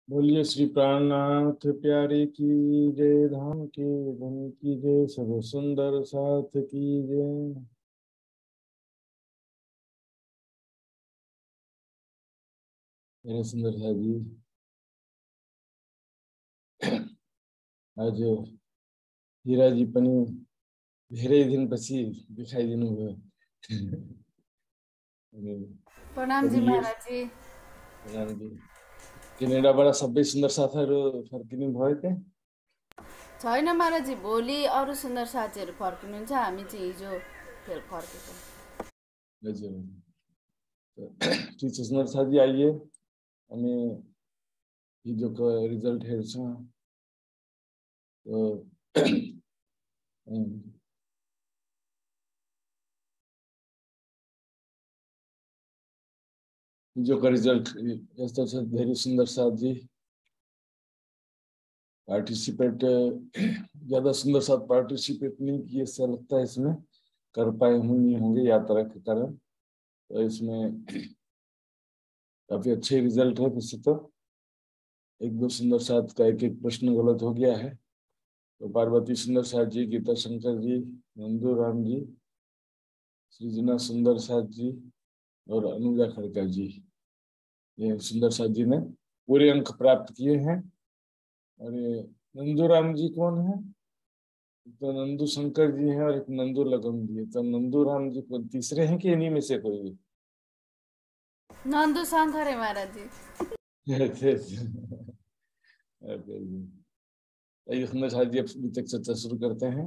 बोलिए श्री प्राणनाथ प्यारे की जय, धाम के धन की जय, सब सुंदर साथ की जय। मेरे सुंदर साथ जी, आज हीरा जी पनि धेरै दिन पछि देखाइदिनु भयो। अनि प्रणाम जी बोलिए महाराज जी। प्रधान जी, केनेडाबाट सबै सुन्दर साथीहरू फर्किनु भयो के? छैन महाराज जी, भोलि अरू सुन्दर साथीहरू फर्किनुहुन्छ, हामी चाहिँ हिजो फेरि फर्केको। हजुर, तो ठीक छ सुन्दर साथ जी, आइए हामी हिजोको रिजल्ट हेर्छौँ। तो हिजोको रिजल्ट यस्तो छ, धेरै सुन्दर साथ जी पार्टिसिपेट, ज्यादा सुंदर साथ पार्टिसिपेट नहीं किए ऐसा लगता है, इसमें कर पाए हूँ नहीं होंगे यात्रा के कारण। तो इसमें काफी अच्छे रिजल्ट है। वैसे तो एक दो सुंदर साथ का एक एक प्रश्न गलत हो गया है। तो पार्वती सुंदर साथ जी, गीता शंकर जी, नंदू राम जी, सृजना सुंदर साथ जी और अनुजा खड़का जी, ये सुंदर साथ जी ने पूरे अंक प्राप्त किए हैं। और ये नंदू राम जी कौन है? तो नंदू शंकर जी हैं और एक नंदू लगन जी है। तो नंदू राम जी को तीसरे हैं कि इन्हीं में से कोई? नन्दु शङ्कर है महाराज जी। अच्छा, अच्छा। ओके जी। आइए सुंदर साथ जी, अब अभी तक चर्चा शुरू करते हैं।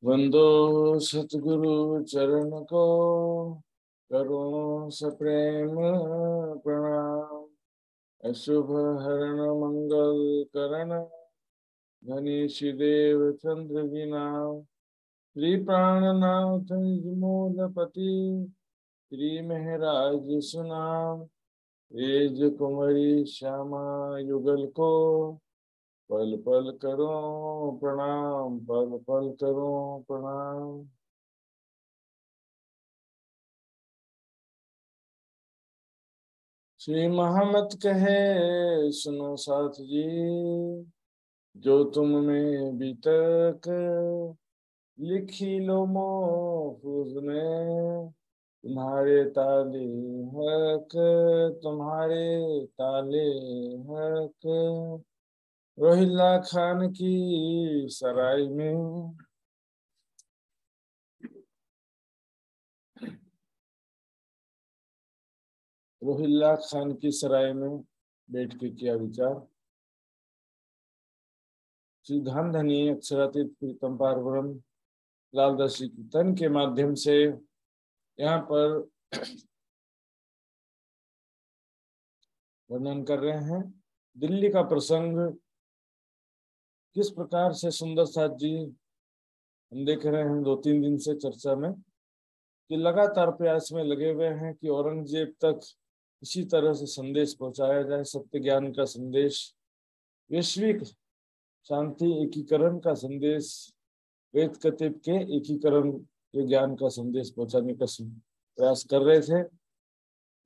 वंदो सतगुरु चरण को, करो सप्रेम प्रणाम। अशुभ हरण मंगल करण, धनीष देव चंद्र की नाम। श्री प्राणनाथ मूलपति, श्री महराज सुनाम। तेज कुमरी श्यामा युगल को, पल पल करो प्रणाम, पल पल करो प्रणाम। श्री महामत कहे सुनो साथ जी, जो तुम में बीतक लिखी लो महफूज में। तुम्हारे ताले हक, तुम्हारे ताले हक, रोहिल्ला खान की सराय में। रोहिल्ला खान की सराय में बैठ के किया विचार। श्री धाम धनी अक्षरातीत प्रीतम पारब्रह्म लालदास जी कीर्तन के माध्यम से यहाँ पर वर्णन कर रहे हैं दिल्ली का प्रसंग। किस प्रकार से सुंदर साथ जी, हम देख रहे हैं दो तीन दिन से चर्चा में कि लगातार प्रयास में लगे हुए हैं कि औरंगजेब तक इसी तरह से संदेश पहुंचाया जाए, सत्य ज्ञान का संदेश, वैश्विक शांति एकीकरण का संदेश, वेद कतिब के एकीकरण के ज्ञान का संदेश पहुंचाने का प्रयास कर रहे थे।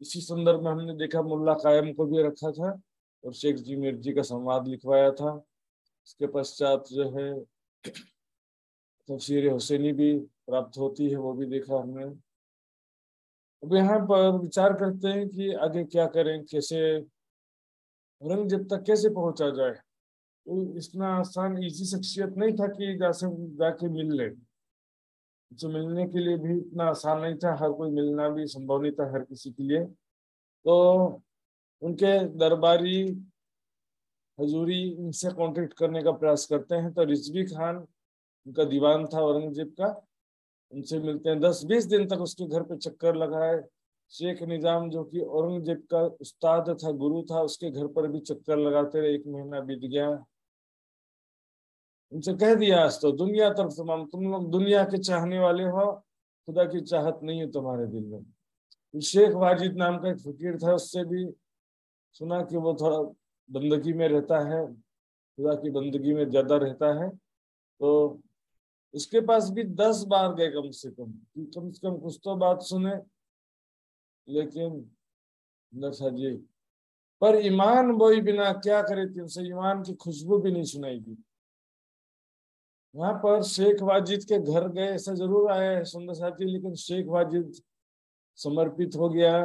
इसी संदर्भ में हमने देखा मुल्ला कायम को भी रखा था और शेख जी मिर्जी का संवाद लिखवाया था। इसके पश्चात जो है तफसीर हुसैनी भी प्राप्त होती है, वो भी देखा हमने। अब यहाँ पर विचार करते हैं कि आगे क्या करें, कैसे औरंगजेब तक कैसे पहुंचा जाए। तो इतना आसान इजी शख्सियत नहीं था कि जाके मिल ले। तो मिलने के लिए भी इतना आसान नहीं था, हर कोई मिलना भी संभव नहीं था हर किसी के लिए। तो उनके दरबारी हजूरी इनसे कांटेक्ट करने का प्रयास करते हैं। तो रिजवी खान उनका दीवान था औरंगजेब का, उनसे मिलते हैं। 10-20 दिन तक उसके घर पे चक्कर लगाए। शेख निजाम जो कि औरंगजेब का उस्ताद था, गुरु था, उसके घर पर भी चक्कर लगाते रहे। 1 महीना बीत गया। उनसे कह दिया आज तो दुनिया तरफ तमाम, तुम लोग दुनिया के चाहने वाले हो, खुदा की चाहत नहीं है तुम्हारे दिल में। शेख वाजिद नाम का एक फकीर था, उससे भी सुना कि वो थोड़ा बंदगी में रहता है, खुदा की बंदगी में ज्यादा रहता है। तो उसके पास भी 10 बार गए कम से कम कुछ तो बात सुने। लेकिन नरसा जी पर ईमान बोई बिना क्या करे तुमसे, ईमान की खुशबू भी नहीं सुनाई दी। यहाँ पर शेख वाजिद के घर गए, ऐसा जरूर आया है सुंदर साथी, लेकिन शेख वाजिद समर्पित हो गया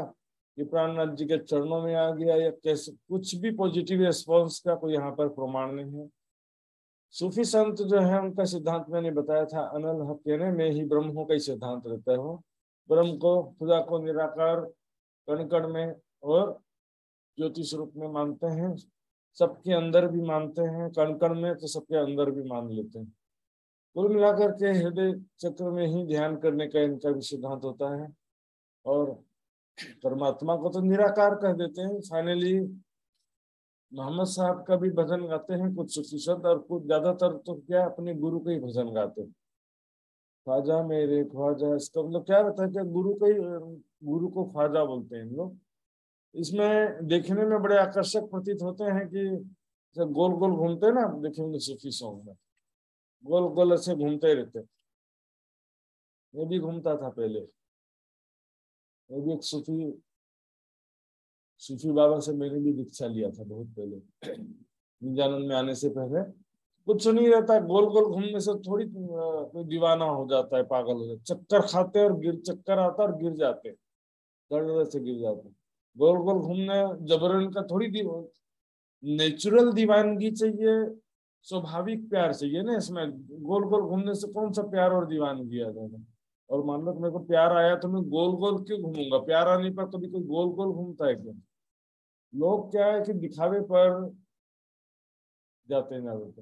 कि प्राणनाथ जी के चरणों में आ गया, या कैसे, कुछ भी पॉजिटिव रिस्पॉन्स का कोई यहाँ पर प्रमाण नहीं है। सूफी संत जो है उनका सिद्धांत मैंने बताया था, अनल हक कहने में ही ब्रह्म हो का ही सिद्धांत रहता है। वो ब्रह्म को, खुदा को निराकार कण कण में और ज्योति स्वरूप में मानते हैं, सबके अंदर भी मानते हैं, कण कण में तो सबके अंदर भी मान लेते हैं। कुल मिलाकर के हृदय चक्र में ही ध्यान करने का इनका भी सिद्धांत होता है, और परमात्मा को तो निराकार कह देते हैं। फाइनली मोहम्मद साहब का भी भजन गाते हैं कुछ सूफी संत, और कुछ ज्यादातर तो क्या अपने गुरु का ही भजन गाते हैं। ख्वाजा मेरे ख्वाजा, इसका मतलब क्या रहता है कि गुरु का ही, गुरु को ख्वाजा बोलते हैं लोग। इसमें देखने में बड़े आकर्षक प्रतीत होते हैं कि जब गोल गोल घूमते हैं ना, देखेंगे सूफी सॉन्ग में गोल गोल ऐसे घूमते रहते। मैं भी घूमता था पहले, मैं भी एक सूफी सूफी बाबा से मैंने भी दीक्षा लिया था बहुत पहले, निजानंद में आने से पहले। कुछ नहीं रहता, गोल गोल घूमने से थोड़ी कोई दीवाना हो जाता है, पागल हो जाता, चक्कर खाते और गिर, चक्कर आता और गिर जाते, डर से गिर जाते। गोल गोल घूमने जबरन का थोड़ी नेचुरल दीवानगी चाहिए, स्वाभाविक प्यार चाहिए ना इसमें। गोल गोल घूमने से कौन सा प्यार और दीवानगी आ जाएगा। और मान लो मेरे को प्यार आया तो मैं गोल गोल क्यों घूमूंगा, प्यार आने पर कभी कोई गोल गोल घूमता है क्या। लोग क्या है कि दिखावे पर जाते हैं ज्यादातर।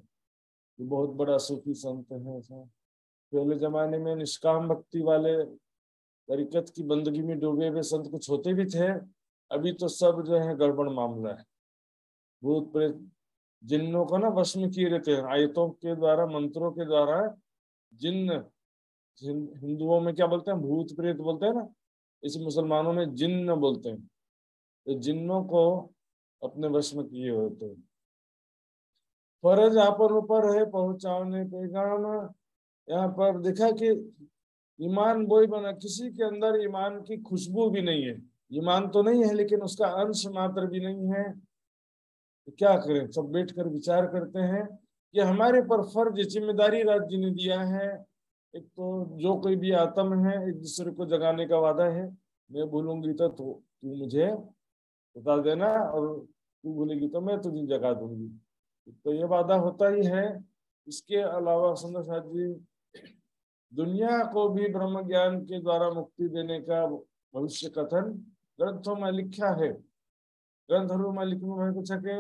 ये बहुत बड़ा सूफी संत है ऐसा। पहले जमाने में निष्काम भक्ति वाले तरीकत की बंदगी में डूबे हुए संत कुछ होते भी थे, अभी तो सब जो है गड़बड़ मामला है। भूत प्रेत जिन्नों को ना वश में किए रहते हैं आयतों के द्वारा, मंत्रों के द्वारा। जिन्न, हिंदुओं में क्या बोलते हैं, भूत प्रेत बोलते हैं ना, इस मुसलमानों में जिन्न बोलते हैं। तो जिन्नों को अपने वश में किए होते हैं। फर्ज आपन ऊपर है पहुंचाने पैगाम। यहाँ पर देखा कि ईमान बोई बना, किसी के अंदर ईमान की खुशबू भी नहीं है। ईमान तो नहीं है लेकिन उसका अंश मात्र भी नहीं है। तो क्या करें, सब बैठ कर विचार करते हैं कि हमारे पर फर्ज जिम्मेदारी राज्य ने दिया है। एक तो जो कोई भी आत्म है, एक दूसरे को जगाने का वादा है। मैं भूलूंगी तो तू मुझे बता देना, और तू भूलेगी तो मैं तुझे जगा दूंगी। तो ये वादा होता ही है। इसके अलावा सुंदर साथ जी, दुनिया को भी ब्रह्म ज्ञान के द्वारा मुक्ति देने का भविष्य कथन ग्रंथों में लिखा है। ग्रंथों में लिखने में कुछ है कि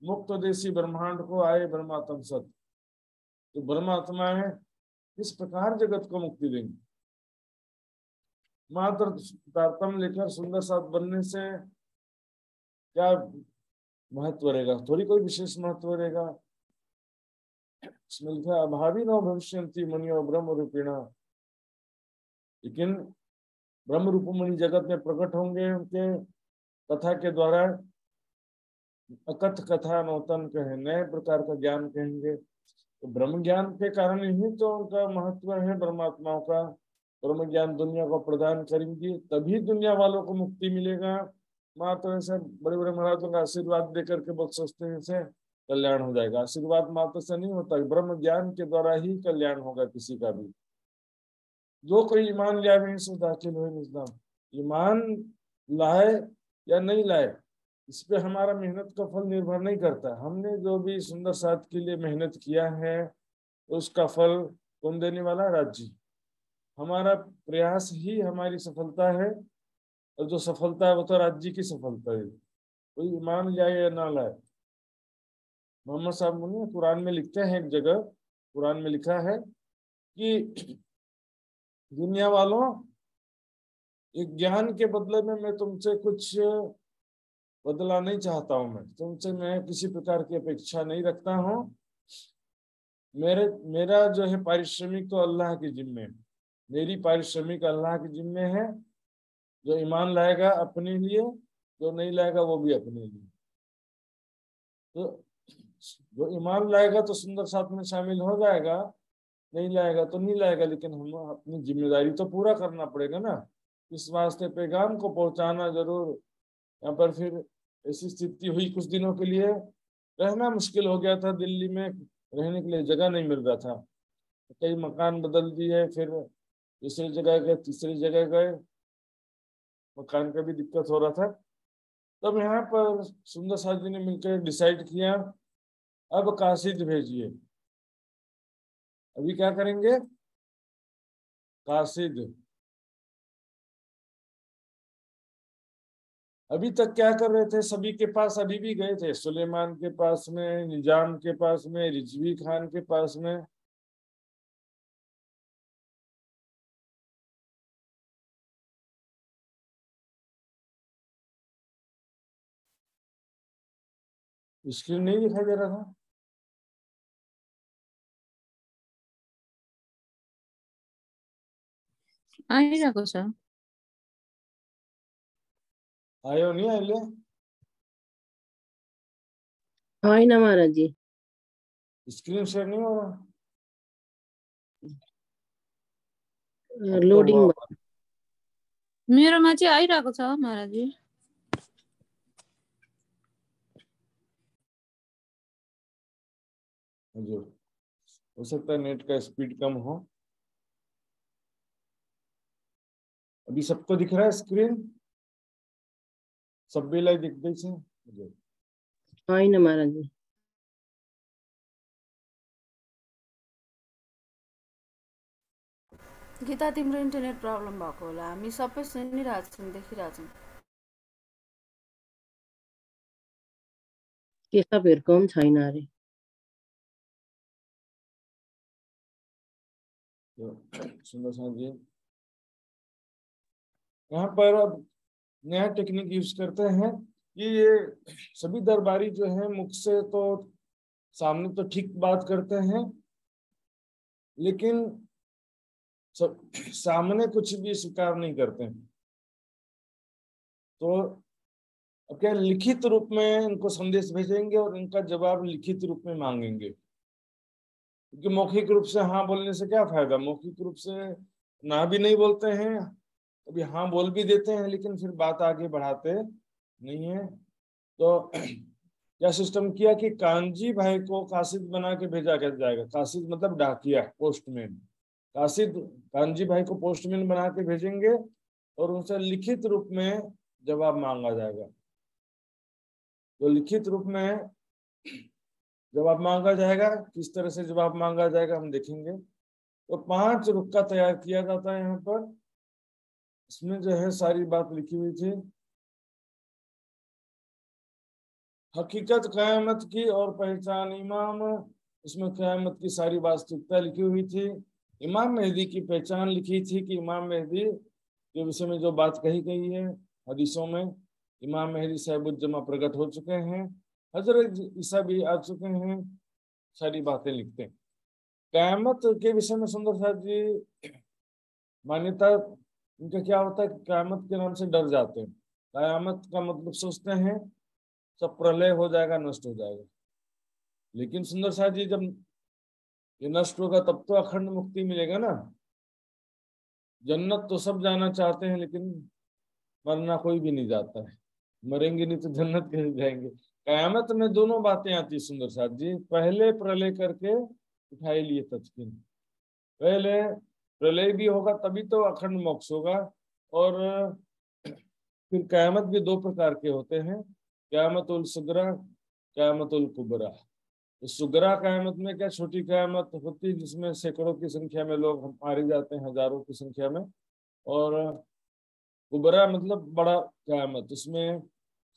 मुक्त देशी ब्रह्मांड को आए ब्रह्मात्म सत। तो ब्रह्मात्मा है, किस प्रकार जगत को मुक्ति देंगे। मात्र तारतम्य लेकर सुंदर साथ बनने से क्या महत्व रहेगा, थोड़ी कोई विशेष महत्व रहेगा। इसमें लिखा अभावी न भविष्यंति मुनियो ब्रह्म रूपिणा। लेकिन ब्रह्म रूप मुनि जगत में प्रकट होंगे, उनके कथा के द्वारा। अकथ कथा नौतन कहे, नए प्रकार का ज्ञान कहेंगे। तो ब्रह्म ज्ञान के कारण ही तो उनका महत्व है परमात्माओं का। ब्रह्म ज्ञान दुनिया को प्रदान करेंगी, तभी दुनिया वालों को मुक्ति मिलेगा। मात्र ऐसे बड़े बड़े महाराजों का आशीर्वाद देकर के बहुत सोचते हैं से कल्याण हो जाएगा। आशीर्वाद मात्र से नहीं होता, ब्रह्म ज्ञान के द्वारा ही कल्याण होगा किसी का भी। जो कोई ईमान लाए सो दाखिल हो इस्लाम। ईमान लाए या नहीं लाए, इस पे हमारा मेहनत का फल निर्भर नहीं करता। हमने जो भी सुंदर साथ के लिए मेहनत किया है उसका फल कौन देने वाला, राज्य। हमारा प्रयास ही हमारी सफलता है, और जो सफलता है वो तो राज्य की सफलता है। कोई ईमान लाए या ना लाए। मोहम्मद साहब मुनि कुरान में लिखते हैं, एक जगह कुरान में लिखा है कि दुनिया वालों, एक ज्ञान के बदले में मैं तुमसे कुछ बदला नहीं चाहता हूं। मैं तुमसे मैं किसी प्रकार की अपेक्षा नहीं रखता हूं। मेरा जो है पारिश्रमिक तो अल्लाह के जिम्मे है। मेरी पारिश्रमिक अल्लाह के जिम्मे है। जो ईमान लाएगा अपने लिए, जो नहीं लाएगा वो भी अपने लिए। तो जो ईमान लाएगा तो सुंदर साथ में शामिल हो जाएगा, नहीं लाएगा तो नहीं लाएगा। लेकिन हम अपनी जिम्मेदारी तो पूरा करना पड़ेगा ना। इस वास्ते पैगाम को पहुंचाना जरूर। यहाँ पर फिर ऐसी स्थिति हुई कुछ दिनों के लिए, रहना मुश्किल हो गया था, दिल्ली में रहने के लिए जगह नहीं मिल रहा था। कई मकान बदल दिए, फिर दूसरी जगह गए, तीसरी जगह गए, मकान का भी दिक्कत हो रहा था। तब यहाँ पर सुंदर साथ जी ने मिलकर डिसाइड किया, अब काशिद भेजिए। अभी क्या करेंगे? काशिद। अभी तक क्या कर रहे थे? सभी के पास अभी भी गए थे, सुलेमान के पास में, निजाम के पास में, रिजवी खान के पास में। स्क्रीन नहीं दिखाई दे रहा था? आइरहेको छ। आयो नहीं अहिले? होइन महाराज जी। स्क्रीन शेयर नहीं हो रहा? लोडिङ तो भयो। मेरोमा चाहिँ आइरहेको छ महाराजजी। हजुर, हो सकता है नेट का स्पीड कम हो। अभी सबको दिख रहा है स्क्रीन? सबैलाई देख्दैछ? हजुर। होइन महाराज जी। गीता, तिम्रो इन्टरनेट प्रब्लम भएको होला, हामी सबै सुनिरहेछौँ, देखिरहेछौँ। केशवहरूको पनि छैन अरे। सुंदर साथ जी यहाँ पर अब नया टेक्निक यूज करते हैं कि ये सभी दरबारी जो है मुख से तो सामने तो ठीक बात करते हैं, लेकिन सामने कुछ भी स्वीकार नहीं करते हैं। तो अब क्या, लिखित रूप में इनको संदेश भेजेंगे और इनका जवाब लिखित रूप में मांगेंगे, क्योंकि मौखिक रूप से हाँ बोलने से क्या फायदा? मौखिक रूप से ना भी नहीं बोलते हैं, अभी हाँ बोल भी देते हैं, लेकिन फिर बात आगे बढ़ाते नहीं है। तो क्या सिस्टम किया कि कांजी भाई को काशिद बना के भेजा जाएगा। काशिद मतलब डाकिया, पोस्टमैन। काशिद कांजी भाई को पोस्टमैन बना के भेजेंगे और उनसे लिखित रूप में जवाब मांगा जाएगा। तो लिखित रूप में जवाब मांगा जाएगा, किस तरह से जवाब मांगा जाएगा हम देखेंगे। तो 5 रुक्का तैयार किया जाता है यहाँ पर। इसमें जो है सारी बात लिखी हुई थी, हकीकत क़यामत की और पहचान इमाम। इसमें क़यामत की सारी वास्तविकता लिखी हुई थी। इमाम मेहदी की पहचान लिखी थी कि इमाम मेहदी के विषय में जो बात कही गई है हदीसों में, इमाम मेहदी साहिबुज्जमा प्रकट हो चुके हैं, हजरत ईसा भी आ चुके हैं, सारी बातें लिखते हैं। क़यामत के विषय में सुंदर साथ जी मान्यता इनका क्या होता है कि क़यामत के नाम से डर जाते हैं। क़यामत का मतलब सोचते हैं सब प्रलय हो जाएगा, नष्ट हो जाएगा। लेकिन सुंदर साथ जी जब ये नष्ट होगा तब तो अखंड मुक्ति मिलेगा ना। जन्नत तो सब जाना चाहते हैं, लेकिन मरना कोई भी नहीं जाता है। मरेंगे नहीं तो जन्नत कैसे जाएंगे? कयामत में दोनों बातें आती सुंदर साथ जी। पहले प्रलय करके उठाई लिए तस्किन, पहले प्रलय भी होगा तभी तो अखंड मोक्ष होगा। और फिर कयामत भी 2 प्रकार के होते हैं, क़यामतुल सुगरा, क़यामतुल कुबरा। तो सुगरा क़यामत में क्या, छोटी क़यामत होती है जिसमें सैकड़ों की संख्या में लोग मारे जाते हैं, हजारों की संख्या में। और कुबरा मतलब बड़ा क़यामत, उसमें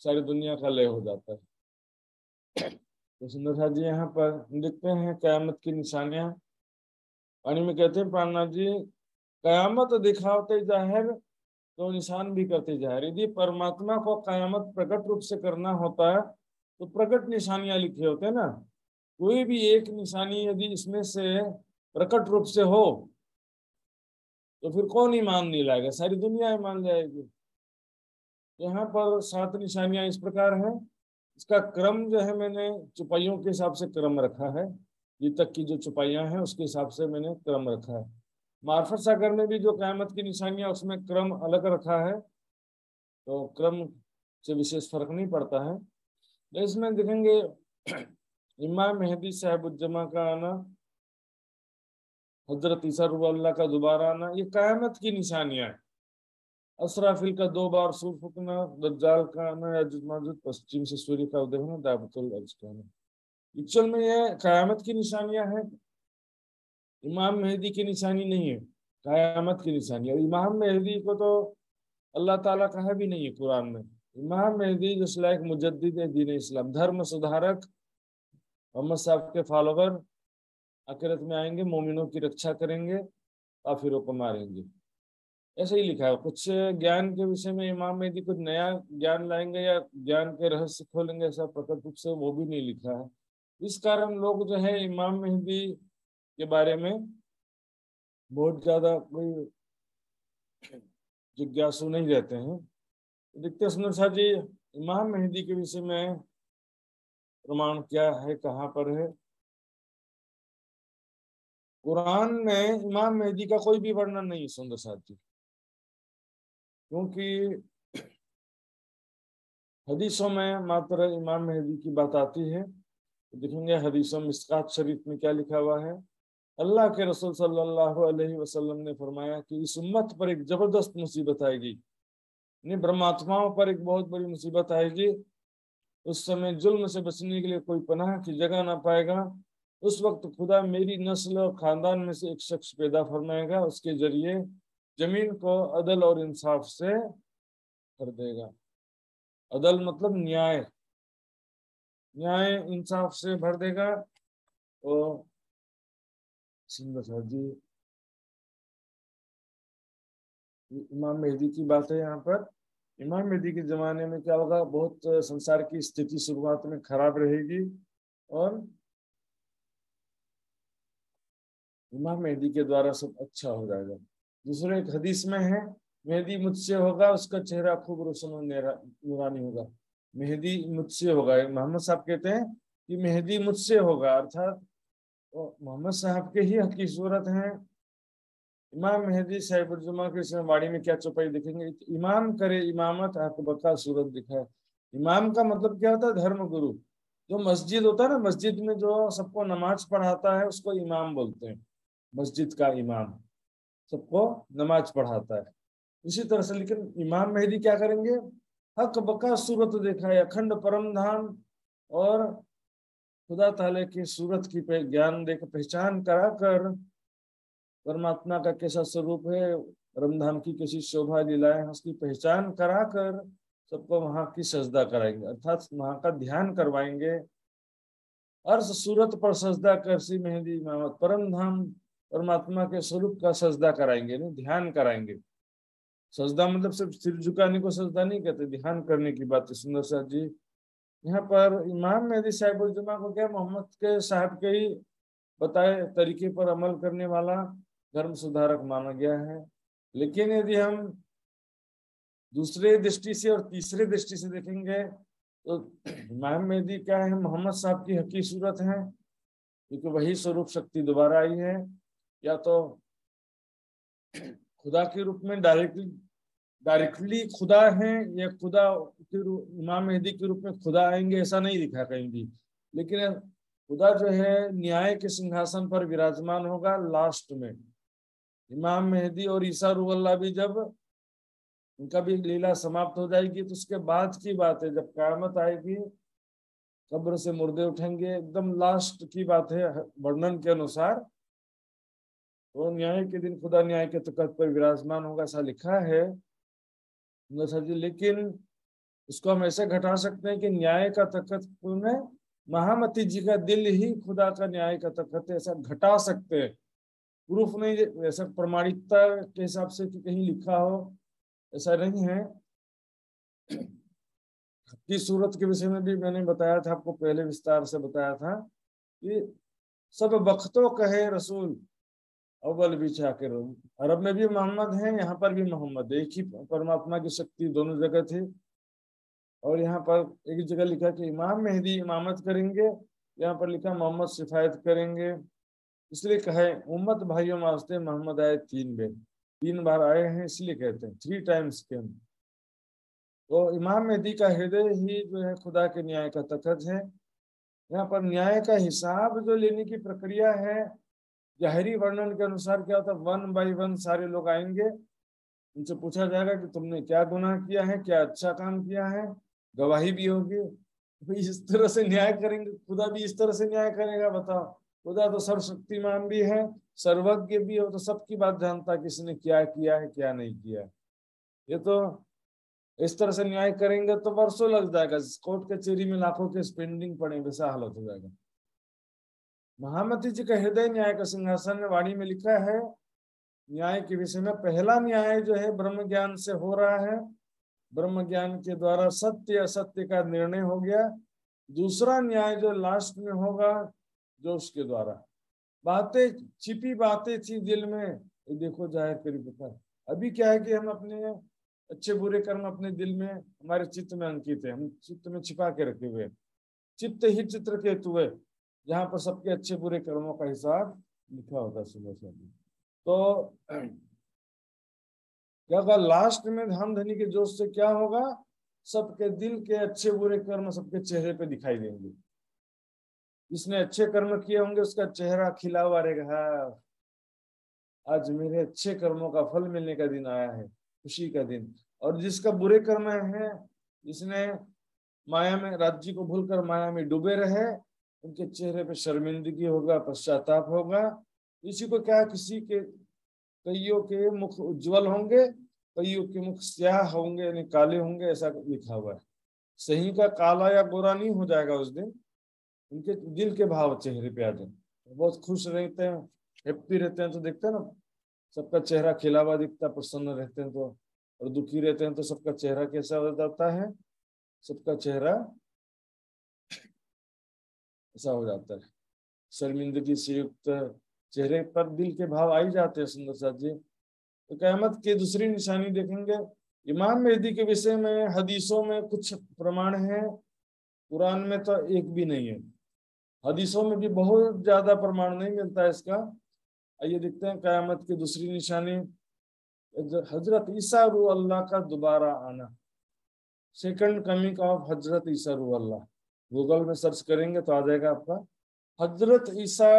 सारी दुनिया का लय हो जाता है। तो सुंदर साथ जी यहाँ पर देखते हैं क़यामत की निशानियां। पानी में कहते हैं प्राणनाथ जी, क़यामत दिखाते जाहिर तो निशान भी करते जाहिर। यदि परमात्मा को क़यामत प्रकट रूप से करना होता है तो प्रकट निशानियां लिखे होते हैं ना। कोई भी एक निशानी यदि इसमें से प्रकट रूप से हो तो फिर कौन ईमान नहीं लाएगा? सारी दुनिया ईमान जाएगी। यहाँ पर 7 निशानियां इस प्रकार हैं। इसका क्रम जो है मैंने चुपाइयों के हिसाब से क्रम रखा है, ये तक की जो चुपाइयां हैं उसके हिसाब से मैंने क्रम रखा है। मार्फत सागर में भी जो क़यामत की निशानियां उसमें क्रम अलग रखा है। तो क्रम से विशेष फर्क नहीं पड़ता है। तो इसमें देखेंगे इमाम मेहदी साहिबुज्जमा का आना, हजरत ईसा रूह अल्लाह का दोबारा आना, ये कयामत की निशानियां हैं। असराफिल का 2 बार सूर फूकना, दज्जाल का आना, याजुज माजुज, पश्चिम से सूर्य का उदय होना, दाबतुल अर्ज का आना, एक्चुअल में ये कयामत की निशानियां हैं, इमाम मेहदी की निशानी नहीं है, कयामत की निशानी। और इमाम मेहदी को तो अल्लाह ताला कहा भी नहीं है कुरान में। इमाम मेहदी जो लायक मुजद्दिद है दीन इस्लाम, धर्म सुधारक, मोहम्मद साहब के फॉलोवर आखिरत में आएंगे, मोमिनों की रक्षा करेंगे, काफिरों को मारेंगे, ऐसे ही लिखा है। कुछ ज्ञान के विषय में इमाम मेहदी कुछ नया ज्ञान लाएंगे या ज्ञान के रहस्य खोलेंगे, ऐसा प्रकट रूप से वो भी नहीं लिखा है। इस कारण लोग जो है इमाम मेहदी के बारे में बहुत ज्यादा कोई जिज्ञासु नहीं रहते हैं। देखते सुंदर शाह जी, इमाम मेहदी के विषय में प्रमाण क्या है, कहाँ पर है? कुरान में इमाम मेहदी का कोई भी वर्णन नहीं है सुंदर शाह जी, क्योंकि हदीसों में मात्र इमाम मेहदी की बात आती है। तो देखेंगे हदीसों में मिस्कात शरीफ में क्या लिखा हुआ है। अल्लाह के रसूल सल्लल्लाहु अलैहि वसल्लम ने फरमाया कि इस उम्मत पर एक जबरदस्त मुसीबत आएगी, यानी ब्रह्मात्माओं पर एक बहुत बड़ी मुसीबत आएगी। उस समय जुल्म से बचने के लिए कोई पनाह की जगह ना पाएगा। उस वक्त खुदा मेरी नस्ल और खानदान में से एक शख्स पैदा फरमाएगा, उसके जरिए जमीन को अदल और इंसाफ से कर देगा। अदल मतलब न्याय, न्याय इंसाफ से भर देगा। और जी इमाम मेहदी की बात है यहाँ पर। इमाम मेहदी के जमाने में क्या होगा, बहुत संसार की स्थिति शुरुआत में खराब रहेगी और इमाम मेहदी के द्वारा सब अच्छा हो जाएगा। दूसरे एक हदीस में है, मेहदी मुझसे होगा, उसका चेहरा खूब रोशन और नूरानी होगा। मेहदी मुझसे होगा, मोहम्मद साहब कहते हैं कि मेहदी मुझसे होगा, अर्थात मोहम्मद साहब के ही हकी सूरत हैं। इमाम मेहदी साहिबुज्जमा के इसमें वाणी में क्या चौपाई देखेंगे, इमाम करे इमामत हक बका सूरत दिखाए। इमाम का मतलब क्या होता है? धर्म गुरु। जो मस्जिद होता है ना, मस्जिद में जो सबको नमाज पढ़ाता है उसको इमाम बोलते हैं। मस्जिद का इमाम सबको नमाज पढ़ाता है। इसी तरह से लेकिन इमाम मेहदी क्या करेंगे, हक बका सूरत दिखाए, अखंड परम धाम और खुदा ताले की सूरत की ज्ञान देकर पहचान करा कर, परमात्मा का कैसा स्वरूप है, रमधाम की कैसी शोभा लीलाएं, उसकी पहचान करा कर सबको वहां की सजदा कराएंगे, अर्थात वहां का ध्यान करवाएंगे। अर्श सूरत पर सजदा कर सी मेहदी इमामत, परम धाम परमात्मा के स्वरूप का सजदा कराएंगे, नहीं ध्यान कराएंगे। सजदा मतलब सिर्फ सिर झुकाने को सजदा नहीं कहते, ध्यान करने की बात है। सुंदर शाह जी यहाँ पर इमाम मेहदी साहिबुज्जमा को क्या मोहम्मद के साहब के ही बताए तरीके पर अमल करने वाला धर्म सुधारक माना गया है। लेकिन यदि हम दूसरे दृष्टि से और तीसरे दृष्टि से देखेंगे तो इमाम मेहदी क्या है, मोहम्मद साहब की हकी सूरत है, क्योंकि वही स्वरूप शक्ति दोबारा आई है। या तो खुदा के रूप में डायरेक्टली खुदा है, या खुदा के इमाम मेहदी के रूप में खुदा आएंगे, ऐसा नहीं लिखा कहीं भी। लेकिन खुदा जो है न्याय के सिंहासन पर विराजमान होगा लास्ट में। इमाम मेहदी और ईसा रूह अल्लाह भी जब उनका भी लीला समाप्त हो जाएगी तो उसके बाद की बात है, जब क़यामत आएगी, कब्र से मुर्दे उठेंगे, एकदम लास्ट की बात है वर्णन के अनुसार। तो न्याय के दिन खुदा न्याय के तख्त पर विराजमान होगा, ऐसा लिखा है। लेकिन उसको हम ऐसे घटा सकते हैं कि न्याय का तख्त में महामती जी का दिल ही खुदा का न्याय का तख्त है, ऐसा घटा सकते हैं। प्रूफ नहीं, ऐसा प्रमाणिकता के हिसाब से कि कहीं लिखा हो, ऐसा नहीं है। की सूरत के विषय में भी मैंने बताया था आपको, पहले विस्तार से बताया था कि सब वक्तों कहे रसूल अव्वल भी आखिर। अरब में भी मोहम्मद है, यहाँ पर भी मोहम्मद, एक ही परमात्मा की शक्ति दोनों जगह थी। और यहाँ पर एक जगह लिखा कि इमाम मेहदी इमामत करेंगे, यहाँ पर लिखा मोहम्मद सिफायत करेंगे। इसलिए कहे उम्मत भाइयों वास्ते मोहम्मद आए 3 बार आए हैं, इसलिए कहते हैं 3 टाइम्स के। तो इमाम मेहदी का हृदय ही जो है खुदा के न्याय का तखत है। यहाँ पर न्याय का हिसाब जो लेने की प्रक्रिया है, ज़ाहिरी वर्णन के अनुसार क्या होता है, 1 बाय 1 सारे लोग आएंगे, उनसे पूछा जाएगा कि तुमने क्या गुनाह किया है, क्या अच्छा काम किया है, गवाही भी होगी। तो इस तरह से न्याय करेंगे, खुदा भी इस तरह से न्याय करेगा? बताओ, खुदा तो सर्वशक्तिमान भी है, सर्वज्ञ भी हो, तो सबकी बात जानता है किसने क्या किया है क्या नहीं किया है। ये तो इस तरह से न्याय करेंगे तो वर्षों लग जाएगा, कोर्ट कचहरी में लाखों के पेंडिंग पड़े, वैसा हालत हो जाएगा। महामती जी का हृदय न्याय का सिंहासन ने वाणी में लिखा है न्याय के विषय में। पहला न्याय जो है ब्रह्म ज्ञान से हो रहा है, ब्रह्म ज्ञान के द्वारा सत्य असत्य का निर्णय हो गया। दूसरा न्याय जो लास्ट में होगा, जो उसके द्वारा बातें, छिपी बातें थी दिल में, ये देखो जाहिर करी पता। अभी क्या है कि हम अपने अच्छे बुरे कर्म अपने दिल में, हमारे चित्त में अंकित है, हम चित्त में छिपा के रखे हुए। चित्त ही चित्र केतु है, जहाँ पर सबके अच्छे बुरे कर्मों का हिसाब लिखा होता है सुबह से। तो क्या होगा लास्ट में, धन धनी के जोश से क्या होगा, सबके दिल के अच्छे बुरे कर्म सबके चेहरे पे दिखाई देंगे। जिसने अच्छे कर्म किए होंगे उसका चेहरा खिला हुआ रहेगा, हाँ आज मेरे अच्छे कर्मों का फल मिलने का दिन आया है, खुशी का दिन। और जिसका बुरे कर्म है, जिसने माया में, राज्य को भूलकर माया में डूबे रहे, उनके चेहरे पे शर्मिंदगी होगा, पश्चाताप होगा। इसी को क्या, किसी के कईयों के मुख उज्जवल होंगे, कईयों के मुख स्याह होंगे, यानी काले होंगे, ऐसा लिखा हुआ है। सही का काला या गोरा नहीं हो जाएगा उस दिन, उनके दिल के भाव चेहरे पे आ जाए। बहुत खुश रहते हैं, हैप्पी रहते हैं तो देखते हैं ना, सबका चेहरा खिला हुआ दिखता है, प्रसन्न रहते हैं तो। और दुखी रहते हैं तो सबका चेहरा कैसा हो जाता है, सबका चेहरा ऐसा हो जाता है, शर्मिंदगी से युक्त चेहरे पर दिल के भाव आ ही जाते हैं। सुंदर साथ जी, तो क़यामत की दूसरी निशानी देखेंगे। इमाम मेहदी के विषय में हदीसों में कुछ प्रमाण है, कुरान में तो एक भी नहीं है। हदीसों में भी बहुत ज्यादा प्रमाण नहीं मिलता है इसका। आइए देखते हैं क़यामत की दूसरी निशानी, हजरत ईसा रूह अल्लाह का दोबारा आना, सेकंड कमिंग ऑफ हजरत ईसा रूह अल्लाह। गूगल में सर्च करेंगे तो आ जाएगा आपका, हजरत ईसा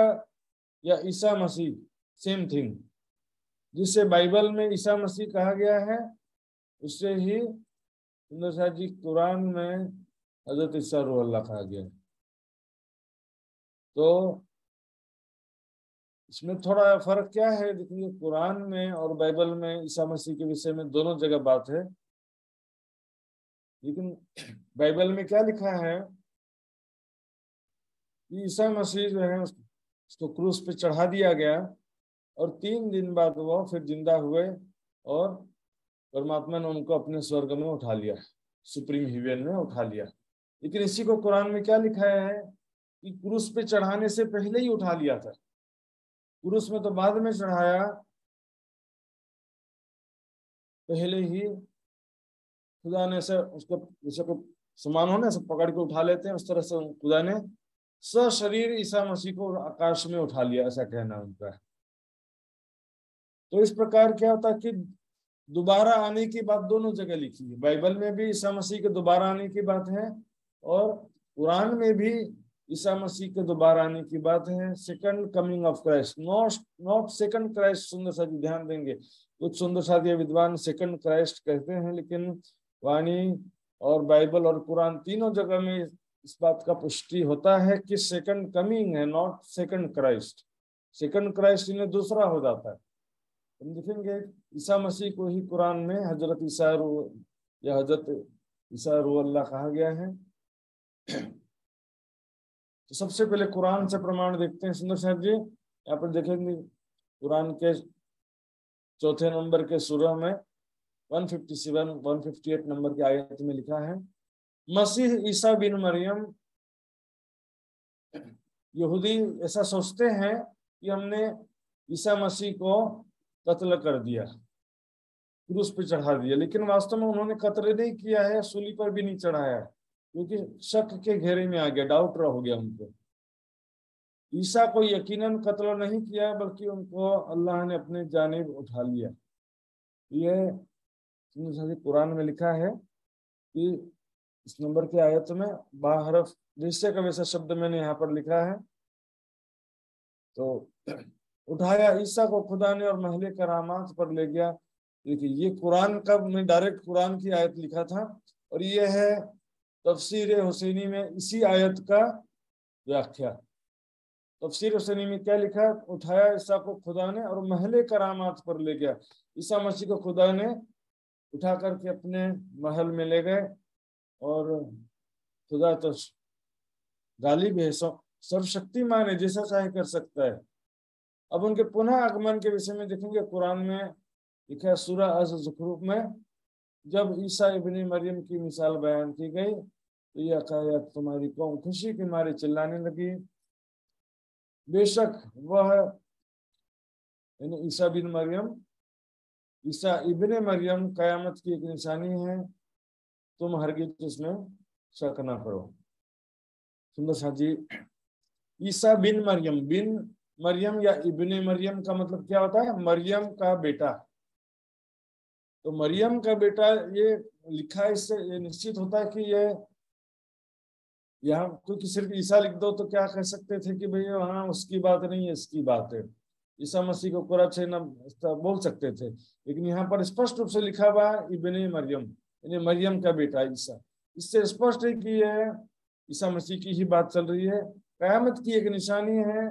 या ईसा मसीह सेम थिंग। जिसे बाइबल में ईसा मसीह कहा गया है, उससे ही सुंदर साहब जी कुरान में हजरत ईसा रूह अल्लाह कहा गया है। तो इसमें थोड़ा फर्क क्या है, देखिए कुरान में और बाइबल में ईसा मसीह के विषय में दोनों जगह बात है। लेकिन बाइबल में क्या लिखा है कि ईसा मसीह जो है उसको क्रूस पे चढ़ा दिया गया, और 3 दिन बाद वो फिर जिंदा हुए, और परमात्मा ने उनको अपने स्वर्ग में उठा लिया, सुप्रीम हेवन में उठा लिया। लेकिन इसी को कुरान में क्या लिखा है कि क्रूस पे चढ़ाने से पहले ही उठा लिया था। क्रूस में तो बाद में चढ़ाया, पहले ही खुदा ने से उसको, जैसे को समान हो ना, सब पकड़ के उठा लेते हैं, उस तरह से खुदा ने सशरीर ईसा मसीह को आकाश में उठा लिया, ऐसा कहना उनका है। तो इस प्रकार क्या होता है कि दोबारा आने की बात दोनों जगह लिखी है, बाइबल में भी ईसा मसीह के दोबारा आने की बात है, और कुरान में भी ईसा मसीह के दोबारा आने की बात है। Second coming of Christ, not second Christ. सुंदर साथी ध्यान देंगे, कुछ सुंदर साथी विद्वान सेकंड क्राइस्ट कहते हैं, लेकिन वाणी और बाइबल और कुरान तीनों जगह में इस बात का पुष्टि होता है कि सेकंड कमिंग है, not second Christ. Second Christ इन्हें दूसरा हो जाता है। हम देखेंगे ईसा मसीह को ही कुरान में हजरत ईसा या हजरत ईसा रूह अल्लाह कहा गया है। तो सबसे पहले कुरान से प्रमाण देखते हैं सुंदर साहब जी। यहाँ पर देखेंगे कुरान के 4 नंबर के सूरह में 157-158 नंबर की आयत में लिखा है, मसीह ईसा बिन मरियम। यहूदी ऐसा सोचते हैं कि हमने ईसा मसीह को कत्ल कर दिया, क्रूस पे चढ़ा दिया, लेकिन वास्तव में उन्होंने कत्ल नहीं किया है, सूली पर भी नहीं चढ़ाया, क्योंकि शक के घेरे में आ गया, डाउट हो गया उनको। ईसा को यकीनन कत्ल नहीं किया, बल्कि उनको अल्लाह ने अपने जानिब उठा लिया। ये कुरान में लिखा है कि इस नंबर की आयत में बाहरफ वैसे का वैसा शब्द मैंने यहाँ पर लिखा है। तो उठाया ईसा को खुदा ने और महले करामात पर ले गया। देखिए ये कुरान का, मैं डायरेक्ट कुरान की आयत लिखा था और ये है तफसीर हुसैनी में इसी आयत का व्याख्या। तफसीर हुसैनी में क्या लिखा? उठाया ईसा को खुदा ने और महले करामात पर ले गया। ईसा मसीह को खुदा ने उठा करके अपने महल में ले गए और खुदा तो गालिब है, सर्वशक्तिमान है, जैसा चाहे कर सकता है। अब उनके पुनः आगमन के विषय में देखेंगे, कुरान में लिखा है सूरह अज़-ज़ुख़रूफ़ में, जब ईसा इब्ने मरियम की मिसाल बयान की गई तो यह कहा तुम्हारी कौम खुशी के मारे चिल्लाने लगी। बेशक वह ईसा बिन मरियम, ईसा इब्ने मरियम कयामत की एक निशानी है, तुम हरगिज़ उसमें शक ना करो। सुंदर साथ जी, ईसा बिन मरियम या इब्ने मरियम का मतलब क्या होता है? मरियम का बेटा। तो मरियम का बेटा ये लिखा है, इससे ये निश्चित होता है कि ये यहाँ, क्योंकि सिर्फ ईसा लिख दो तो क्या कह सकते थे कि भाई हाँ उसकी बात नहीं है, इसकी बात है, ईसा मसीह को कुरान से न बोल सकते थे। लेकिन यहाँ पर स्पष्ट रूप से लिखा हुआ इब्ने मरियम, यानी मरियम का बेटा ईसा। इससे स्पष्ट है कि यह ईसा मसीह की ही बात चल रही है। कयामत की एक निशानी है,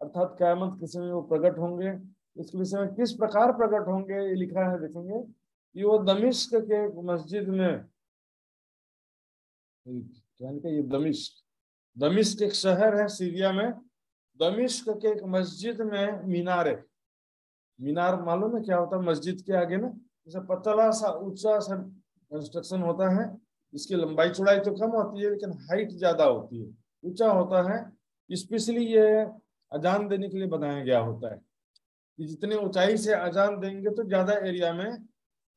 अर्थात कयामत के समय वो प्रकट होंगे। इसके विषय में किस प्रकार प्रकट होंगे ये लिखा है, देखेंगे कि वो दमिश्क के मस्जिद में, ये दमिश्क एक शहर है सीरिया में, दमिश्क के एक मस्जिद में मीनार है। मीनार मालूम है क्या होता है? मस्जिद के आगे ना जैसे पतला सा ऊंचा सा कंस्ट्रक्शन होता है, इसकी लंबाई चौड़ाई तो कम होती है लेकिन हाइट ज्यादा होती है, ऊंचा होता है। स्पेशली ये अजान देने के लिए बनाया गया होता है कि जितने ऊंचाई से अजान देंगे तो ज्यादा एरिया में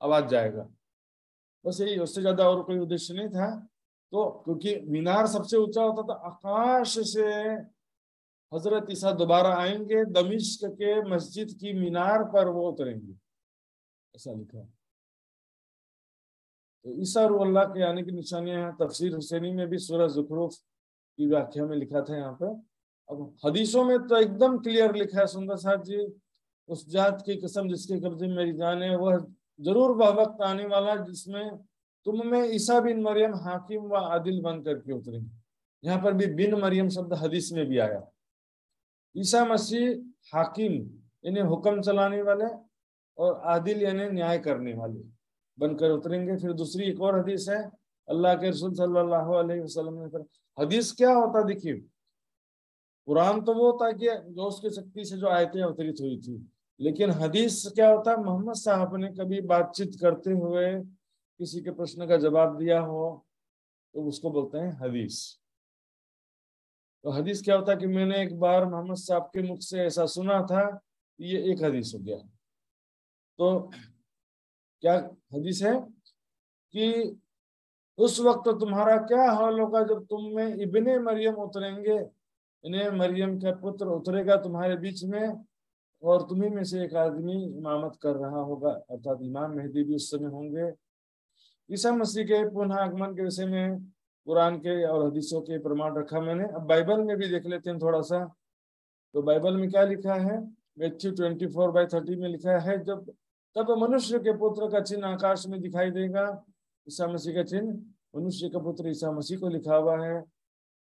आवाज जाएगा, बस यही, उससे ज्यादा और कोई उद्देश्य नहीं था। तो क्योंकि मीनार सबसे ऊंचा होता था, आकाश से हजरत ईसा दोबारा आएंगे, दमिश्क के मस्जिद की मीनार पर वो उतरेंगे, ऐसा लिखा है। तो ईसा रूह अल्लाह के आने की निशानियां हैं। तफसीर हुसैनी में भी सूरह ज़ुख़रूफ़ की व्याख्या में लिखा था यहाँ पर। अब हदीसों में तो एकदम क्लियर लिखा है सुंदर साहब जी, उस जात की कसम जिसके कब्जे में मेरी जान है, वह जरूर वह वक्त आने वाला जिसमें तुम में ईसा बिन मरियम हाकिम व आदिल बन करके उतरेंगे। यहाँ पर भी बिन मरियम शब्द हदीस में भी आया। ईसा मसीह हाकिम यानी हुक्म चलाने वाले और आदिल यानी न्याय करने वाले बनकर उतरेंगे। फिर दूसरी एक और हदीस है, अल्लाह के रसूल सल्लल्लाहु अलैहि वसल्लम ने, हदीस क्या होता देखिए, कुरान तो वो होता कि जो उसकी शक्ति से जो आयतें अवतरित हुई थी, लेकिन हदीस क्या होता? मोहम्मद साहब ने कभी बातचीत करते हुए किसी के प्रश्न का जवाब दिया हो तो उसको बोलते हैं हदीस। तो हदीस क्या होता है कि मैंने एक बार मोहम्मद साहब के मुख से ऐसा सुना था, ये एक हदीस हो गया। तो क्या हदीस है कि उस वक्त तुम्हारा क्या हाल होगा जब तुम में इब्ने मरियम उतरेंगे, इन्हें मरियम का पुत्र उतरेगा तुम्हारे बीच में और तुम्ही में से एक आदमी इमामत कर रहा होगा, अर्थात इमाम मेहदी भी उस समय होंगे। ईसा मसीह के पुनः आगमन के विषय में कुरान के और हदीसों के प्रमाण रखा मैंने। अब बाइबल में भी देख लेते हैं थोड़ा सा। तो बाइबल में क्या लिखा है? मैथ्यू 24:30 में लिखा है, जब तब मनुष्य के पुत्र का चिन्ह आकाश में दिखाई देगा। ईसा मसीह का चिन्ह, मनुष्य का पुत्र ईसा मसीह को लिखा हुआ है।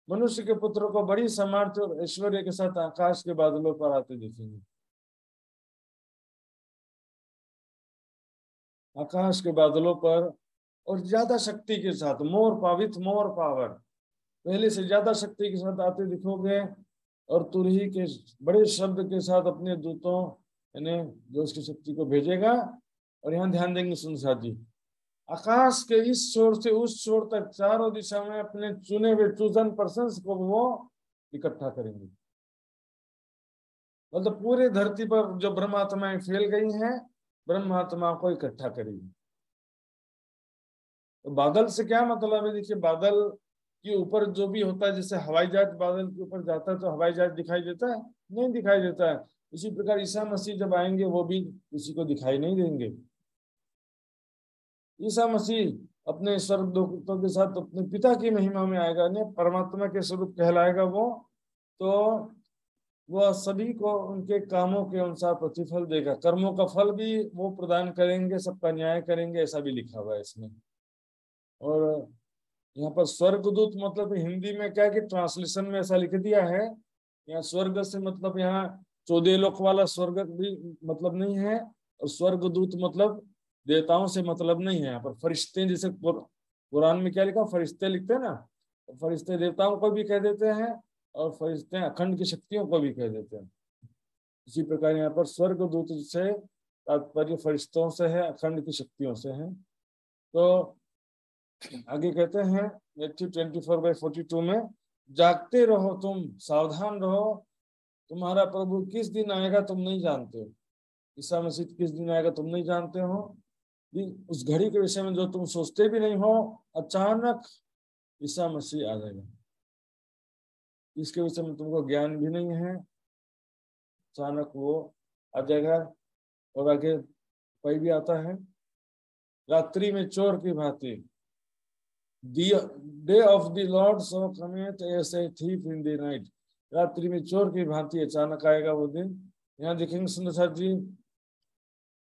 मनुष्य के पुत्र को बड़ी सामर्थ्य और ऐश्वर्य के साथ आकाश के बादलों पर आते देखेंगे। आकाश के बादलों पर और ज्यादा शक्ति के साथ, मोर पावर, पहले से ज्यादा शक्ति के साथ आते दिखोगे और तुरही के बड़े शब्द के साथ अपने दूतों यानी जो उसकी शक्ति को भेजेगा। और यहाँ ध्यान देंगे सुन साथी, आकाश के इस छोर से उस छोर तक चारों दिशा में अपने चुने हुए चूजन पर्सन्स को वो इकट्ठा करेंगे। मतलब पूरे धरती पर जो ब्रह्म आत्माएं फैल गई हैं, ब्रह्म आत्मा को इकट्ठा करेगी। तो बादल से क्या मतलब है? देखिए बादल के ऊपर जो भी होता है, जैसे हवाई जहाज बादल के ऊपर जाता है तो हवाई जहाज दिखाई देता है? नहीं दिखाई देता है। इसी प्रकार ईसा मसीह जब आएंगे वो भी किसी को दिखाई नहीं देंगे। ईसा मसीह अपने स्वर्गदूतों के साथ अपने पिता की महिमा में आएगा, यानी परमात्मा के स्वरूप कहलाएगा वो, तो वह सभी को उनके कामों के अनुसार प्रतिफल देगा, कर्मों का फल भी वो प्रदान करेंगे, सबका न्याय करेंगे, ऐसा भी लिखा हुआ है इसमें। और यहाँ पर स्वर्गदूत मतलब हिंदी में क्या है कि ट्रांसलेशन में ऐसा लिख दिया है, यहाँ स्वर्ग से मतलब यहाँ 14 लोक वाला स्वर्ग भी मतलब नहीं है, और स्वर्गदूत मतलब देवताओं से मतलब नहीं है। यहाँ पर फरिश्ते, जैसे कुरान में क्या लिखा, फरिश्ते लिखते हैं ना, तो फरिश्ते देवताओं को भी कह देते हैं और फरिश्ते अखंड की शक्तियों को भी कह देते हैं। इसी प्रकार यहाँ पर स्वर्गदूत से तात्पर्य फरिश्तों से है, अखंड की शक्तियों से है। तो आगे कहते हैं मैथ्यू 24/42 में, जागते रहो तुम, सावधान रहो, तुम्हारा प्रभु किस दिन आएगा तुम नहीं जानते हो। ईसा मसीह किस दिन आएगा तुम नहीं जानते हो, उस घड़ी के विषय में जो तुम सोचते भी नहीं हो, अचानक ईसा मसीह आ जाएगा, इसके विषय में तुमको ज्ञान भी नहीं है, अचानक वो आ जाएगा। और आगे कोई भी आता है, रात्रि में चोर की भांति, The day of the Lord so cometh as a thief in the night, रात्रि में चोर की भांति अचानक आएगा वो दिन। यहाँ देखेंगे सुंदर साथ जी,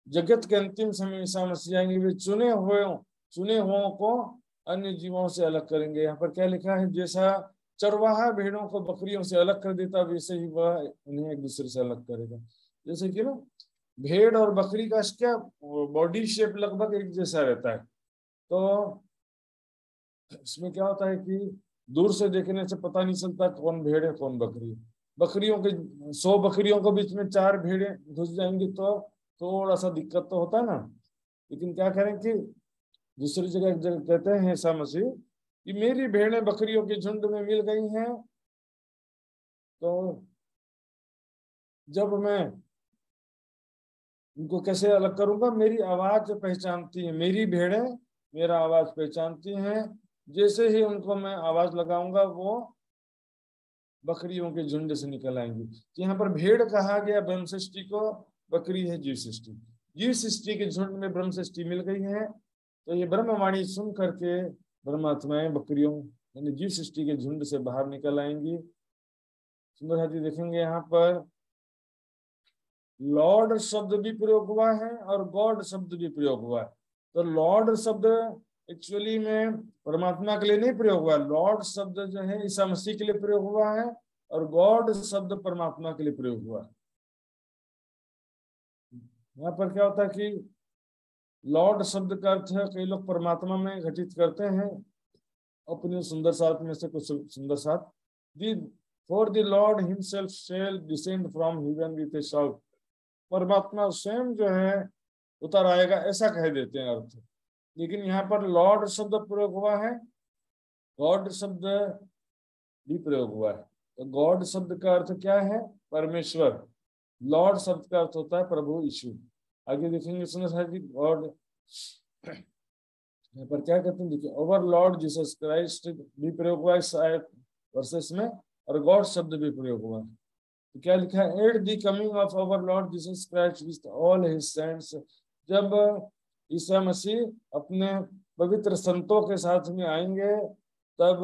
जगत के अंतिम समय ईसा मसीह आएंगे, वे चुने हुओं को अन्य जीवों से अलग करेंगे। यहाँ पर क्या लिखा है, जैसा चरवाहा भेड़ों को बकरियों से अलग कर देता, वैसे ही वह उन्हें एक दूसरे से अलग करेगा। जैसे कि ना भेड़ और बकरी का क्या बॉडी शेप लगभग एक जैसा रहता है, तो इसमें क्या होता है कि दूर से देखने से पता नहीं चलता कौन भेड़ है कौन बकरी है। बकरियों के 100 बकरियों के बीच में 4 भेड़ें घुस जाएंगी तो थोड़ा सा दिक्कत तो होता है ना। लेकिन क्या करें कि दूसरी जगह एक जगह कहते हैं ईसा मसीह कि मेरी भेड़ें बकरियों के झुंड में मिल गई हैं, तो जब मैं उनको कैसे अलग करूंगा, मेरी आवाज पहचानती है, मेरी भेड़ें मेरा आवाज पहचानती हैं, जैसे ही उनको मैं आवाज लगाऊंगा वो बकरियों के झुंड से निकल आएंगी। यहाँ पर भेड़ कहा गया ब्रह्म सृष्टि को, बकरी है जीव सृष्टि। जीव सृष्टि के झुंड में ब्रह्म सृष्टि मिल गई है, तो ये ब्रह्मवाणी सुन करके ब्रह्मात्माएं बकरियों यानी जीव सृष्टि के झुंड से बाहर निकल आएंगी। सुंदर हाथी देखेंगे यहाँ पर लॉर्ड शब्द भी प्रयोग हुआ है और गॉड शब्द भी प्रयोग हुआ है। तो लॉर्ड शब्द एक्चुअली में परमात्मा के लिए नहीं प्रयोग हुआ, लॉर्ड शब्द जो है ईसा मसीह के लिए प्रयोग हुआ है और गॉड शब्द परमात्मा के लिए प्रयोग हुआ है। यहाँ पर क्या होता है कि लॉर्ड शब्द का अर्थ है कई लोग परमात्मा में घटित करते हैं अपने सुंदर साथ में से कुछ सुंदर साथ, for the Lord himself shall descend from heaven with a shout, परमात्मा स्वयं जो है उतर आएगा, ऐसा कह देते हैं अर्थ। लेकिन यहाँ पर लॉर्ड शब्द प्रयोग हुआ है, गॉड शब्द भी प्रयोग हुआ है। तो गॉड शब्द का अर्थ क्या है, परमेश्वर। लॉर्ड शब्द का अर्थ होता है प्रभु यीशु। आगे देखेंगे सुनिए गॉड यहाँ पर क्या कहते हैं, देखिए ओवर लॉर्ड जीसस क्राइस्ट भी प्रयोग हुआ है शायद वर्सेस में, और गॉड शब्द भी प्रयोग हुआ है। तो क्या लिखा है, at the coming of our Lord Jesus Christ with all his saints, जब ईसा मसीह अपने पवित्र संतों के साथ में आएंगे तब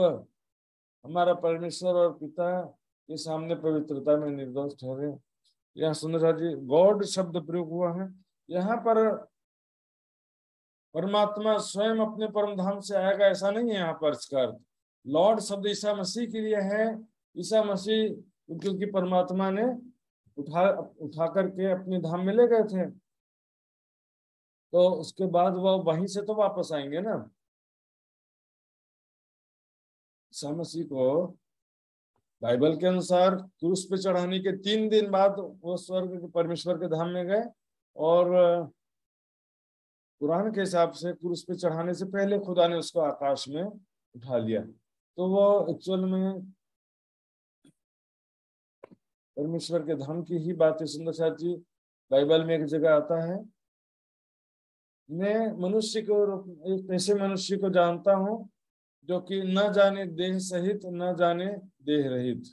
हमारा परमेश्वर और पिता के सामने पवित्रता में निर्दोष ठहरे। यहाँ सुंदर जी गॉड शब्द प्रयोग हुआ है। यहाँ पर परमात्मा स्वयं अपने परम धाम से आएगा ऐसा नहीं है। यहाँ पर इसका अर्थ लॉर्ड शब्द ईसा मसीह के लिए है। ईसा मसीह क्योंकि परमात्मा ने उठा करके अपने धाम में ले गए थे, तो उसके बाद वह वहीं से तो वापस आएंगे ना। ईसा मसीह को बाइबल के अनुसार क्रूस पे चढ़ाने के 3 दिन बाद वो स्वर्ग के परमेश्वर के धाम में गए, और कुरान के हिसाब से क्रूस पे चढ़ाने से पहले खुदा ने उसको आकाश में उठा लिया। तो वो एक्चुअल में परमेश्वर के धाम की ही बात है। सुंदर साथ जी बाइबल में एक जगह आता है, मैं मनुष्य को एक ऐसे मनुष्य को जानता हूँ जो कि न जाने देह सहित न जाने देह रहित,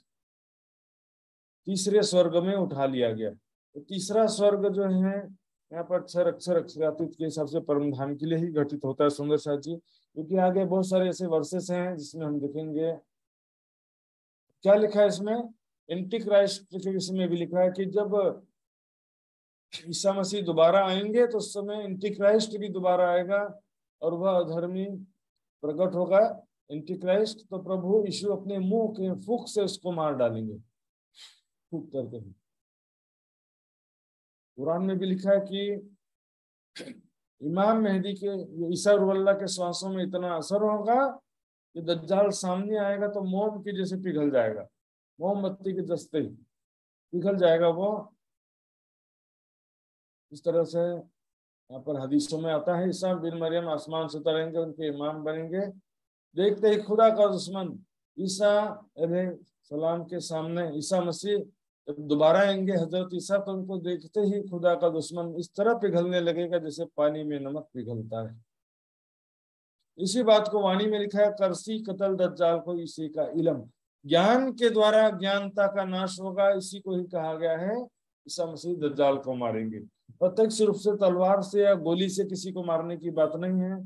तीसरे स्वर्ग में उठा लिया गया। तो तीसरा स्वर्ग जो है यहाँ पर अक्षरातीत के हिसाब से परम धाम के लिए ही घटित होता है। सुंदर साथ जी क्योंकि आगे बहुत सारे ऐसे वर्सेस हैं जिसमें हम देखेंगे क्या लिखा है इसमें। एंटी क्राइस्ट के विषय में भी लिखा है कि जब ईसा मसीह दोबारा आएंगे तो उस समय एंटी क्राइस्ट भी दोबारा आएगा और वह अधर्मी प्रकट होगा। एंटी क्राइस्ट तो प्रभु यीशु अपने मुंह के फूंक से उसको मार डालेंगे, फूंक करके। कुरान में भी लिखा है कि इमाम मेहदी के ईसा रुल्लाह के श्वासों में इतना असर होगा कि दज्जाल सामने आएगा तो मोम के जैसे पिघल जाएगा, मोमबत्ती के जस्ते ही पिघल जाएगा वो। इस तरह से यहाँ पर हदीसों में आता है ईसा बिन मरियम आसमान से उतरेंगे, उनके इमाम बनेंगे। देखते ही खुदा का दुश्मन ईसा सलाम के सामने ईसा मसीह जब दोबारा आएंगे हजरत ईसा, तो उनको देखते ही खुदा का दुश्मन इस तरह पिघलने लगेगा जैसे पानी में नमक पिघलता है। इसी बात को वाणी में लिखा है, करसी कतल दज्जाल को इसी का इल्म, ज्ञान के द्वारा ज्ञानता का नाश होगा। इसी को ही कहा गया है ईसा मसीह दज्जाल को मारेंगे। प्रत्यक्ष रूप से तलवार से या गोली से किसी को मारने की बात नहीं है,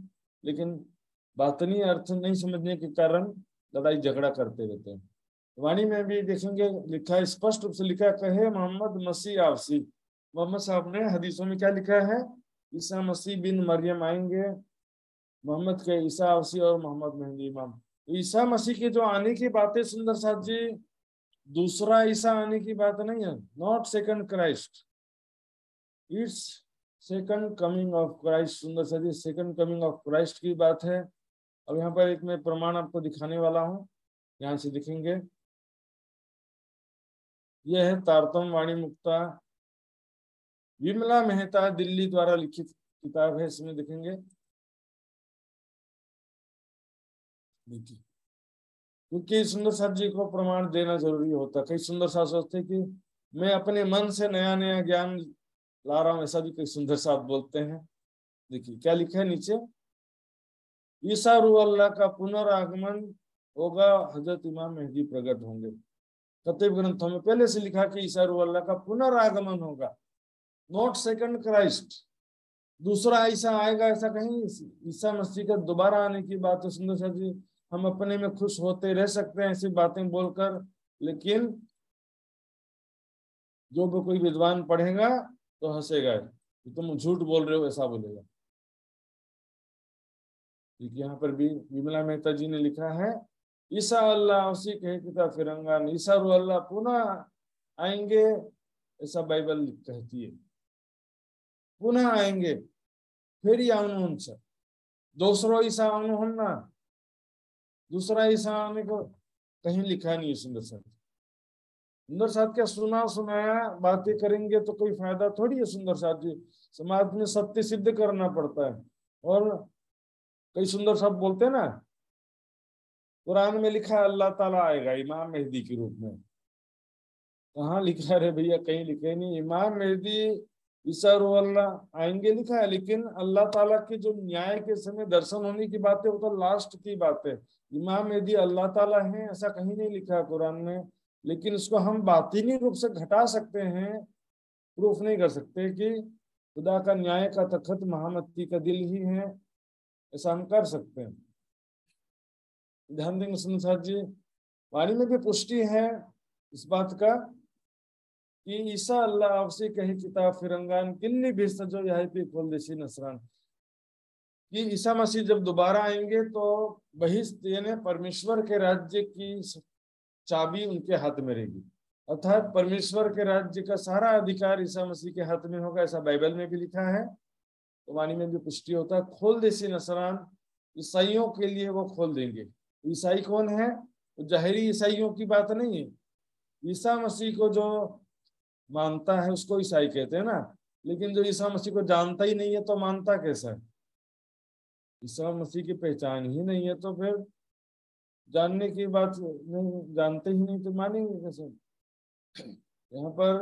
लेकिन बातनी अर्थ नहीं समझने के कारण लड़ाई झगड़ा करते रहते हैं। वाणी में भी देखेंगे लिखा है, स्पष्ट रूप से लिखा है, कहे मोहम्मद मसीह आवसी। मोहम्मद साहब ने हदीसों में क्या लिखा है, ईसा मसीह बिन मरियम आएंगे, मोहम्मद के ईसा आवसी और मोहम्मद मेहदी इमाम। ईसा मसीह के जो आने की बातें सुंदर साथ जी, दूसरा ईसा आने की बात नहीं है, not second Christ, it's second coming of Christ. सुंदर साथ जी, सेकंड कमिंग ऑफ क्राइस्ट की बात है। अब यहाँ पर एक मैं प्रमाण आपको दिखाने वाला हूँ, यहाँ से दिखेंगे। यह है तारतम वाणी मुक्ता, विमला मेहता दिल्ली द्वारा लिखित किताब है। इसमें देखेंगे, देखिए, क्योंकि सुंदर साथ जी को प्रमाण देना जरूरी होता है। कई सुंदर साथ सोचते कि मैं अपने मन से नया नया ज्ञान ला रहा हूं, ऐसा भी कई सुंदर साथ बोलते हैं। देखिए क्या लिखा है नीचे, ईसा रूह अल्लाह का पुनरागमन होगा, हजरत इमाम मेहदी प्रकट होंगे। कतीब ग्रंथों में पहले से लिखा कि ईसा रूह अल्लाह का पुनरागमन होगा, नॉट सेकंड क्राइस्ट। दूसरा ईसा आएगा ऐसा कहीं, ईसा मसीह का दोबारा आने की बात है। सुंदर साथ जी, हम अपने में खुश होते रह सकते हैं ऐसी बातें बोलकर, लेकिन जो भी कोई विद्वान पढ़ेगा तो हंसेगा, तुम झूठ बोल रहे हो ऐसा बोलेगा। यहाँ पर भी विमला मेहता जी ने लिखा है, ईसा अल्लाह उसी कहे किताब फिरंगान, ईसा रूह अल्लाह पुनः आएंगे ऐसा बाइबल कहती है। पुनः आएंगे फिर उनसे दूसरो ईसा होना, दूसरा ईसा आने को कहीं लिखा नहीं है। सुंदर साथ, सुंदर साथ क्या सुना सुनाया बातें करेंगे तो कोई फायदा थोड़ी है। सुंदर साथ जी, समाज में सत्य सिद्ध करना पड़ता है। और कई सुंदर साथ बोलते हैं ना, कुरान में लिखा है अल्लाह ताला आएगा इमाम मेहदी के रूप में, कहाँ लिखा है रे भैया, कहीं लिखे नहीं। इमाम मेहदी ईसा रूह अल्लाह आएंगे लिखा है, लेकिन अल्लाह ताला के जो न्याय के समय दर्शन होने की बात है वो तो लास्ट की बात है। इमाम मेहदी अल्लाह ताला है ऐसा कहीं नहीं लिखा है कुरान में, लेकिन इसको हम बातिनी रूप से घटा सकते हैं, प्रूफ नहीं कर सकते कि खुदा का न्याय का तखत महामती का दिल ही है, ऐसा हम कर सकते हैं। ध्यान देंगे सुन साहब जी, वाणी में भी पुष्टि है इस बात का कि ईसा अल्लाह आपसे कही किताब फिरंगान किन्नी भी सजो यहाँ पे खोल देसी नसरान, कि ईसा मसीह जब दोबारा आएंगे तो बहिश्त यानी परमेश्वर के राज्य की चाबी उनके हाथ में रहेगी, अर्थात परमेश्वर के राज्य का सारा अधिकार ईसा मसीह के हाथ में होगा, ऐसा बाइबल में भी लिखा है। तो वाणी में भी पुष्टि होता है, खोल देसी नसरान, ईसाइयों के लिए वो खोल देंगे। ईसाई कौन है, तो जाहिरी ईसाइयों की बात नहीं है, ईसा मसीह को जो मानता है उसको ईसाई कहते हैं ना, लेकिन जो ईसा मसीह को जानता ही नहीं है तो मानता कैसा है। ईसा मसीह की पहचान ही नहीं है तो फिर जानने की बात नहीं, जानते ही नहीं तो मानेंगे कैसे। यहाँ पर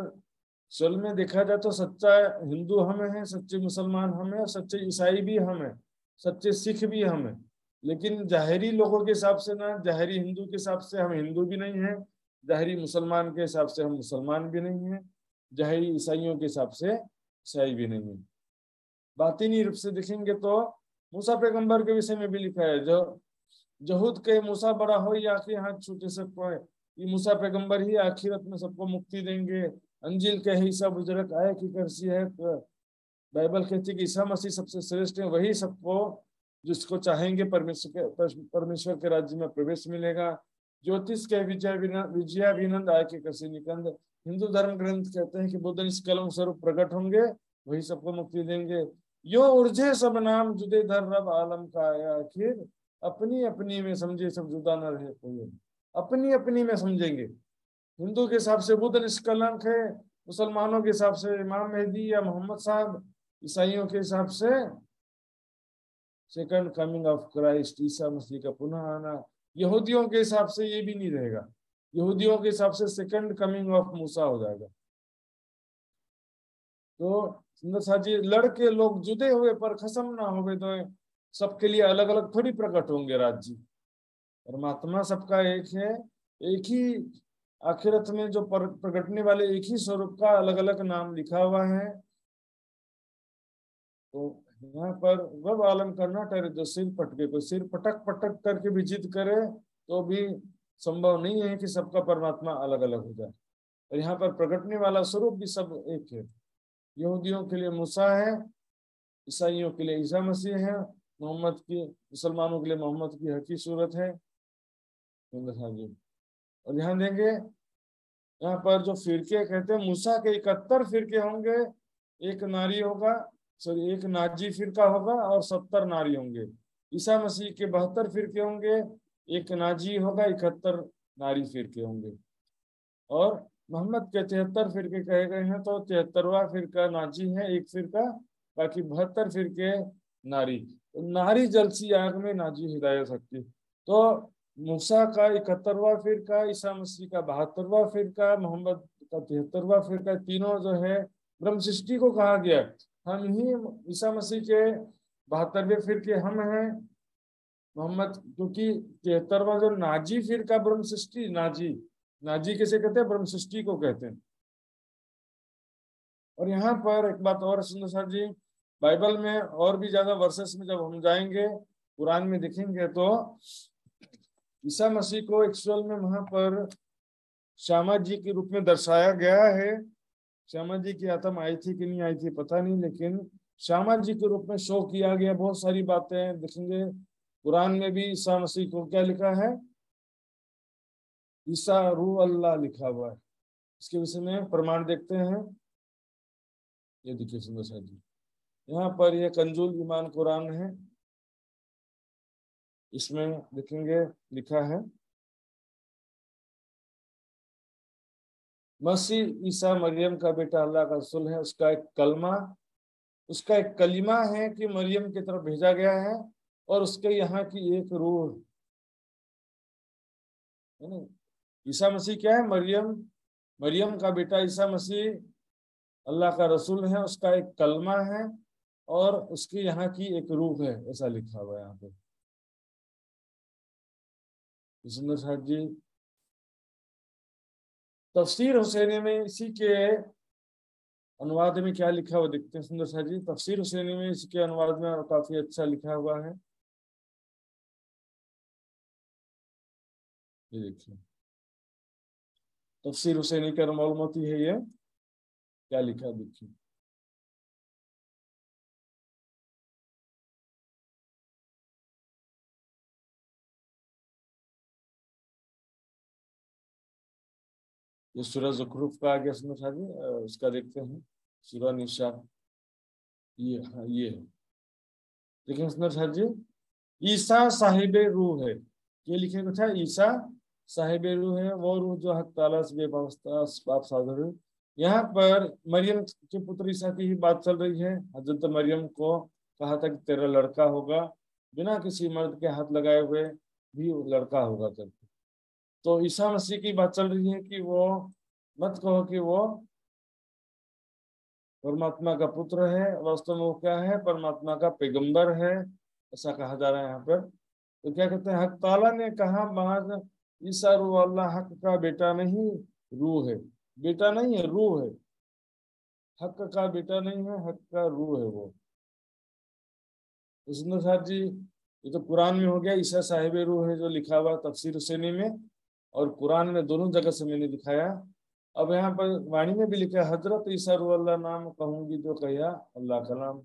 असल में देखा जाए तो सच्चा हिंदू हम हैं, सच्चे मुसलमान हम हैं, सच्चे ईसाई भी हम हैं, सच्चे सिख भी हम हैं, लेकिन जाहिरी लोगों के हिसाब से ना, जाहिरी हिंदू के हिसाब से हम हिंदू भी नहीं हैं, जाहिरी मुसलमान के हिसाब से हम मुसलमान भी नहीं हैं, जाहिरी ईसाइयों के हिसाब से ईसाई भी नहीं है। बातिनी रूप से देखेंगे तो मूसा पैगंबर के विषय में भी लिखा है, जो जहूद के मूसा बड़ा हो या कि यहाँ छोटे से कोई, ये मूसा पैगंबर ही आखिरत में सबको मुक्ति देंगे। अंजील के ही सब बुजुर्ग आए की करसी है, बाइबल कहती है कि ईसा मसीह सबसे श्रेष्ठ है, वही सबको जिसको चाहेंगे परमेश्वर के राज्य में प्रवेश मिलेगा। ज्योतिष के विजयाभिनंद आय के करसी निकंद। हिंदू धर्म ग्रंथ कहते हैं कि बुद्ध निष्कलंक स्वरूप प्रकट होंगे, वही सबको मुक्ति देंगे। यो उर्जे सब नाम जुदे धर रब आलम का आया आखिर, अपनी अपनी में समझे सब जुदा न रहे कोई, अपनी अपनी में समझेंगे। हिंदू के हिसाब से बुद्ध निष्कलंक है, मुसलमानों के हिसाब से इमाम मेहदी या मोहम्मद साहब, ईसाइयों के हिसाब से second coming of Christ, Isa Masih का पुनः आना। यहूदियों के हिसाब से ये भी नहीं रहेगा, यहूदियों के हिसाब से सेकंड कमिंग ऑफ मूसा हो जाएगा। तो सुंदर साथ जी, लड़के लोग जुदे हुए पर खसम ना होवे, तो सबके लिए अलग अलग थोड़ी प्रकट होंगे राज्य। परमात्मा सबका एक है, एक ही आखिरत में जो प्रकटने वाले एक ही स्वरूप का अलग अलग नाम लिखा हुआ है। तो यहाँ पर रब आलम करना ठहरे जो सिर पटके, कोई सिर पटक पटक करके भी जिद करे तो भी संभव नहीं है कि सबका परमात्मा अलग अलग हो जाए। और यहाँ पर प्रकटने वाला स्वरूप भी सब एक है। यहूदियों के लिए मूसा है, ईसाइयों के लिए ईसा मसीह है, मोहम्मद की, मुसलमानों के लिए मोहम्मद की हकी सूरत है। और ध्यान देंगे यहाँ पर जो फिरके कहते हैं, मूसा के 71 फिरके होंगे, एक नारी होगा, सॉरी एक नाजी फिरका होगा और 70 नारी होंगे। ईसा मसीह के 72 फिरके होंगे, एक नाजी होगा, 71 नारी फिरके होंगे। और मोहम्मद के 73 फिरके कहे गए हैं, तो 73वां फिरका नाजी है, एक फिरका, बाकी 72 फिरके नारी। तो नारी जलसी आग में, नाजी हिदायत शक्ति। तो मूसा का 71वां फिरका, ईसा मसीह का 72वां फिरका, मोहम्मद का 73वां फिरका, तीनों जो है ब्रह्म सृष्टि को कहा गया। हम ही ईसा मसीह के 72वें फिरके हम हैं, मोहम्मद क्योंकि 73वां जो नाजी फिरका ब्रह्म सृष्टि, नाजी किसे कहते हैं? ब्रह्म सृष्टि को कहते हैं। और यहाँ पर एक बात और सुंदर सर जी, बाइबल में और भी ज्यादा वर्सेस में जब हम जाएंगे, कुरान में देखेंगे, तो ईसा मसीह को एक्चुअल में वहां पर श्यामा जी के रूप में दर्शाया गया है। श्यामा जी की आत्मा आई थी कि नहीं आई थी पता नहीं, लेकिन श्यामा जी के रूप में शो किया गया। बहुत सारी बातें देखेंगे कुरान में भी ईसा मसीह को क्या लिखा है, ईसा रूह अल्लाह लिखा हुआ है। इसके विषय में प्रमाण देखते हैं। ये देखिए सुंदर साहब जी, यहाँ पर यह कंजुल ईमान कुरान है, इसमें देखेंगे लिखा है मसीह ईसा मरियम का बेटा अल्लाह का रसूल है। उसका एक कलिमा है कि मरियम की तरफ भेजा गया है, और उसके यहाँ की एक रूह है ना। ईसा मसीह क्या है? मरियम का बेटा ईसा मसीह अल्लाह का रसूल है, उसका एक कलमा है और उसकी यहाँ की एक रूह है, ऐसा लिखा हुआ है यहाँ पे। सुंदर साहब जी, तफसीर हुसैनी में इसी के अनुवाद में क्या लिखा हुआ देखते हैं सुंदर साहब जी। तफसीर हुसैनी में इसके अनुवाद में काफी अच्छा लिखा हुआ है, ये देखिए तफसीर हुसैनी का मालूमाती है, ये क्या लिखा देखिए। ये सूरह ज़ुखरुफ का आ गया सुंदर साहब जी, उसका देखते हैं सूरह निशा, ये हाँ ये है। देखिए सुंदर साहब जी, ईसा साहिब रूह है, ये लिखे कुछ है, ईसा साहिब रूह है, वो रूह जो हक ताला से बेवास्ता बाप सागर है। यहाँ पर मरियम के पुत्र ईसा की ही बात चल रही है। हजरत मरियम को कहा था कि तेरा लड़का होगा, बिना किसी मर्द के हाथ लगाए हुए भी लड़का होगा करके। तो ईसा मसीह की बात चल रही है कि वो, मत कहो कि वो परमात्मा का पुत्र है, वास्तव में वो क्या है? परमात्मा का पैगंबर है, ऐसा कहा जा रहा है यहाँ पर। तो क्या कहते हैं, हक ताला ने कहा महाज ईसा रूह अल्लाह, हक का बेटा नहीं रूह है, बेटा नहीं है रूह है, हक का बेटा नहीं है, हक का रूह है वो। तो सुंदर साहब जी, ये तो कुरान में हो गया, ईसा साहिब रूह है जो लिखा हुआ तफसीर हुसैनी में, और कुरान में दोनों जगह से मैंने दिखाया। अब यहाँ पर वाणी में भी लिखा है, हजरत ईसा रूह अल्लाह नाम कहूंगी जो कहिया अल्लाह कलाम।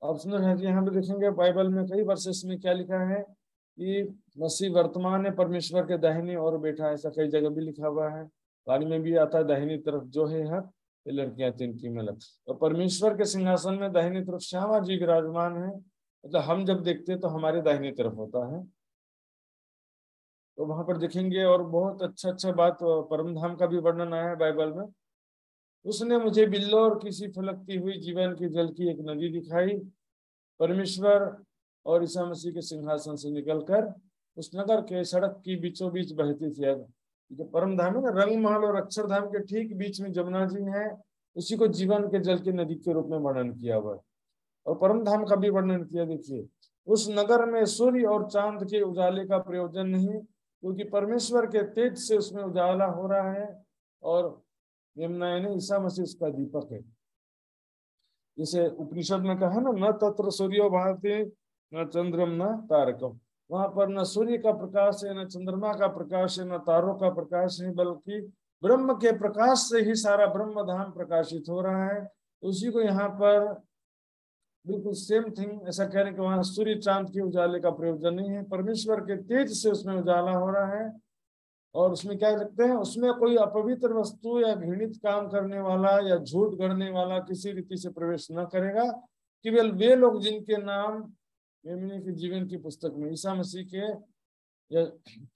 अब सुंदर साहब जी, यहाँ पे देखेंगे बाइबल में कई वर्सेस में क्या लिखा है कि मसीह वर्तमान है, परमेश्वर के दाहिनी और बैठा है, ऐसा कई जगह भी लिखा हुआ है। वाणी में भी आता है, दाहिनी तरफ जो है हक, ये लड़कियां तिनकी मलक। और परमेश्वर के सिंहासन में दाहिनी तरफ श्यामा जी विराजमान है, मतलब हम जब देखते हैं तो हमारे दाहिनी तरफ होता है। तो वहां पर देखेंगे, और बहुत अच्छा अच्छा बात परम धाम का भी वर्णन आया है बाइबल में। उसने मुझे बिल्लो और किसी फलकती हुई जीवन के जल की एक नदी दिखाई, परमेश्वर और ईसा मसीह के सिंहासन से निकलकर उस नगर के सड़क की बीचों बीच बहती थी। जो परम धाम है ना, रंग महल और अक्षरधाम के ठीक बीच में जमुना जी है, उसी को जीवन के जल की नदी के रूप में वर्णन किया हुआ है। और परम धाम का भी वर्णन किया। देखिए, उस नगर में सूर्य और चांद के उजाले का प्रयोजन नहीं, क्योंकि परमेश्वर के तेज से उसमें उजाला हो रहा है, और यमुना यानी ईसा मसीह उसका दीपक है। जैसे उपनिषद में कहा ना, न तत्र सूर्यो भाति न चंद्रम न तारकम, वहां पर न सूर्य का प्रकाश है, न चंद्रमा का प्रकाश है, न तारों का प्रकाश है, बल्कि ब्रह्म के प्रकाश से ही सारा ब्रह्म धाम प्रकाशित हो रहा है। उसी को यहाँ पर बिल्कुल सेम थिंग ऐसा कह रहे हैं कि वहां सूर्य चांद के उजाले का प्रयोजन नहीं है, परमेश्वर के तेज से उसमें उजाला हो रहा है। और उसमें क्या लिखते हैं, उसमें कोई अपवित्र वस्तु या घृणित काम करने वाला या झूठ गढ़ने वाला किसी रीति से प्रवेश न करेगा। केवल वे लोग जिनके नाम मेमने के जीवन की पुस्तक में ईसा मसीह के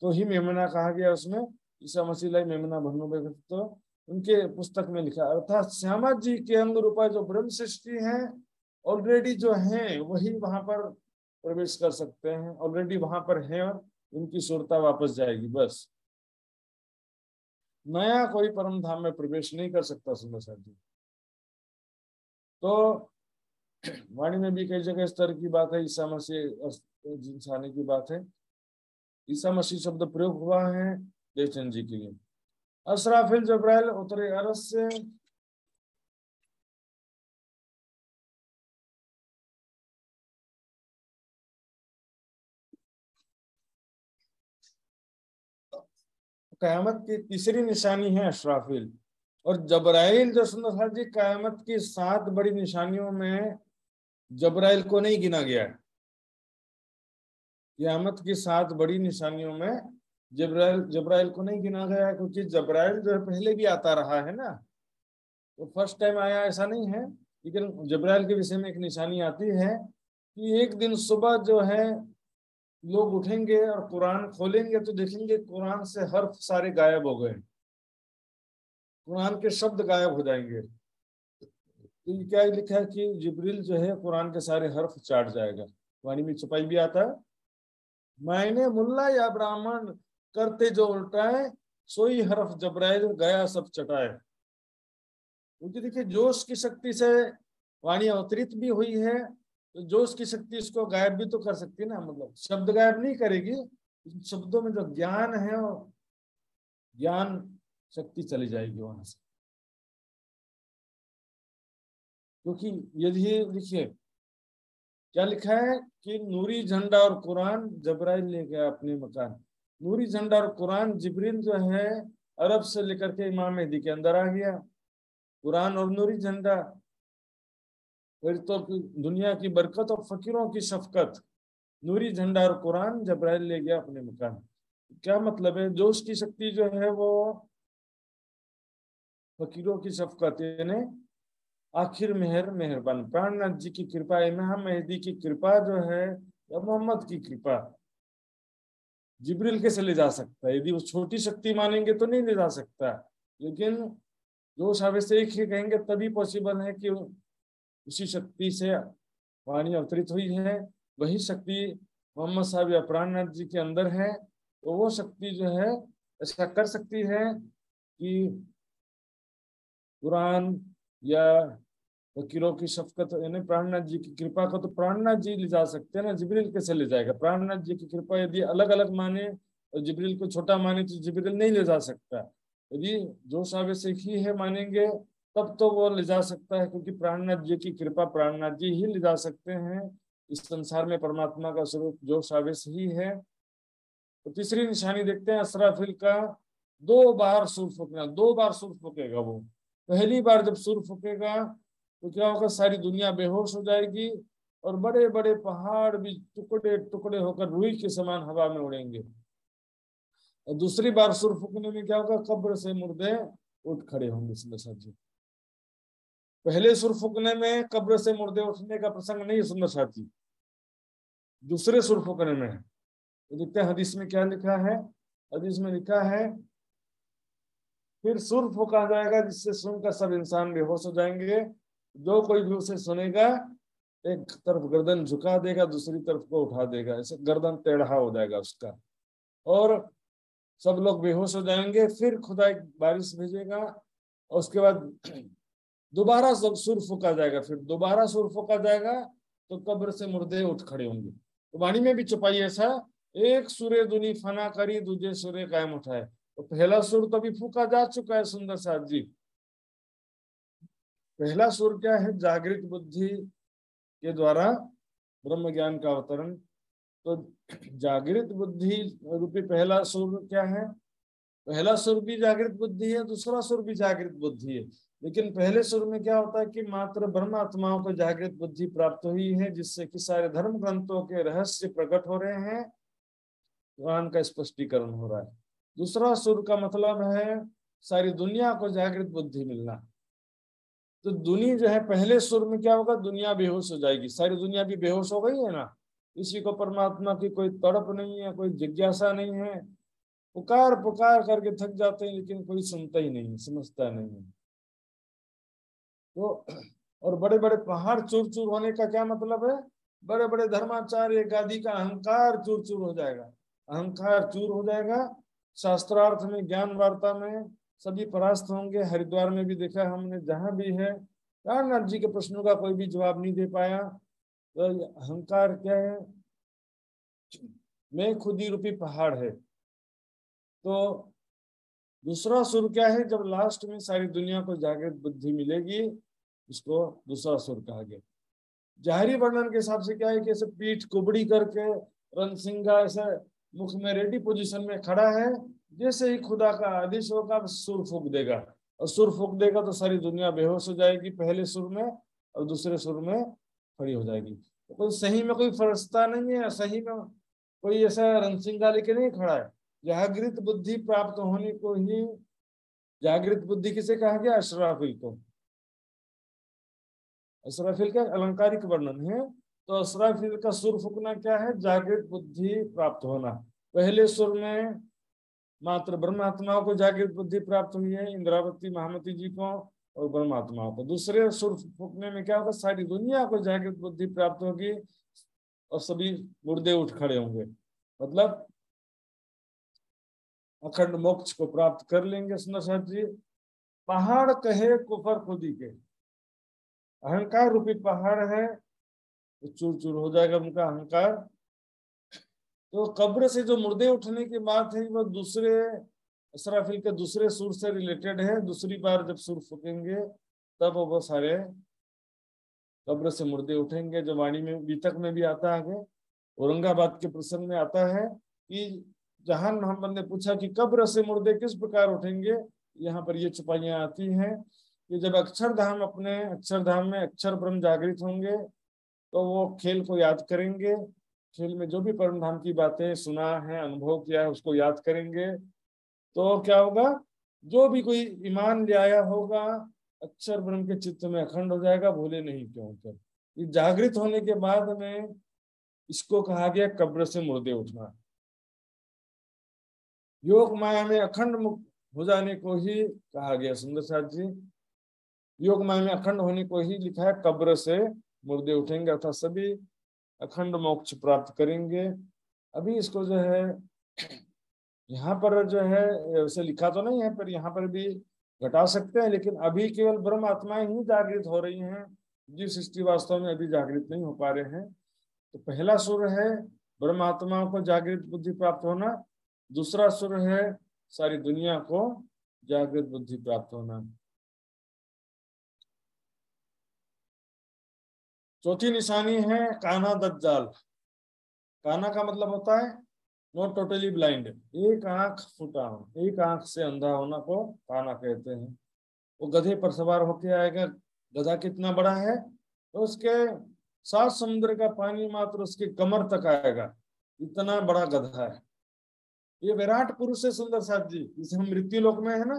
तो ही मेमना कहा गया, उसमें ईसा मसीह लाई मेमना भन्नु, तो उनके पुस्तक में लिखा। अर्थात श्यामा जी के अंग रूपा जो ब्रह्म सृष्टि है ऑलरेडी जो है, वही वहां पर प्रवेश कर सकते हैं, ऑलरेडी वहां पर है, और उनकी सुरता वापस जाएगी। बस नया कोई परम धाम में प्रवेश नहीं कर सकता। सुंदर साहब जी, तो वाणी में भी कई जगह इस तरह की बात है, ईसा मसीह इंसानी की बात है, ईसा मसीह शब्द प्रयोग हुआ है देवचंद जी के लिए। असराफिल जब्राइल उतरे अरस से, कयामत की तीसरी निशानी है अशराफिल। और जब्राइल जो सुंदर साहब जी, कयामत की 7 बड़ी निशानियों में जब्राइल को नहीं गिना गया है। कयामत की 7 बड़ी निशानियों में जब्राइल को नहीं गिना गया है, क्योंकि जब्राइल जो है पहले भी आता रहा है ना, तो फर्स्ट टाइम आया ऐसा नहीं है। लेकिन जब्राइल के विषय में एक निशानी आती है कि एक दिन सुबह जो है लोग उठेंगे और कुरान खोलेंगे तो देखेंगे कुरान से हर्फ सारे गायब हो गए, कुरान के शब्द गायब हो जाएंगे। तो ये क्या लिखा है कि जिब्रील जो है कुरान के सारे हर्फ चाट जाएगा। वाणी में छुपाई भी आता है, मैंने मुल्ला या ब्राह्मण करते जो उल्टाए, सोई हर्फ जब्राइल गया सब चटाए। क्योंकि देखिए, जोश की शक्ति से वाणी अवतरित भी हुई है, तो जोश की शक्ति इसको गायब भी तो कर सकती है ना, मतलब शब्द गायब नहीं करेगी, शब्दों में जो ज्ञान है वो ज्ञान शक्ति चली जाएगी वहां से। क्योंकि यदि देखिए क्या लिखा है कि नूरी झंडा और कुरान जब्राइल ले गया अपने मकान। नूरी झंडा और कुरान, जिब्रील जो है अरब से लेकर के इमाम मेहदी के अंदर आ गया, कुरान और नूरी झंडा। फिर तो दुनिया की बरकत और फकीरों की शफकत, नूरी झंडा और कुरान जब्राइल ले गया अपने मकान। क्या मतलब है, जोश की शक्ति जो है वो फकीरों की शफकत, यानी आखिर मेहरबान प्राणनाथ जी की कृपा, इमाम मेहदी की कृपा जो है, या मोहम्मद की कृपा, जिब्रील कैसे ले जा सकता है? यदि वो छोटी शक्ति मानेंगे तो नहीं ले जा सकता, लेकिन जोश आवेश से एक ही कहेंगे तभी पॉसिबल है कि उसी शक्ति से वाणी अवतरित हुई है। वही शक्ति मोहम्मद साहब या प्राणनाथ जी के अंदर है, तो वो शक्ति जो है ऐसा कर सकती है कि कुरान या वकीलों की शफकत यानी प्राणनाथ जी की कृपा को तो प्राणनाथ जी ले जा सकते हैं ना, जिब्रील कैसे ले जाएगा? प्राणनाथ जी की कृपा यदि अलग अलग माने और जिब्रील को छोटा माने तो जिब्रील नहीं ले जा सकता। यदि जो साहब से ही है मानेंगे तब तो वो ले जा सकता है, क्योंकि प्राणनाथ जी की कृपा प्राणनाथ जी ही ले जा सकते हैं। इस संसार में परमात्मा का स्वरूप जो सावेश ही है। तो तीसरी निशानी देखते हैं असराफिल का, 2 बार सुर फूकना, 2 बार सुर फूकेगा वो। पहली बार जब सुर फूकेगा तो क्या होगा, सारी दुनिया बेहोश हो जाएगी और बड़े बड़े पहाड़ भी टुकड़े टुकड़े होकर रुई के समान हवा में उड़ेंगे। और दूसरी बार सुर फूकने में क्या होगा, कब्र से मुर्दे उठ खड़े होंगे। सुंदर साथ जी, पहले सुर फूकने में कब्र से मुर्दे उठने का प्रसंग नहीं है सुंदर साथ जी, दूसरे सुर फूकने में है। तो देखते हैं हदीस में क्या लिखा है। हदीस में लिखा है, फिर सुर फूका जाएगा जिससे सुनकर सब इंसान बेहोश हो जाएंगे। जो कोई भी उसे सुनेगा एक तरफ गर्दन झुका देगा, दूसरी तरफ को उठा देगा, ऐसे गर्दन टेढ़ा हो जाएगा उसका, और सब लोग बेहोश हो जाएंगे। फिर खुदा एक बारिश भेजेगा और उसके बाद दोबारा सुर फूका जाएगा, फिर दोबारा सुर फूका जाएगा तो कब्र से मुर्दे उठ खड़े होंगे। तो वाणी में भी छुपाई ऐसा, एक सुरे दुनी फना करी दूजे सुरे कायम उठाए। तो पहला सुर तो अभी फूका जा चुका है सुंदर साथ जी। पहला सुर क्या है, जागृत बुद्धि के द्वारा ब्रह्म ज्ञान का अवतरण। तो जागृत बुद्धि रूपी पहला सुर क्या है, पहला सुर भी जागृत बुद्धि है, दूसरा सुर भी जागृत बुद्धि है। लेकिन पहले सुर में क्या होता है कि मात्र ब्रह्मात्माओं को जागृत बुद्धि प्राप्त हुई है, जिससे कि सारे धर्म ग्रंथों के रहस्य प्रकट हो रहे हैं, कुरान का स्पष्टीकरण हो रहा है। दूसरा सुर का मतलब है सारी दुनिया को जागृत बुद्धि मिलना। तो दुनिया जो है, पहले सुर में क्या होगा, दुनिया बेहोश हो जाएगी, सारी दुनिया भी बेहोश हो गई है ना, किसी को परमात्मा की कोई तड़प नहीं है, कोई जिज्ञासा नहीं है, पुकार पुकार करके थक जाते हैं लेकिन कोई सुनता ही नहीं, समझता नहीं है। तो और बड़े बड़े पहाड़ चूर चूर होने का क्या मतलब है, बड़े बड़े धर्माचार्य गादी का अहंकार चूर चूर हो जाएगा, अहंकार चूर हो जाएगा। शास्त्रार्थ में, ज्ञान वार्ता में सभी परास्त होंगे। हरिद्वार में भी देखा हमने, जहां भी है रामनाथ जी के प्रश्नों का कोई भी जवाब नहीं दे पाया। तो अहंकार क्या है, मैं खुदी रूपी पहाड़ है। तो दूसरा सुर क्या है, जब लास्ट में सारी दुनिया को जागृत बुद्धि मिलेगी, उसको दूसरा सुर कहा गया। जाहिरी वर्णन के हिसाब से क्या है कि ऐसे पीठ कुबड़ी करके रणसिंगा ऐसे मुख में रेडी पोजीशन में खड़ा है, जैसे ही खुदा का आदेश होगा सुर फूक देगा, और सुर फूक देगा तो सारी दुनिया बेहोश हो जाएगी पहले सुर में, और दूसरे सुर में खड़ी हो जाएगी। तो कोई सही में कोई फरिश्ता नहीं है, सही में कोई ऐसा रणसिंगा लेके नहीं खड़ा है। जागृत बुद्धि प्राप्त होने को ही, जागृत बुद्धि किसे कहा गया, अशराफिल को। अशराफिल का अलंकारिक वर्णन है। तो अशराफिल का सुर फूकना क्या है, जागृत बुद्धि प्राप्त होना। पहले सुर में मात्र ब्रह्मात्माओं को जागृत बुद्धि प्राप्त हुई है, इंद्रावती महामती जी को और ब्रह्मात्माओं को। दूसरे सुर फूकने में क्या होगा, सारी दुनिया को जागृत बुद्धि प्राप्त होगी और सभी मुर्दे उठ खड़े होंगे, मतलब अखंड मोक्ष को प्राप्त कर लेंगे। सुंदर साहब जी, पहाड़ कहे कुफर खुदी के, अहंकार रूपी पहाड़ है, तो चूर चूर हो जाएगा उनका अहंकार। तो कब्र से जो मुर्दे उठने की बात है वो दूसरे असराफिल के दूसरे सुर से रिलेटेड है। दूसरी बार जब सुर फूकेंगे तब वो सारे कब्र से मुर्दे उठेंगे, जो वाणी में बीतक में भी आता है। आगे औरंगाबाद के प्रसंग में आता है कि जहां मोहम्मद ने पूछा कि कब्र से मुर्दे किस प्रकार उठेंगे, यहाँ पर ये छुपाइयां आती हैं कि जब अक्षरधाम, अपने अक्षरधाम में अक्षर ब्रह्म जागृत होंगे तो वो खेल को याद करेंगे, खेल में जो भी परमधाम की बातें सुना है, अनुभव किया है, उसको याद करेंगे। तो क्या होगा, जो भी कोई ईमान ले आया होगा अक्षर ब्रह्म के चित्त में अखंड हो जाएगा, भूले नहीं क्यों कर। ये जागृत होने के बाद में इसको कहा गया कब्र से मुर्दे उठना। योग माया में अखंड मुक्त हो जाने को ही कहा गया। सुंदर साथ जी, योग माया में अखंड होने को ही लिखा है कब्र से मुर्दे उठेंगे, अर्थात सभी अखंड मोक्ष प्राप्त करेंगे। अभी इसको जो है यहाँ पर जो है वैसे लिखा तो नहीं है, पर यहाँ पर भी घटा सकते हैं, लेकिन अभी केवल ब्रह्म आत्माएं ही जागृत हो रही हैं, जीव सृष्टि वास्तव में अभी जागृत नहीं हो पा रहे हैं। तो पहला सुर है ब्रह्म आत्माओं को जागृत बुद्धि प्राप्त होना, दूसरा सुर है सारी दुनिया को जागृत बुद्धि प्राप्त होना। चौथी निशानी है काना दज्जाल। काना का मतलब होता है नॉट टोटली ब्लाइंड, एक आंख फूटा हो, एक आंख से अंधा होना को काना कहते हैं। वो गधे पर सवार होके आएगा। गधा कितना बड़ा है, तो उसके 7 समुद्र का पानी मात्र उसकी कमर तक आएगा, इतना बड़ा गधा है। ये विराट पुरुष है सुंदर साथ जी। जैसे हम मृत्यु लोक में है ना,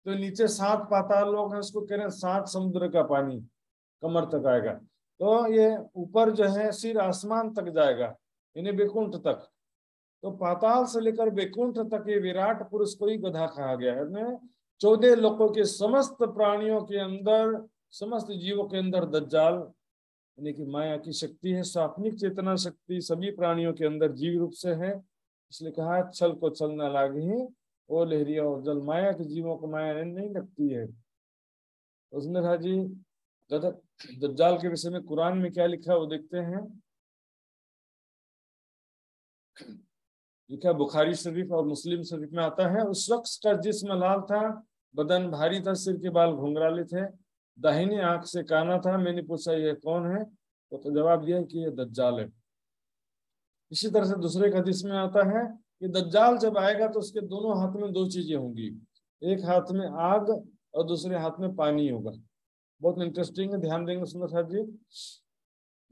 तो नीचे 7 पाताल लोक है, उसको कह रहे हैं 7 समुद्र का पानी कमर तक आएगा। तो ये ऊपर जो है सिर आसमान तक जाएगा, यानी बैकुंठ तक। तो पाताल से लेकर बैकुंठ तक ये विराट पुरुष को ही गधा कहा गया है। 14 लोकों के समस्त प्राणियों के अंदर, समस्त जीवों के अंदर दज्जाल यानी कि माया की शक्ति है, स्वाप्निक चेतना शक्ति सभी प्राणियों के अंदर जीव रूप से है। इसलिए कहा छल को छल न लागे ओ लहरिया और जल। माया के जीवों को माया नहीं लगती है। उसने कहा जी दज्जाल के विषय में कुरान में क्या लिखा है वो देखते हैं। लिखा बुखारी शरीफ और मुस्लिम शरीफ में आता है, उस शख्स का जिस्म लाल था, बदन भारी था, सिर के बाल घुंघराले थे, दाहिनी आंख से काना था। मैंने पूछा यह कौन है, तो जवाब दिया कि यह दज्जाल है। इसी तरह से दूसरे हदीस में आता है कि दज्जाल जब आएगा तो उसके दोनों हाथ में 2 चीजें होंगी, एक हाथ में आग और दूसरे हाथ में पानी होगा। बहुत इंटरेस्टिंग है, ध्यान देंगे सुंदर साहब जी।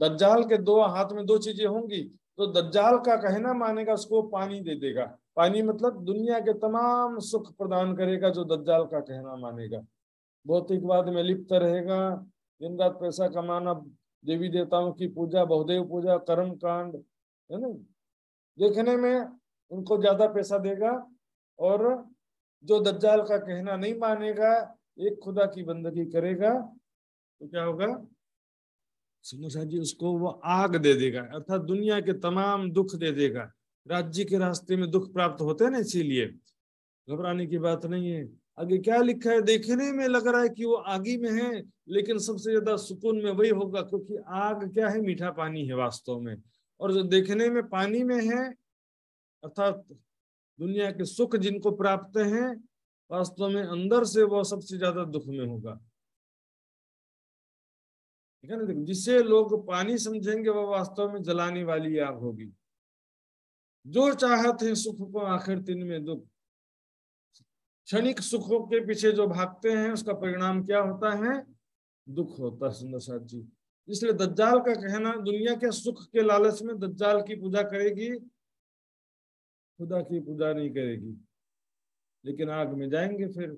दज्जाल के 2 हाथ में 2 चीजें होंगी, तो दज्जाल का कहना मानेगा उसको पानी दे देगा। पानी मतलब दुनिया के तमाम सुख प्रदान करेगा जो दज्जाल का कहना मानेगा। भौतिकवाद में लिप्त रहेगा, दिन रात पैसा कमाना, देवी देवताओं की पूजा, बहुदेव पूजा, कर्म कांड, है ना, देखने में उनको ज्यादा पैसा देगा। और जो दज्जाल का कहना नहीं मानेगा, एक खुदा की बंदगी करेगा, तो क्या होगा सिंह जी, उसको वो आग दे देगा, अर्थात दुनिया के तमाम दुख दे देगा। राज्य के रास्ते में दुख प्राप्त होते हैं ना, इसीलिए घबराने की बात नहीं है। आगे क्या लिखा है, देखने में लग रहा है कि वो आगी में है, लेकिन सबसे ज्यादा सुकून में वही होगा, क्योंकि आग क्या है, मीठा पानी है वास्तव में। और जो देखने में पानी में है, अर्थात दुनिया के सुख जिनको प्राप्त हैं, वास्तव में अंदर से वो सबसे ज्यादा दुख में होगा। ठीक है ना, देखो जिसे लोग पानी समझेंगे वो वास्तव में जलाने वाली आग होगी। जो चाहते हैं सुख को आखिर दिन में दुख। क्षणिक सुखों के पीछे जो भागते हैं उसका परिणाम क्या होता है, दुख होता है सुंदर साथ जी। इसलिए दज्जाल का कहना, दुनिया के सुख के लालच में दज्जाल की पूजा करेगी, खुदा की पूजा नहीं करेगी, लेकिन आग में जाएंगे फिर।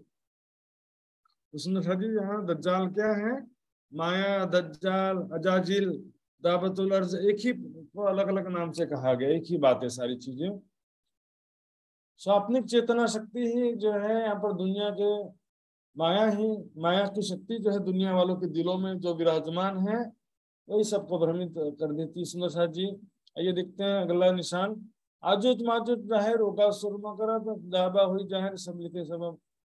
सुंदर साथ जी यहाँ दज्जाल क्या है, माया, दज्जाल, अजाजिल, दाबतुल अर्ज, एक ही को अलग अलग नाम से कहा गया, एक ही बात है सारी चीजें। स्वाप्निक चेतना शक्ति ही जो है यहाँ पर दुनिया के, माया की शक्ति जो है दुनिया वालों के दिलों में जो विराजमान है, वही सबको भ्रमित कर देती है। सुंदर साथ जी आइए देखते हैं अगला निशान। आजुज माजुज जाहिर होगा, सुरमा करा दाबा हुई जाहिर, सब लिखे सब।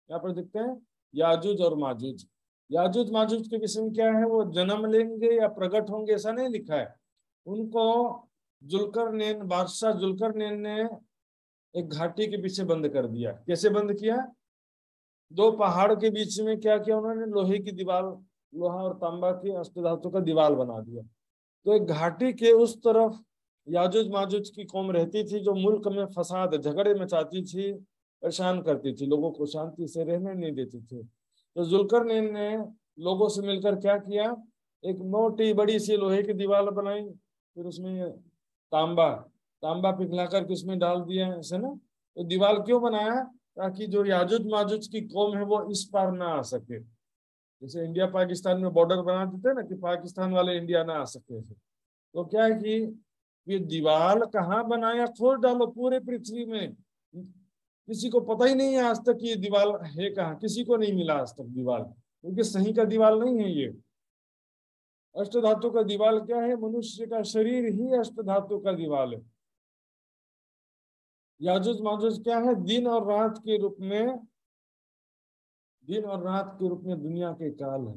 यहाँ पर देखते हैं याजुज और माजुज। याजुज माजुज के विषय में क्या है, वो जन्म लेंगे या प्रकट होंगे ऐसा नहीं लिखा है। उनको जुल्करनैन, बादशाह जुल्करनैन ने एक घाटी के पीछे बंद कर दिया। कैसे बंद किया, 2 पहाड़ के बीच में क्या किया उन्होंने, लोहे की दीवार, लोहा और तांबा की अष्टधातु का दीवार बना दिया। तो एक घाटी के उस तरफ याजुज माजुज की कौम रहती थी, जो मुल्क में फसाद, झगड़े मचाती थी, परेशान करती थी, लोगों को शांति से रहने नहीं देती थी। तो जुल्करनैन ने लोगों से मिलकर क्या किया, एक मोटी बड़ी सी लोहे की दीवार बनाई, फिर उसमें तांबा पिघला करके उसमें डाल दिया ऐसे ना। तो दीवार क्यों बनाया, ताकि जो याजुज माजुज की कौम है वो इस पार ना आ सके। जैसे इंडिया पाकिस्तान में बॉर्डर बना देते हैं ना, कि पाकिस्तान वाले इंडिया ना आ सके। तो क्या है कि ये दीवार कहाँ बनाया, खोज डालो पूरे पृथ्वी में, किसी को पता ही नहीं है आज तक ये दीवार है कहाँ, किसी को नहीं मिला आज तक दीवार, क्योंकि सही का दीवार नहीं है ये। अष्टधातु का दीवार क्या है, मनुष्य का शरीर ही अष्टधातु का दीवार है। याजुज माजुज क्या है, दिन और रात के रूप में, दिन और रात के रूप में दुनिया के काल है।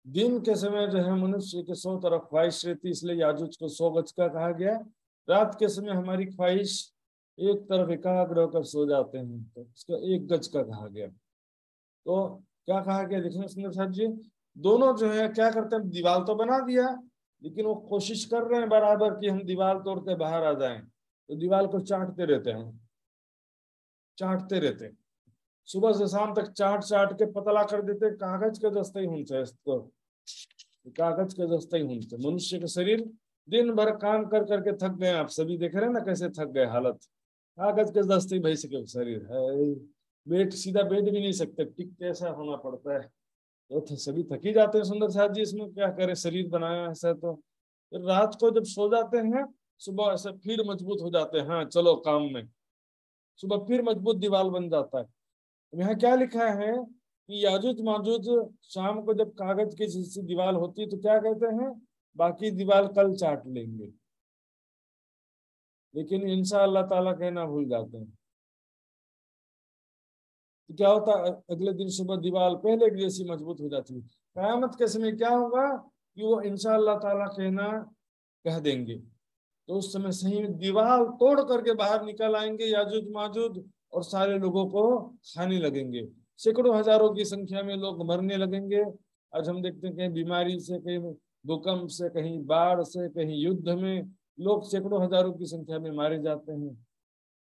दिन के समय जो है मनुष्य के 100 तरफ ख्वाहिश रहती, इसलिए याजुज को 100 गज का कहा गया। रात के समय हमारी ख्वाहिश एक तरफ एकाग्र होकर सो जाते हैं, तो इसको 1 गज का कहा गया। तो क्या कहा गया देखिए सुंदर साहब जी, दोनों जो है क्या करते हैं, दीवार तो बना दिया लेकिन वो कोशिश कर रहे हैं बराबर कि हम दीवार तोड़ के बाहर आ जाएं, तो दीवार को चाटते रहते हैं, चाटते रहते हैं, सुबह से शाम तक चाट चाट के पतला कर देते, कागज के दस्ते ही होते इसको, कागज के दस्ते ही होते। मनुष्य का शरीर दिन भर काम कर करके थक गए, आप सभी देख रहे हैं ना कैसे थक गए, हालत कागज के दस्ते भाई से शरीर है, बैठ सीधा बैठ भी नहीं सकते, टिक कैसा होना पड़ता है, तो सभी थक ही जाते हैं सुंदर साहब जी, इसमें क्या करे, शरीर बनाया ऐसा। तो रात को जब सो जाते हैं सुबह ऐसे फिर मजबूत हो जाते हैं, हाँ चलो काम में, सुबह फिर मजबूत दीवार बन जाता है। यहाँ क्या लिखा है कि याजूज माजूज शाम को जब कागज की जैसी दीवार होती है तो क्या कहते हैं, बाकी दीवार कल चाट लेंगे, लेकिन इंशाअल्लाह ताला कहना भूल जाते हैं। तो क्या होता है, अगले दिन सुबह दीवार पहले की जैसी मजबूत हो जाती है। कयामत के समय क्या होगा कि वो इंशाअल्लाह ताला कहना कह देंगे, तो उस समय सही दीवार तोड़ करके बाहर निकल आएंगे याजूज माजूज, और सारे लोगों को खाने लगेंगे, सैकड़ों हजारों की संख्या में लोग मरने लगेंगे। आज हम देखते हैं कहीं बीमारी से, कहीं भूकंप से, कहीं बाढ़ से, कहीं युद्ध में लोग सैकड़ों हजारों की संख्या में मारे जाते हैं।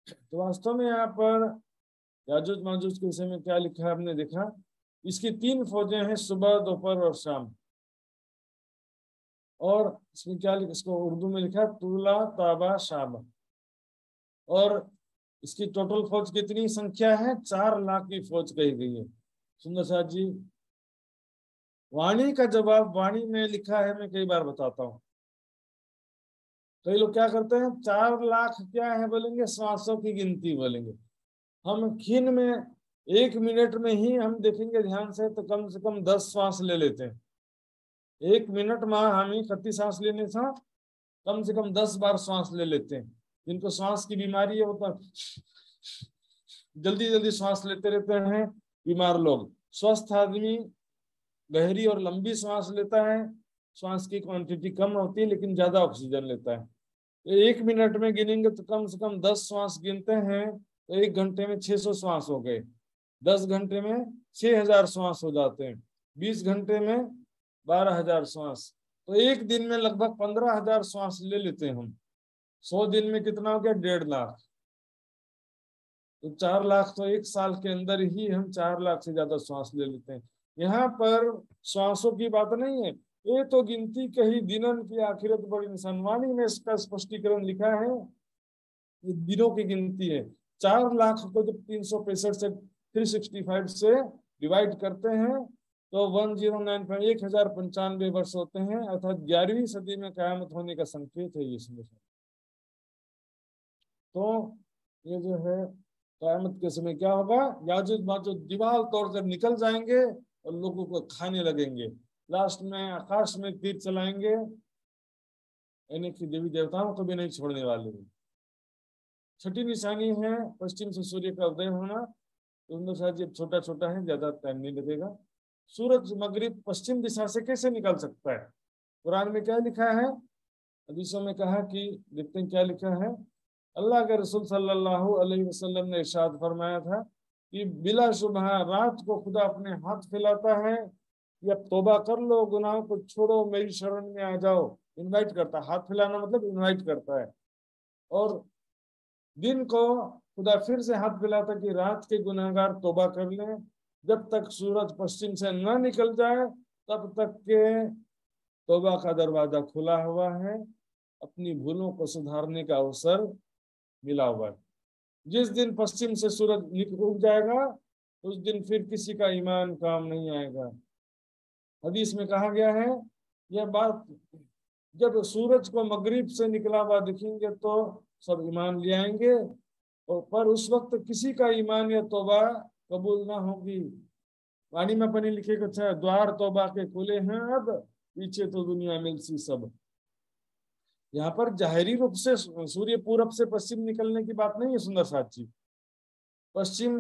तो वास्तव में यहाँ पर याजूज माजूज के विषय में क्या लिखा है आपने देखा, इसकी 3 फौजें हैं, सुबह दोपहर और शाम। और इसमें क्या लिखा, इसको उर्दू में लिखा है तुला ताबा शाबा। और इसकी टोटल फौज कितनी संख्या है, 4 लाख की फौज कही गई है। सुंदर साहब जी, वाणी का जवाब वाणी में लिखा है, मैं कई बार बताता हूँ। कई लोग क्या करते हैं, 4 लाख क्या है बोलेंगे, श्वासों की गिनती बोलेंगे। हम खीन में 1 मिनट में ही हम देखेंगे ध्यान से तो कम से कम 10 श्वास ले लेते हैं। 1 मिनट में हम ही कितनी सांस लेने से कम से कम 10 बार श्वास ले लेते हैं। जिनको श्वास की बीमारी है वो तो जल्दी जल्दी श्वास लेते रहते हैं, बीमार लोग। स्वस्थ आदमी गहरी और लंबी श्वास लेता है, श्वास की क्वांटिटी कम होती है लेकिन ज्यादा ऑक्सीजन लेता है। तो 1 मिनट में गिनेंगे तो कम से कम 10 श्वास गिनते हैं, तो 1 घंटे में 600 श्वास हो गए, 10 घंटे में 6000 श्वास हो जाते हैं, 20 घंटे में 12000 श्वास, तो एक दिन में लगभग 15000 श्वास ले लेते हैं हम। 100 दिन में कितना हो गया, 1.5 लाख। तो 4 लाख, तो 1 साल के अंदर ही हम 4 लाख से ज्यादा श्वास ले लेते हैं। यहाँ पर श्वासों की बात नहीं है, ये तो गिनती कही दिनन की आखिरत बड़ी निशान, वाणी में इसका स्पष्टीकरण लिखा है, ये दिनों की गिनती है। 4 लाख को जब 365 से 365 से डिवाइड करते हैं तो 1095 वर्ष होते हैं, अर्थात 11वीं सदी में कयामत होने का संकेत है ये समय। तो ये जो है कयामत के समय क्या होगा, याजूज माजूज दीवार तोड़कर निकल जाएंगे और लोगों को खाने लगेंगे। लास्ट में आकाश में तीर चलाएंगे, यानी कि देवी देवताओं को भी नहीं छोड़ने वाले। 6ठी निशानी है पश्चिम से सूर्य का उदय होना। तो शायद ये छोटा छोटा है, ज्यादा टाइम नहीं लगेगा। सूरज मगरिब पश्चिम दिशा से कैसे निकल सकता है, कुरान में क्या लिखा है, हदीसों में कहा कि देखते हैं क्या लिखा है। अल्लाह के रसूल सल्लल्लाहु अलैहि वसल्लम ने इरशाद फरमाया था कि बिला शुबह रात को खुदा अपने हाथ फैलाता है कि अब तौबा कर लो, गुनाहों को छोड़ो, मेरी शरण में आ जाओ, इनवाइट करता है। हाथ फैलाना मतलब इनवाइट करता है। और दिन को खुदा फिर से हाथ फैलाता कि रात के गुनाहगार तौबा कर लें, जब तक सूरज पश्चिम से न निकल जाए तब तक के तौबा का दरवाजा खुला हुआ है, अपनी भूलों को सुधारने का अवसर मिला हुआ है। जिस दिन पश्चिम से सूरज उग जाएगा उस दिन फिर किसी का ईमान काम नहीं आएगा। हदीस में कहा गया है, यह बात जब सूरज को मगरिब से निकला हुआ दिखेंगे तो सब ईमान ले आएंगे, और पर उस वक्त किसी का ईमान या तौबा कबूल ना होगी। वाणी में अपने लिखे कुछ है, द्वार तौबा के खुले हैं अब, पीछे तो दुनिया मिलसी सब। यहाँ पर जाहिरी रूप से सूर्य पूरब से पश्चिम निकलने की बात नहीं है सुंदर साथ जी। पश्चिम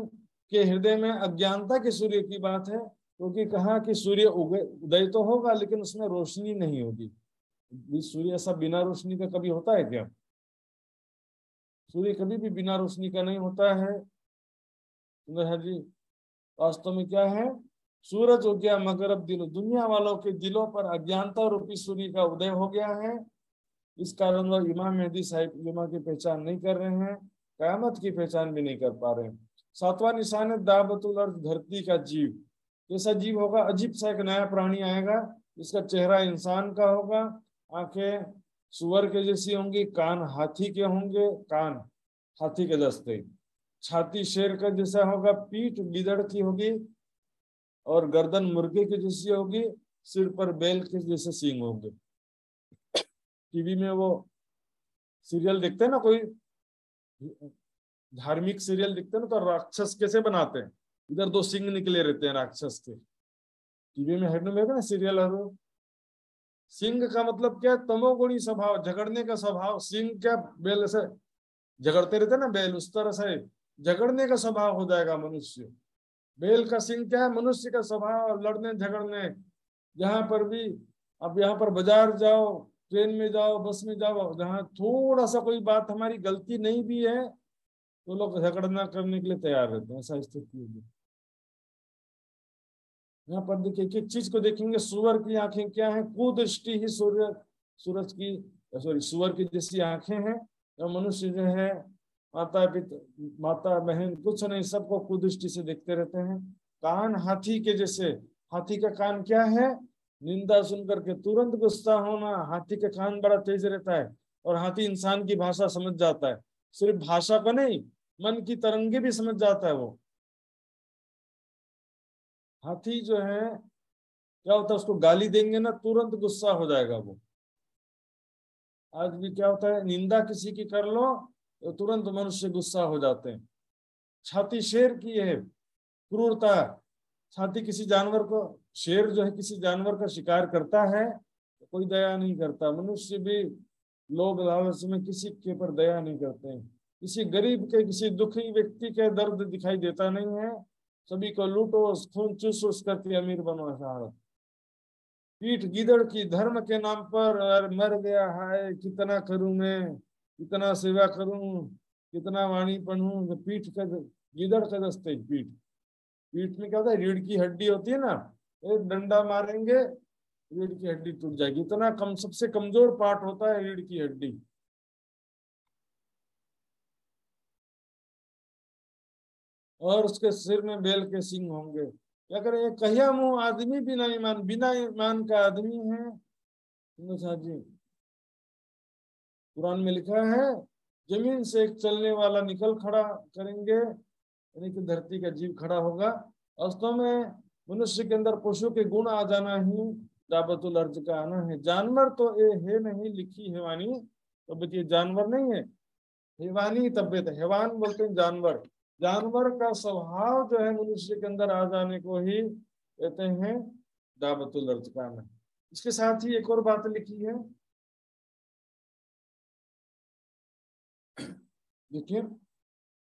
के हृदय में अज्ञानता के सूर्य की बात है, क्योंकि कहा कि सूर्य उदय तो होगा लेकिन उसमें रोशनी नहीं होगी। सूर्य ऐसा बिना रोशनी का कभी होता है क्या? सूर्य कभी भी बिना रोशनी का नहीं होता है। सुंदर जी वास्तव में क्या है सूरज हो गया मगरब दिलों, दुनिया वालों के दिलों पर अज्ञानता रूपी सूर्य का उदय हो गया है। इस कारण वह इमाम मेहदी साहिब जुमा की पहचान नहीं कर रहे हैं, कयामत की पहचान भी नहीं कर पा रहे हैं। सातवां निशान है दाबतुल अर्द, धरती का जीव। कैसा जीव होगा? अजीब सा एक नया प्राणी आएगा, इसका चेहरा इंसान का होगा, आंखें सुअर के जैसी होंगी, कान हाथी के होंगे, कान हाथी के दस्ते, छाती शेर का जैसा होगा, पीठ गिदड़ की होगी और गर्दन मुर्गे की जैसी होगी, सिर पर बैल के जैसे सींग होंगे। टीवी में वो सीरियल देखते हैं ना, कोई धार्मिक सीरियल देखते हैं ना, तो राक्षस कैसे बनाते हैं, इधर दो सिंग निकले रहते हैं राक्षस के। टीवी में हेड में ना सीरियल है, सिंह का मतलब क्या है? तमोगुणी स्वभाव, झगड़ने का स्वभाव। सिंह क्या? बैल से झगड़ते रहते ना बैल, उस तरह से झगड़ने का स्वभाव हो जाएगा मनुष्य। बैल का सिंह क्या है? मनुष्य का स्वभाव, लड़ने झगड़ने। जहां पर भी अब यहाँ पर बाजार जाओ, ट्रेन में जाओ, बस में जाओ, जहाँ थोड़ा सा कोई बात हमारी गलती नहीं भी है तो लोग झगड़ना करने के लिए तैयार रहते हैं, ऐसा स्थिति होगी। यहाँ पर देखिए एक एक चीज को देखेंगे। सुअर की आंखें क्या है? कुदृष्टि ही सूरज की सुअर की जैसी आंखें हैं। तो मनुष्य जो है माता पिता माता बहन कुछ नहीं, सबको कुदृष्टि से देखते रहते हैं। कान हाथी के जैसे, हाथी का कान क्या है? निंदा सुनकर के तुरंत गुस्सा होना। हाथी का कान बड़ा तेज रहता है और हाथी इंसान की भाषा समझ जाता है, सिर्फ भाषा को नहीं, मन की तरंगे भी समझ जाता है वो। हाथी जो है क्या होता है, उसको गाली देंगे ना तुरंत गुस्सा हो जाएगा वो। आज भी क्या होता है, निंदा किसी की कर लो तो तुरंत मनुष्य गुस्सा हो जाते हैं। छाती शेर की है, क्रूरता। छाती किसी जानवर को, शेर जो है किसी जानवर का शिकार करता है तो कोई दया नहीं करता। मनुष्य भी लोभ लालच में किसी के पर दया नहीं करते हैं। किसी गरीब के, किसी दुखी व्यक्ति के दर्द दिखाई देता नहीं है। सभी को लूटो, खून चूस करके अमीर बनो, ऐसा। पीठ गिदड़ की, धर्म के नाम पर मर गया है, कितना करूं मैं, कितना सेवा करूं, कितना वाणी पढ़ूं। पीठ का गिदड़ का दस्ते, पीठ, पीठ में क्या होता है? रीढ़ की हड्डी होती है ना, एक डंडा मारेंगे रीढ़ की हड्डी टूट जाएगी। इतना कम, सबसे कमजोर पार्ट होता है रीढ़ की हड्डी। और उसके सिर में बैल के सींग होंगे। क्या करें? कहिया मुंह आदमी बिना ईमान, बिना ईमान का आदमी है जी। कुरान में लिखा है जमीन से एक चलने वाला निकल खड़ा करेंगे, यानी कि धरती का जीव खड़ा होगा। वास्तव में मनुष्य के अंदर पशु के गुण आ जाना ही दाबतुल अर्ज का आना है। जानवर तो ये है नहीं, लिखी हैवानी तबियत, ये जानवर नहीं है, हैवानी तबियत। हैवान बोलते हैं जानवर। जानवर का स्वभाव जो है मनुष्य के अंदर आ जाने को ही कहते हैं दाबतुल अर्ज का आना। इसके साथ ही एक और बात लिखी है, देखिए,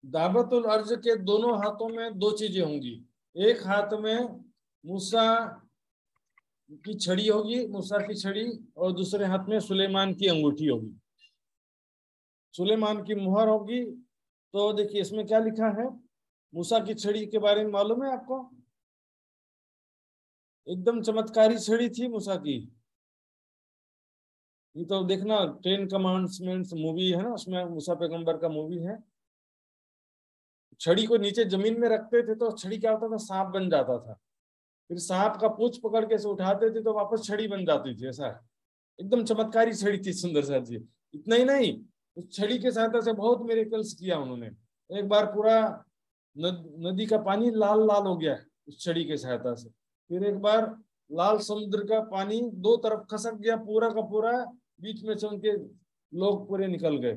दाबतुल अर्ज के दोनों हाथों में दो चीजें होंगी। एक हाथ में मूसा की छड़ी होगी, मूसा की छड़ी, और दूसरे हाथ में सुलेमान की अंगूठी होगी, सुलेमान की मुहर होगी। तो देखिए इसमें क्या लिखा है, मूसा की छड़ी के बारे में मालूम है आपको? एकदम चमत्कारी छड़ी थी मूसा की। ये तो देखना 10 कमांड्समेंट्स मूवी है ना, उसमें मूसा पैगंबर का मूवी है। छड़ी को नीचे जमीन में रखते थे तो छड़ी क्या होता था, सांप बन जाता था। फिर सांप का पूंछ पकड़ के से उठाते थे तो वापस छड़ी बन जाती थी। ऐसा एकदम चमत्कारी छड़ी थी सुंदर सा जी। इतना ही नहीं, उस छड़ी के सहायता से बहुत मिरेकल्स किया उन्होंने। एक बार पूरा नदी का पानी लाल लाल हो गया उस छड़ी के सहायता से। फिर एक बार लाल समुद्र का पानी दो तरफ खसक गया पूरा का पूरा, बीच में से उनके लोग पूरे निकल गए।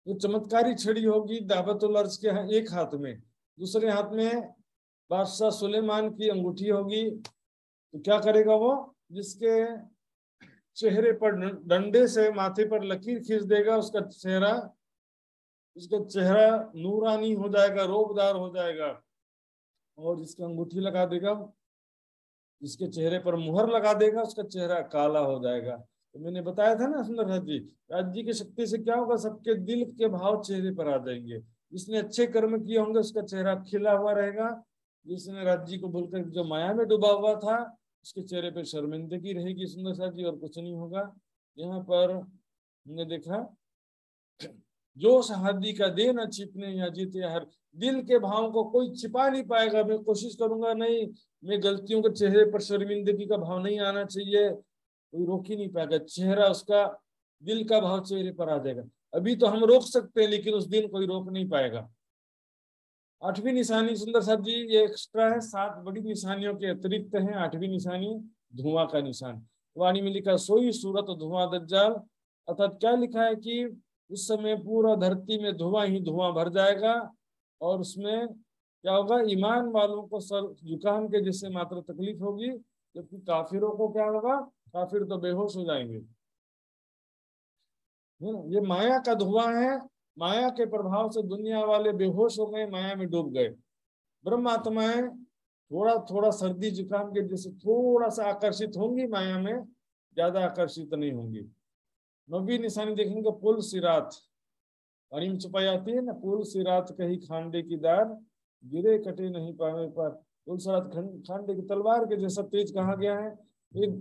वो चमत्कारी छड़ी होगी दाबतुल अर्ज के एक हाथ में, दूसरे हाथ में बादशाह सुलेमान की अंगूठी होगी। तो क्या करेगा वो, जिसके चेहरे पर डंडे से माथे पर लकीर खींच देगा, उसका चेहरा नूरानी हो जाएगा, रोबदार हो जाएगा। और जिसकी अंगूठी लगा देगा, जिसके चेहरे पर मुहर लगा देगा, उसका चेहरा काला हो जाएगा। तो मैंने बताया था ना सुंदर जी, राज जी की शक्ति से क्या होगा, सबके दिल के भाव चेहरे पर आ जाएंगे। जिसने अच्छे कर्म किए होंगे उसका चेहरा खिला हुआ रहेगा, जिसने राज्य को भूलकर जो माया में डूबा हुआ था उसके चेहरे पे शर्मिंदगी रहेगी सुंदर सा जी, और कुछ नहीं होगा। यहाँ पर हमने देखा जो शादी का दे न छिपने या जीते हर, दिल के भाव को कोई छिपा नहीं पाएगा। मैं कोशिश करूंगा नहीं, मैं गलतियों के चेहरे पर शर्मिंदगी का भाव नहीं आना चाहिए, कोई रोक ही नहीं पाएगा। चेहरा उसका दिल का भाव चेहरे पर आ जाएगा। अभी तो हम रोक सकते हैं लेकिन उस दिन कोई रोक नहीं पाएगा। 8वीं निशानी सुंदर साहब जी ये एक्स्ट्रा है, 7 बड़ी निशानियों के अतिरिक्त है। 8वीं निशानी धुआं का निशान। वाणी में लिखा सोई सूरत धुआं दज्जाल, अर्थात क्या लिखा है कि उस समय पूरा धरती में धुआं ही धुआं भर जाएगा और उसमें क्या होगा, ईमान वालों को सर जुकाम के जैसे मात्र तकलीफ होगी, जबकि काफिरों को क्या होगा, काफिर तो बेहोश हो जाएंगे। ये माया का धुआं है, माया के प्रभाव से दुनिया वाले बेहोश हो गए, माया में डूब गए। ब्रह्म आत्माएं थोड़ा थोड़ा सर्दी जुकाम के जैसे थोड़ा सा आकर्षित होंगी माया में, ज्यादा आकर्षित नहीं होंगी। 9वीं निशानी देखेंगे पुल सिरात, पानी में छुपाई आती है ना, पुल सिरात कहीं खांडे की दार, गिरे कटे नहीं पावे पर। पुल सिरात खांडे की तलवार के जैसा तेज कहा गया है। एक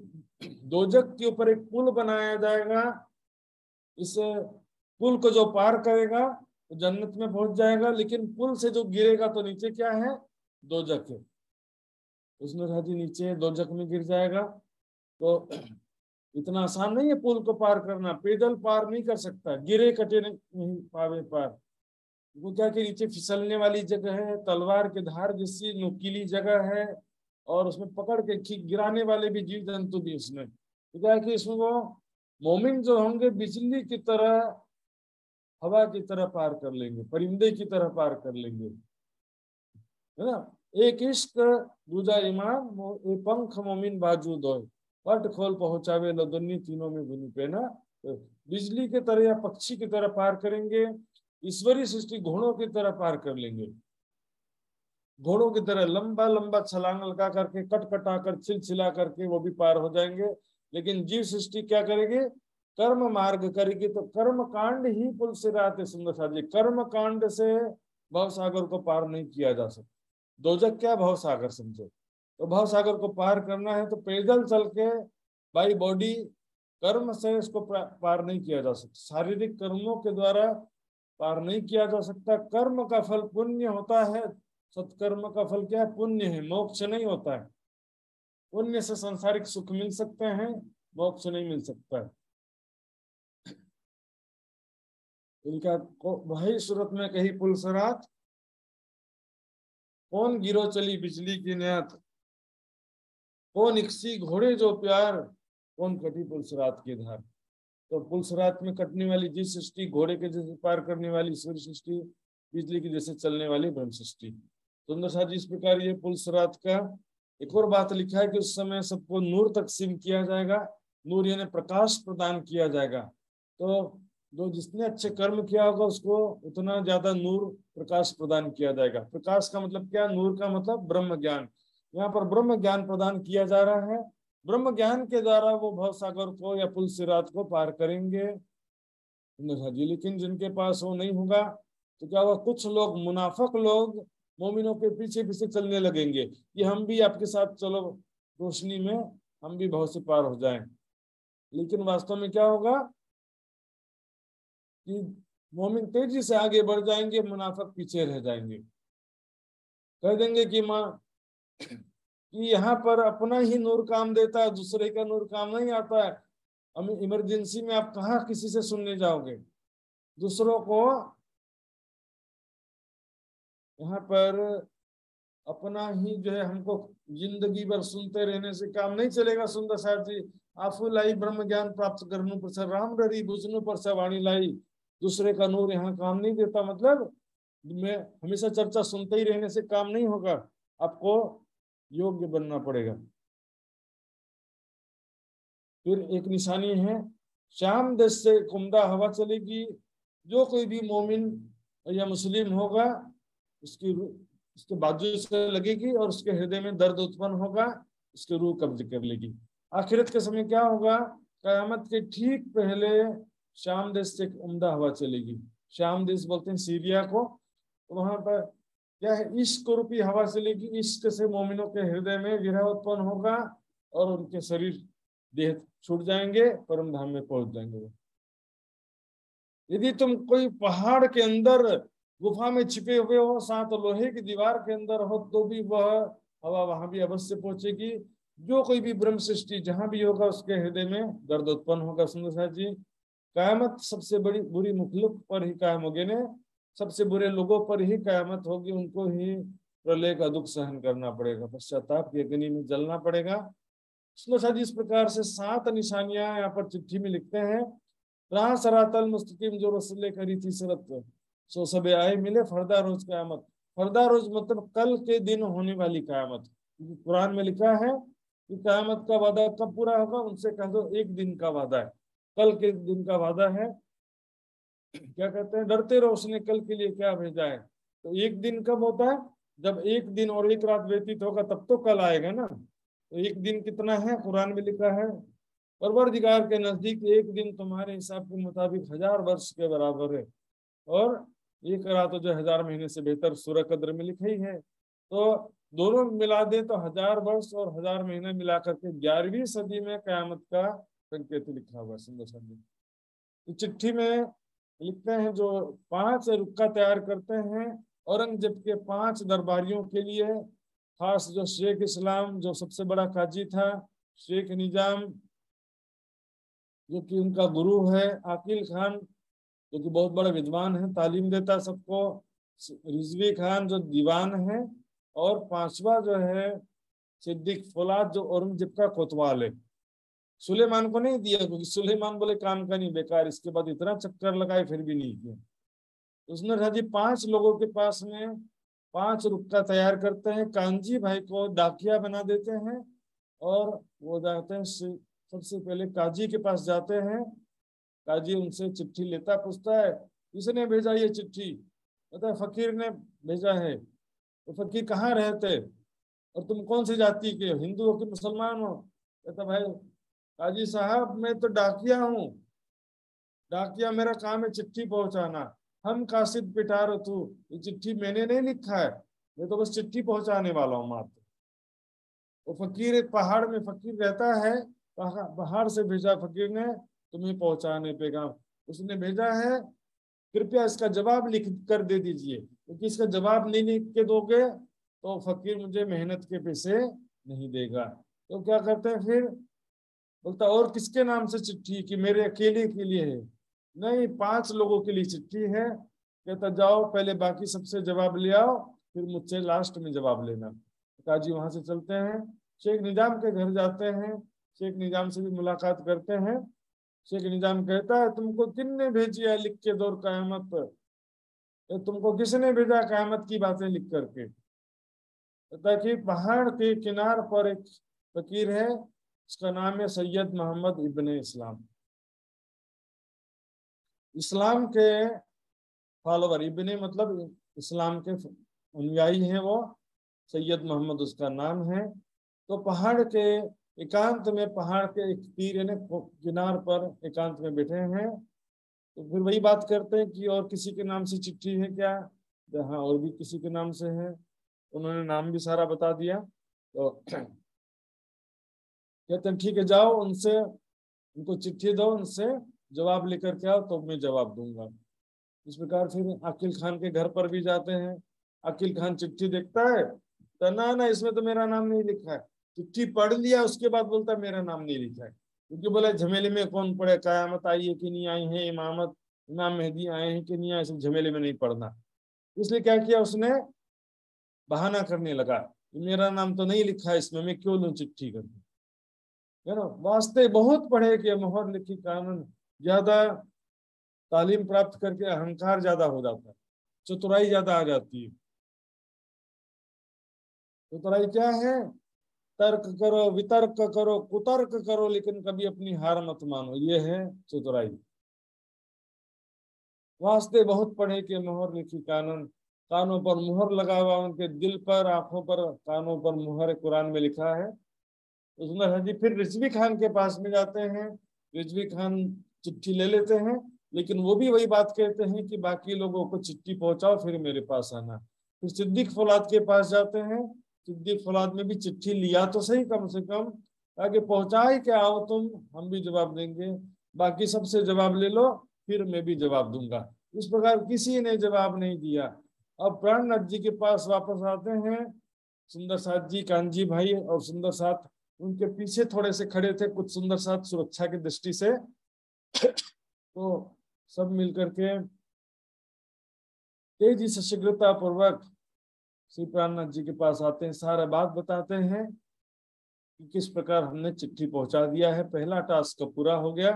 दोजक के ऊपर एक पुल बनाया जाएगा, इस पुल को जो पार करेगा तो जन्नत में पहुंच जाएगा, लेकिन पुल से जो गिरेगा तो नीचे क्या है, दोजक है। उसने राजी नीचे दोजक में गिर जाएगा। तो इतना आसान नहीं है पुल को पार करना, पैदल पार नहीं कर सकता, गिरे कटे नहीं पावे पार। वो क्या कि नीचे फिसलने वाली जगह है, तलवार के धार जैसी नुकीली जगह है, और उसमें पकड़ के गिराने वाले भी जीव जंतु भी उसमें। तो क्या कि इसमें वो मोमिन जो होंगे बिजली की तरह, हवा की तरह पार कर लेंगे, परिंदे की तरह पार कर लेंगे, है ना। एक इश्क दूजा ईमान, ए पंख मोमिन बाजू दो, पट खोल पहुंचावे लदुन्नी, तीनों में गुनी पे ना। तो बिजली की तरह या पक्षी की तरह पार करेंगे, ईश्वरीय सृष्टि घोड़ों की तरह पार कर लेंगे। घोड़ों की तरह लंबा लंबा छलांग लगा करके, कटकटा कर, चिलचिला करके वो भी पार हो जाएंगे। लेकिन जीव सृष्टि क्या करेगी, कर्म मार्ग करेगी। तो कर्म कांड ही पुल से रहते सुंदर सा जी, कर्म कांड से भव सागर को पार नहीं किया जा सकता। दोजक क्या, भव सागर समझो। तो भव सागर को पार करना है तो पैदल चल के बाई बॉडी कर्म से इसको पार नहीं किया जा सकता, शारीरिक कर्मों के द्वारा पार नहीं किया जा सकता। कर्म का फल पुण्य होता है, सत्कर्म का फल क्या है, पुण्य है, मोक्ष नहीं होता है। पुण्य से सांसारिक सुख मिल सकते हैं, मोक्ष नहीं मिल सकता है। इनका वही सूरत में कही पुल सरात, कौन गिरो चली बिजली की न्यात, कौन इक्सी घोड़े जो प्यार, कौन कटी पुल सरात की धार। तो पुल सरात में कटने वाली जीव सृष्टि, घोड़े के जैसे पार करने वाली ईश्वर सृष्टि, बिजली की जैसे चलने वाली ब्रह्म सृष्टि। सुंदर सा जी इस प्रकार ये पुल सरात का एक और बात लिखा है कि उस समय सबको नूर तकसीम किया जाएगा, नूर यानी प्रकाश प्रदान किया जाएगा। तो जो जिसने अच्छे कर्म किया होगा उसको उतना ज्यादा नूर प्रकाश प्रदान किया जाएगा। प्रकाश का मतलब क्या, नूर का मतलब ब्रह्म ज्ञान। यहाँ पर ब्रह्म ज्ञान प्रदान किया जा रहा है, ब्रह्म ज्ञान के द्वारा वो भव सागर को या पुल सिरात को पार करेंगे जी। लेकिन जिनके पास वो नहीं होगा तो क्या होगा, कुछ लोग मुनाफिक लोग मोमिनों के पीछे पीछे चलने लगेंगे कि हम भी आपके साथ चलो रोशनी में, हम भी भव से पार हो जाएं। लेकिन वास्तव में क्या होगा कि मोमिन तेजी से आगे बढ़ जाएंगे, मुनाफिक पीछे रह जाएंगे। कह देंगे कि माँ कि यहाँ पर अपना ही नूर काम देता है, दूसरे का नूर काम नहीं आता है। इमरजेंसी में आप कहाँ किसी से सुनने जाओगे, दूसरों को यहाँ पर अपना ही जो है, हमको जिंदगी भर सुनते रहने से काम नहीं चलेगा। सुंदर साहब जी, आफू लाई ब्रह्म ज्ञान प्राप्त करने पर से राम डरी बुझनु पर से वाणी लाई, दूसरे का नूर यहाँ काम नहीं देता। मतलब मैं हमेशा चर्चा सुनते ही रहने से काम नहीं होगा, आपको योग्य बनना पड़ेगा। फिर एक निशानी है, शाम देश से कुमदा हवा चलेगी। जो कोई भी मोमिन या मुस्लिम होगा उसके बाजू से लगेगी और उसके हृदय में दर्द उत्पन्न होगा, उसके रूह कब्ज कर लेगी। आखिरत के समय क्या होगा, कयामत के ठीक पहले शाम देश से एक उम्दा हवा चलेगी। शाम देश बोलते हैं सीरिया को। तो वहां पर क्या है, इश्क रूपी हवा चलेगी, इश्क से मोमिनों के हृदय में विरह उत्पन्न होगा और उनके शरीर देह छूट जाएंगे, परम धाम में पहुंच जाएंगे। यदि तुम कोई पहाड़ के अंदर गुफा में छिपे हुए हो, साथ लोहे की दीवार के अंदर हो, तो भी वह हवा वहां भी अवश्य पहुंचेगी। जो कोई भी ब्रह्म सृष्टि जहां भी होगा उसके हृदय में दर्द उत्पन्न होगा। सुंदर साथ जी, कयामत सबसे बड़ी बुरी मुखलुक पर ही कायम होगी ने, सबसे बुरे लोगों पर ही कयामत होगी, उनको ही प्रलय का दुख सहन करना पड़ेगा, पश्चाताप की अग्नि में जलना पड़ेगा। सुंदर साथ जी, इस प्रकार से 7 निशानियां यहाँ पर चिट्ठी में लिखते हैं। राह सरातल मुस्तकीम जो रसूले करी थी सरत, सो सबे आए मिले फरदा रोज कयामत। फरदा रोज मतलब कल के दिन होने वाली कयामत। कुरान में लिखा है कि कयामत का वादा कब पूरा होगा, उनसे कह दो एक दिन का वादा है, कल के दिन का वादा है। क्या कहते हैं, डरते रहो उसने कल के लिए क्या भेजा है। तो एक दिन कब होता है, जब एक दिन और एक रात व्यतीत होगा तब तो कल आएगा ना। तो एक दिन कितना है, कुरान में लिखा है परवरदिगार के नजदीक एक दिन तुम्हारे हिसाब के मुताबिक 1000 वर्ष के बराबर है, और एक रात जो 1000 महीने से बेहतर सूरह कद्र में लिखा ही है। तो दोनों मिला दे तो 1000 वर्ष और 1000 महीने मिला करके 11वीं सदी में कयामत का संकेत लिखा हुआ। सुंदर समझे, तो चिट्ठी में लिखते हैं जो 5 रुक्का तैयार करते हैं औरंगजेब के 5 दरबारियों के लिए, खास जो शेख इस्लाम जो सबसे बड़ा काजी था, शेख निजाम जो कि उनका गुरु है, आकिल खान जो कि बहुत बड़ा विद्वान है, तालीम देता सबको, रिजवी खान जो दीवान है, और 5वां जो है सिद्दीक फौलाद जो औरंगजेब का कोतवाल है। सुलेमान को नहीं दिया क्योंकि सुलेमान बोले काम का नहीं, बेकार, इसके बाद इतना चक्कर लगाए फिर भी नहीं किया। उसने कहा जी 5 लोगों के पास में 5 रुक्का तैयार करते हैं, कांजी भाई को डाकिया बना देते हैं, और वो जाते हैं सबसे पहले काजी के पास जाते हैं। काजी उनसे चिट्ठी लेता, पूछता है किसने भेजा ये चिट्ठी, कहता है फकीर ने भेजा है। तो फकीर कहाँ रहते और तुम कौन सी जाति के, हिंदू हो कि मुसलमान हो। कहता भाई काजी साहब मैं तो डाकिया हूँ, डाकिया मेरा काम है चिट्ठी पहुंचाना, हम कासिद पिटार तू, ये चिट्ठी मैंने नहीं लिखा है, मैं तो बस चिट्ठी पहुंचाने वाला हूँ मात्र। वो फकीर एक पहाड़ में फकीर रहता है, पहाड़ से भेजा फकीर ने तुम्हें पहुंचाने पे काम, उसने भेजा है, कृपया इसका जवाब लिख कर दे दीजिए, क्योंकि इसका जवाब नहीं लिख के दोगे तो फकीर मुझे मेहनत के पैसे नहीं देगा। तो क्या करते हैं फिर, बोलता और किसके नाम से चिट्ठी, कि मेरे अकेले के लिए है, नहीं 5 लोगों के लिए चिट्ठी है। कहता जाओ पहले बाकी सबसे जवाब ले आओ, फिर मुझसे लास्ट में जवाब लेना। काजी वहां से चलते हैं, शेख निजाम के घर जाते हैं, शेख निजाम से भी मुलाकात करते हैं। शेख निजाम कहता है तुमको किसने भेजी है लिख के दौर कयामत, तुमको किसने भेजा कयामत की बातें लिख करके। कहता कि पहाड़ के किनार पर एक फकीर है, उसका नाम है सैयद मोहम्मद इब्ने इस्लाम, इस्लाम के फॉलोवर, इब्ने मतलब इस्लाम के अनुयायी हैं वो, सैयद मोहम्मद उसका नाम है। तो पहाड़ के एकांत में, पहाड़ के एक तीर यानी किनार पर एकांत में बैठे हैं। तो फिर वही बात करते हैं कि और किसी के नाम से चिट्ठी है क्या, हाँ और भी किसी के नाम से है, उन्होंने नाम भी सारा बता दिया। तो कहते हैं ठीक है जाओ उनसे, उनको चिट्ठी दो, उनसे जवाब लेकर के आओ तो मैं जवाब दूंगा। इस प्रकार फिर आकिल खान के घर पर भी जाते हैं। आकिल खान चिट्ठी देखता है तो ना इसमें तो मेरा नाम नहीं लिखा है, चिट्ठी पढ़ लिया उसके बाद बोलता मेरा नाम नहीं लिखा है, क्योंकि बोले झमेले में कौन पढ़े, कयामत आई है कि नहीं आई है, इमाम मेहदी आए हैं कि नहीं आए, सब झमेले में नहीं पढ़ना। इसलिए क्या किया उसने, बहाना करने लगा मेरा नाम तो नहीं लिखा है इसमें, मैं क्यों लूं चिट्ठी करके, है ना। वास्ते बहुत पढ़े कि मोहर लिखी कानून, ज्यादा तालीम प्राप्त करके अहंकार ज्यादा हो जाता है, चतुराई ज्यादा आ जाती है। चतुराई क्या है, तर्क करो, वितर्क करो, कुतर्क करो, लेकिन कभी अपनी हार मत मानो, ये है चतुराई। वास्ते बहुत पढ़े कि मोहर लिखी कानून, कानों पर मुहर लगा हुआ, उनके दिल पर, आंखों पर, कानों पर मुहर कुरान में लिखा है। उसमें हजी फिर रिजवी खान के पास में जाते हैं, रिजवी खान चिट्ठी ले लेते हैं, लेकिन वो भी वही बात कहते हैं कि बाकी लोगों को चिट्ठी पहुंचाओ फिर मेरे पास आना। फिर सिद्दीक फौलाद के पास जाते हैं। सिद्दीक फौलाद में भी चिट्ठी लिया तो सही कम से कम, आगे पहुंचाए कि आओ तुम, हम भी जवाब देंगे, बाकी सबसे जवाब ले लो, फिर मैं भी जवाब दूंगा। इस प्रकार किसी ने जवाब नहीं दिया। अब प्राणनाथ जी के पास वापस आते हैं सुंदर साथ जी, कानजी भाई और सुंदर साथ उनके पीछे थोड़े से खड़े थे, कुछ सुंदर साथ सुरक्षा की दृष्टि से। तो सब मिलकर के तेजी से शीघ्रता पूर्वक श्री प्राणनाथ जी के पास आते हैं, सारा बात बताते हैं कि किस प्रकार हमने चिट्ठी पहुंचा दिया है, पहला टास्क पूरा हो गया।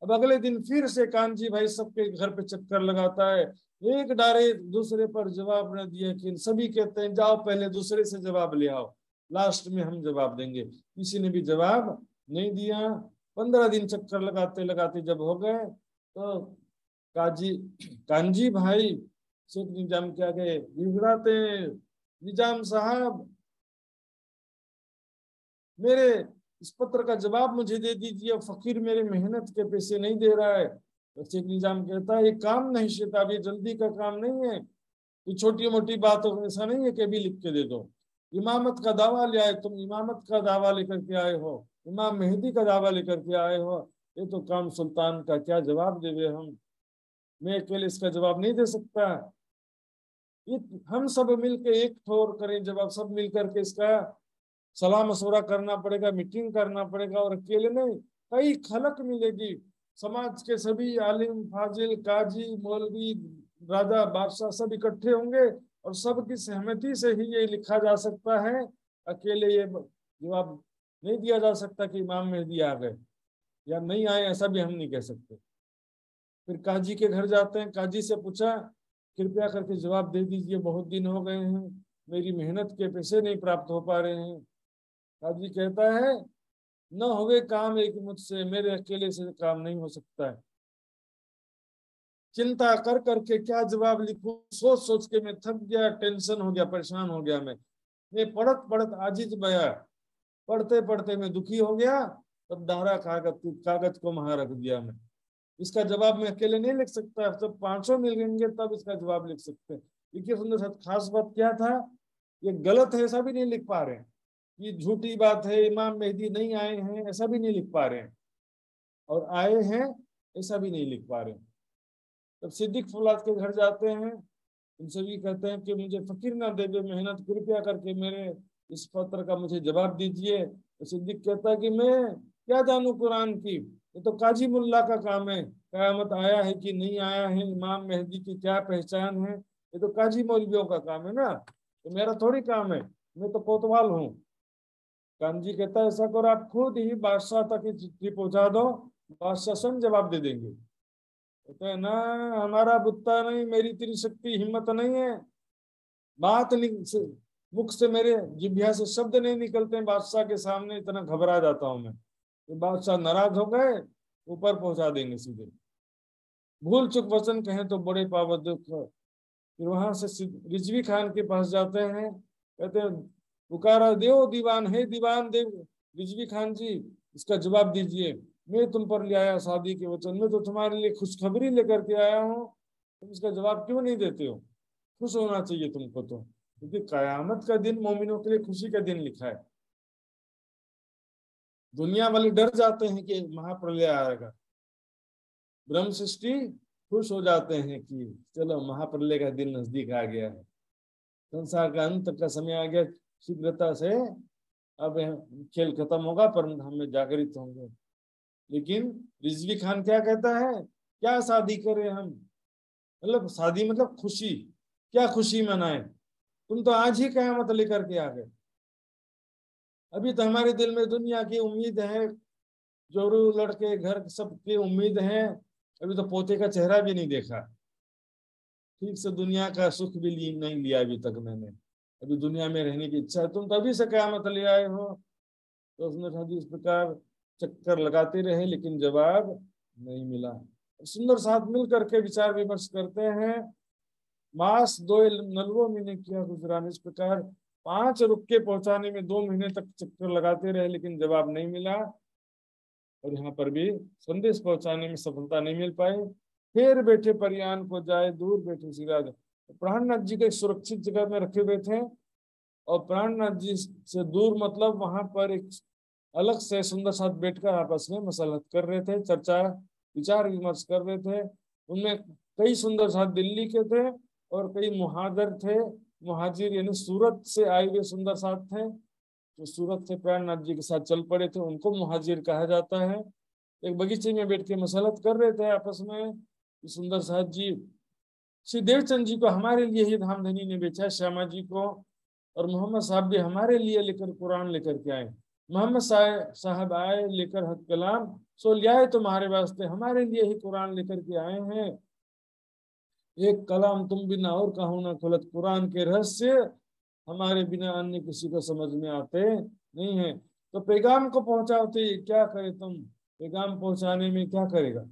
अब अगले दिन फिर से कानजी भाई सबके घर पे चक्कर लगाता है, एक डारे दूसरे पर जवाब न दिए कि सभी कहते हैं जाओ पहले दूसरे से जवाब ले आओ, लास्ट में हम जवाब देंगे। किसी ने भी जवाब नहीं दिया। 15 दिन चक्कर लगाते लगाते जब हो गए तो कानजी भाई शेख निजाम क्या गए गिड़गिड़ाते, निजाम साहब मेरे इस पत्र का जवाब मुझे दे दीजिए, फकीर मेरे मेहनत के पैसे नहीं दे रहा है। तो शेख निजाम कहता है ये काम नहीं शेताब, ये जल्दी का काम नहीं है, ये छोटी मोटी बात हो, ऐसा नहीं है कि अभी लिख के दे दो। इमामत का दावा ले आए, तुम इमामत का दावा लेकर के आए हो, इमाम मेहदी का दावा लेकर के आए हो, ये तो काम सुल्तान का, क्या जवाब देवे हम, मैं अकेले इसका जवाब नहीं दे सकता। ये हम सब मिलकर एक ठोर करें जवाब, सब मिलकर के इसका सलाह मशवरा करना पड़ेगा, मीटिंग करना पड़ेगा, और अकेले नहीं कई खलक मिलेगी, समाज के सभी आलिम फाजिल काजी मौलवी राजा बादशाह सब इकट्ठे होंगे और सबकी सहमति से ही ये लिखा जा सकता है। अकेले ये जवाब नहीं दिया जा सकता कि इमाम मेहदी आ गए या नहीं आए, ऐसा भी हम नहीं कह सकते। फिर काजी के घर जाते हैं, काजी से पूछा कृपया करके जवाब दे दीजिए, बहुत दिन हो गए हैं, मेरी मेहनत के पैसे नहीं प्राप्त हो पा रहे हैं। काजी कहता है न होवे काम एक मुझसे, मेरे अकेले से काम नहीं हो सकता है, चिंता कर करके क्या जवाब लिखूं, सोच सोच के मैं थक गया, टेंशन हो गया, परेशान हो गया। मैं पढ़त पढ़त आजिज बया, पढ़ते पढ़ते मैं दुखी हो गया, तब दारा कागज को वहां रख दिया। मैं इसका जवाब मैं अकेले नहीं लिख सकता, सब 500 मिलेंगे तब इसका जवाब लिख सकते हैं। देखिए सुंदर साथ खास बात क्या था, ये गलत है ऐसा भी नहीं लिख पा रहे हैं, ये झूठी बात है इमाम मेहदी नहीं आए हैं ऐसा भी नहीं लिख पा रहे हैं, और आए हैं ऐसा भी नहीं लिख पा रहे हैं। तब सिद्दीक फौलाद के घर जाते हैं, उनसे भी कहते हैं कि मुझे फकीर ना दे दे मेहनत, कृपया करके मेरे इस पत्र का मुझे जवाब दीजिए। तो सिद्दीक कहता है कि मैं क्या जानूं कुरान की, ये तो काजी मुल्ला का काम है, कयामत आया है कि नहीं आया है, इमाम मेहदी की क्या पहचान है, ये तो काजी मौलवियों का काम है ना, तो मेरा थोड़ी काम है, मैं तो कोतवाल हूँ। कानजी कहता है ऐसा करो आप खुद ही बादशाह तक चिट्ठी पहुंचा दो, बादशाह स्वयं जवाब दे देंगे। कहते हैं ना हमारा बुत्ता नहीं, मेरी तेरी शक्ति हिम्मत नहीं है, बात मुख से मेरे जिह्वा से शब्द नहीं निकलते हैं बादशाह के सामने, इतना घबरा जाता हूं मैं। तो बादशाह नाराज हो गए, ऊपर पहुंचा देंगे सीधे, भूल चुक वचन कहें तो बड़े पावत दुख। फिर वहां से रिजवी खान के पास जाते हैं, कहते हैं पुकारा देव दीवान है, दीवान देव रिजवी खान जी इसका जवाब दीजिए, मैं तुम पर ले आया शादी के वचन, मैं तो तुम्हारे लिए खुशखबरी लेकर के आया हूँ, तुम इसका जवाब क्यों नहीं देते हो, खुश होना चाहिए तुमको तो, क्योंकि कयामत का दिन मोमिनों के लिए खुशी का दिन लिखा है। दुनिया वाले डर जाते हैं कि महाप्रलय आएगा, ब्रह्म सृष्टि खुश हो जाते हैं कि चलो महाप्रलय का दिन नजदीक आ गया है, संसार का अंत का समय आ गया, शीघ्रता से अब खेल खत्म होगा पर हमें जागृत होंगे। लेकिन रिजवी खान क्या कहता है, क्या शादी करें हम, मतलब शादी मतलब खुशी, क्या खुशी मनाए, तुम तो आज ही कयामत लेकर के आ गए, अभी तो हमारे दिल में दुनिया की उम्मीद है, जोरू लड़के घर सबकी उम्मीद है, अभी तो पोते का चेहरा भी नहीं देखा, ठीक से दुनिया का सुख भी नहीं लिया अभी तक मैंने, अभी दुनिया में रहने की इच्छा है, तुम तो अभी से कयामत ले आए हो। तो उसने शादी इस प्रकार चक्कर लगाते रहे लेकिन जवाब नहीं मिला। सुंदर साथ मिल करके विचार विमर्श करते हैं, मास 2 नलवों महीने किया गुजरान, इस प्रकार 5 रुपये पहुंचाने में 2 महीने तक चक्कर लगाते रहे लेकिन जवाब नहीं मिला, और यहाँ पर भी संदेश पहुंचाने में सफलता नहीं मिल पाई। फिर बैठे परियान को जाए, दूर बैठे सिराज, प्राणनाथ जी को एक सुरक्षित जगह में रखे हुए थे, और प्राणनाथ जी से दूर मतलब वहां पर एक अलग से सुंदर साथ बैठकर आपस में मसलहत कर रहे थे, चर्चा विचार विमर्श कर रहे थे। उनमें कई सुंदर साथ दिल्ली के थे और कई मुहाजिर थे। मुहाजिर यानी सूरत से आए हुए सुंदर साथ थे, जो सूरत से प्राणनाथ जी के साथ चल पड़े थे, उनको मुहाजिर कहा जाता है। एक बगीचे में बैठ के मसलहत कर रहे थे आपस में। सुंदर साथ जी श्री देवचंद जी को हमारे लिए ही धामधनी ने बेचा, श्यामा जी को, और मोहम्मद साहब भी हमारे लिए लेकर कुरान लेकर के आए। मोहम्मद साहब आए लेकर हक कलाम, सो लियाए तुम्हारे वास्ते, हमारे लिए ही कुरान लेकर के आए हैं। एक कलाम तुम बिना और कहूँ ना खुलत, कुरान के रहस्य हमारे बिना अन्य किसी को समझ में आते नहीं है। तो पैगाम को पहुंचाते क्या करे तुम, पैगाम पहुंचाने में क्या करेगा।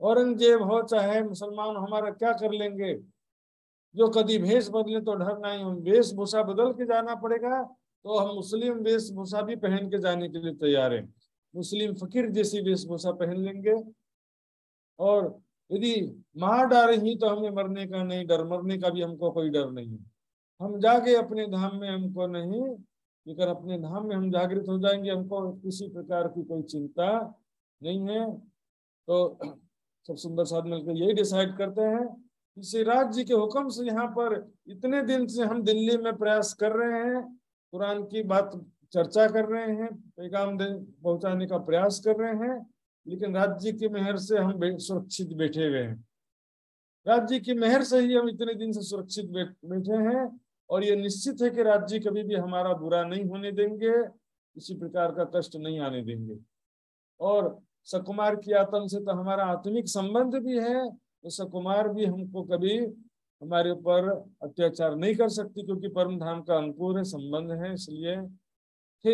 औरंगजेब हो चाहे मुसलमान, हमारा क्या कर लेंगे। जो कभी भेष बदले तो डर नहीं, हम वेशभूषा बदल के जाना पड़ेगा तो हम मुस्लिम वेशभूषा भी पहन के जाने के लिए तैयार हैं। मुस्लिम फकीर जैसी वेशभूषा पहन लेंगे। और यदि मार डालेंगी तो हमें मरने का नहीं डर, मरने का भी हमको कोई डर नहीं है। हम जागे अपने धाम में, हमको नहीं, लेकिन अपने धाम में हम जागृत हो जाएंगे, हमको किसी प्रकार की कोई चिंता नहीं है। तो सब सुंदर साथ मिलकर यही डिसाइड करते हैं। इसी राज जी के हुक्म से यहाँ पर इतने दिन से हम दिल्ली में प्रयास कर रहे हैं, कुरान की बात चर्चा कर रहे हैं, पैगाम पहुंचाने का प्रयास कर रहे हैं, लेकिन राज्य की मेहर से हम सुरक्षित बैठे हुए हैं। राज्य की मेहर से ही हम इतने दिन से सुरक्षित बैठे हैं, और ये निश्चित है कि राज्य कभी भी हमारा बुरा नहीं होने देंगे, किसी प्रकार का कष्ट नहीं आने देंगे। और सकुमार की आत्म से तो हमारा आत्मिक संबंध भी है, तो सकुमार भी हमको कभी हमारे ऊपर अत्याचार नहीं कर सकती, क्योंकि परम धाम का अंकुर है, संबंध है। इसलिए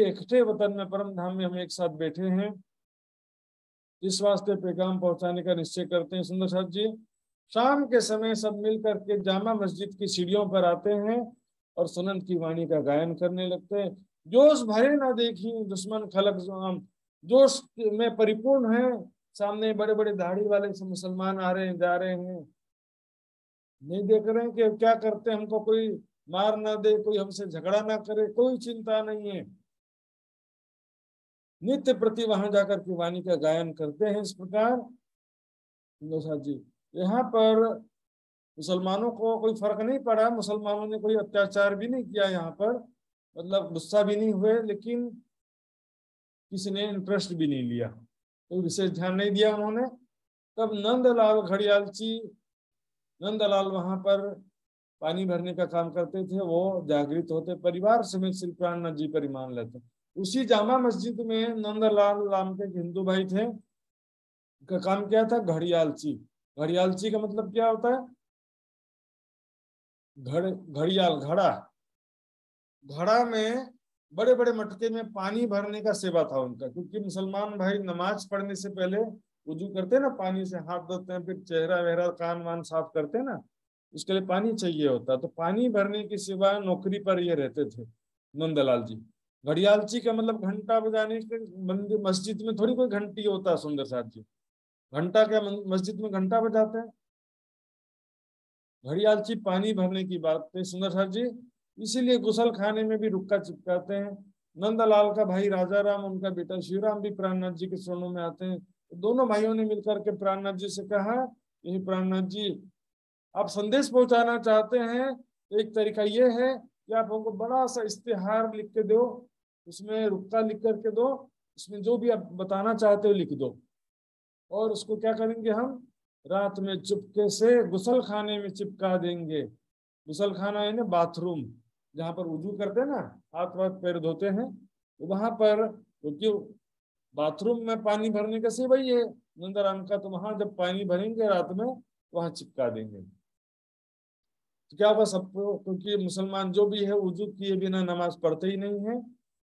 इकट्ठे वतन में परम धाम में हम एक साथ बैठे हैं, इस वास्ते पैगाम पहुंचाने का निश्चय करते हैं। सुंदर साथ जी शाम के समय सब मिल करके जामा मस्जिद की सीढ़ियों पर आते हैं और सुनंद की वाणी का गायन करने लगते हैं। जोश भरे ना देखी दुश्मन खलक जोश में परिपूर्ण है। सामने बड़े बड़े दाढ़ी वाले से मुसलमान आ रहे हैं, जा रहे हैं, नहीं देख रहे हैं कि क्या करते हैं, हमको कोई मार ना दे, कोई हमसे झगड़ा ना करे, कोई चिंता नहीं है। नित्य प्रति वहां जाकर के वाणी का गायन करते हैं। इस प्रकार जी यहाँ पर मुसलमानों को कोई फर्क नहीं पड़ा, मुसलमानों ने कोई अत्याचार भी नहीं किया यहाँ पर, मतलब गुस्सा भी नहीं हुए, लेकिन किसी ने इंटरेस्ट भी नहीं लिया, कोई विशेष ध्यान नहीं दिया उन्होंने। तब नंदलाल घड़ियालची, नंदलाल वहां पर पानी भरने का काम करते थे, वो जागृत होते, परिवार समेत श्री प्राणनाथ जी पर ईमान लेते। उसी जामा मस्जिद में नंदलाल नाम के हिंदू भाई थे, का काम क्या था, घड़ियालची। घड़ियालची का मतलब क्या होता है, घड़ियाल, घड़ा। घड़ा में बड़े बड़े मटके में पानी भरने का सेवा था उनका, क्योंकि मुसलमान भाई नमाज पढ़ने से पहले वुजू करते ना, पानी से हाथ धोते हैं, फिर चेहरा वेहरा कान वान साफ करते ना, उसके लिए पानी चाहिए होता। तो पानी भरने की सेवा नौकरी पर ये रहते थे नंदलाल जी। घड़ियालची का मतलब घंटा बजाने के, मस्जिद में थोड़ी कोई घंटी होता है सुंदर साथ जी, घंटा क्या मस्जिद में घंटा बजाते हैं। घड़ियालची पानी भरने की बात है सुंदर साथ जी, इसीलिए गुसल खाने में भी रुक्का चिपकाते हैं। नंदलाल का भाई राजा राम, उनका बेटा शिवराम भी प्राणनाथ जी के शरणों में आते हैं। तो दोनों भाइयों ने मिलकर के प्राणनाथ जी से कहा, यही प्राणनाथ जी आप संदेश पहुंचाना चाहते हैं, तो एक तरीका ये है कि आप हमको बड़ा सा इश्तिहार लिख के दो, उसमें रुक्का लिख करके दो, उसमें जो भी आप बताना चाहते हो लिख दो, और उसको क्या करेंगे, हम रात में चुपके से गुसल खाने में चिपका देंगे। गुसल खाना है ना बाथरूम, जहाँ पर वुजू करते हैं ना, हाथ वाथ पैर धोते हैं, तो वहां पर, क्योंकि बाथरूम में पानी भरने का सेवा ही है नंदराम का, तो वहां जब पानी भरेंगे रात में वहां चिपका देंगे। तो क्या होगा सबको, क्योंकि मुसलमान जो भी है वुजू किए बिना नमाज पढ़ते ही नहीं है,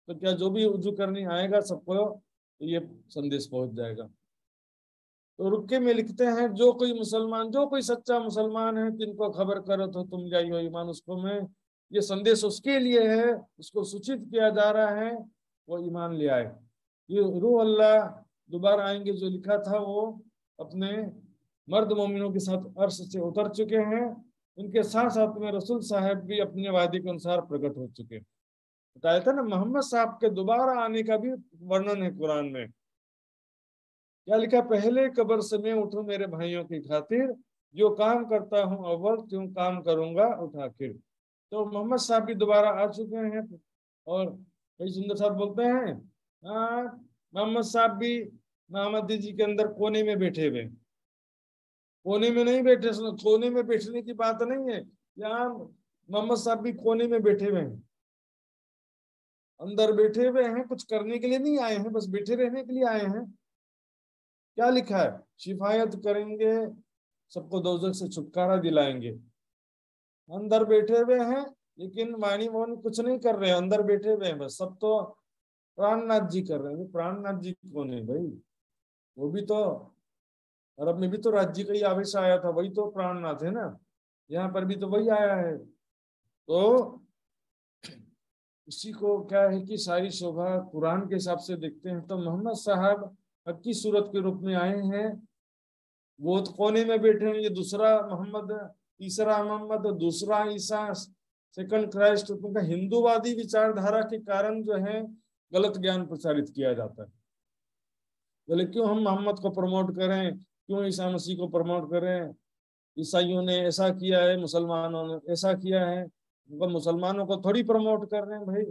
तो क्या जो भी वुजू करने आएगा सबको ये संदेश पहुंच जाएगा। तो रुके में लिखते हैं, जो कोई मुसलमान, जो कोई सच्चा मुसलमान है, तिनको खबर करो तो तुम जाइयो ईमान उसको में, ये संदेश उसके लिए है, उसको सूचित किया जा रहा है, वो ईमान ले आए। ये रूह अल्लाह दोबारा आएंगे जो लिखा था वो अपने मर्द मोमिनों के साथ अर्श से उतर चुके हैं, उनके साथ साथ में रसूल साहब भी अपने वादे के अनुसार प्रकट हो चुके हैं। बताया था ना, मोहम्मद साहब के दोबारा आने का भी वर्णन है कुरान में। क्या लिखा, पहले कब्र से मैं उठूं मेरे भाइयों की खातिर, जो काम करता हूं अव्वल त्यों काम करूंगा उठाखिर। तो मोहम्मद साहब भी दोबारा आ चुके हैं। और कई सुंदर साहब बोलते हैं, मोहम्मद साहब भी मोहम्मदी जी के अंदर कोने में बैठे हुए। कोने में नहीं बैठे, कोने में बैठने की बात नहीं है, यहाँ मोहम्मद साहब भी कोने में बैठे हुए हैं, अंदर बैठे हुए हैं, कुछ करने के लिए नहीं आए हैं, बस बैठे रहने के लिए आए हैं। क्या लिखा है, शिफायत करेंगे, सबको दोजख से छुटकारा दिलाएंगे। अंदर बैठे हुए हैं लेकिन वाणी मोहन कुछ नहीं कर रहे हैं, अंदर बैठे हुए हैं बस। सब तो प्राणनाथ जी कर रहे हैं। प्राणनाथ जी कौन है भाई? वो भी तो अरब में भी तो राज्य का ही आवेश आया था, वही तो प्राणनाथ है ना, यहाँ पर भी तो वही आया है। तो इसी को क्या है कि सारी शोभा कुरान के हिसाब से देखते हैं तो मोहम्मद साहब हक्की सूरत के रूप में आए हैं। वो तो कोने में बैठे हैं, ये दूसरा मोहम्मद, तीसरा मोहम्मद, दूसरा ईसा, सेकंड क्राइस्ट। उनका हिंदूवादी विचारधारा के कारण जो है गलत ज्ञान प्रचारित किया जाता है। बोले क्यों हम मोहम्मद को प्रमोट करें, क्यों ईसा मसीह को प्रमोट करें? ईसाइयों ने ऐसा किया है, मुसलमानों ने ऐसा किया है, उनको मुसलमानों को थोड़ी प्रमोट कर रहे हैं भाई।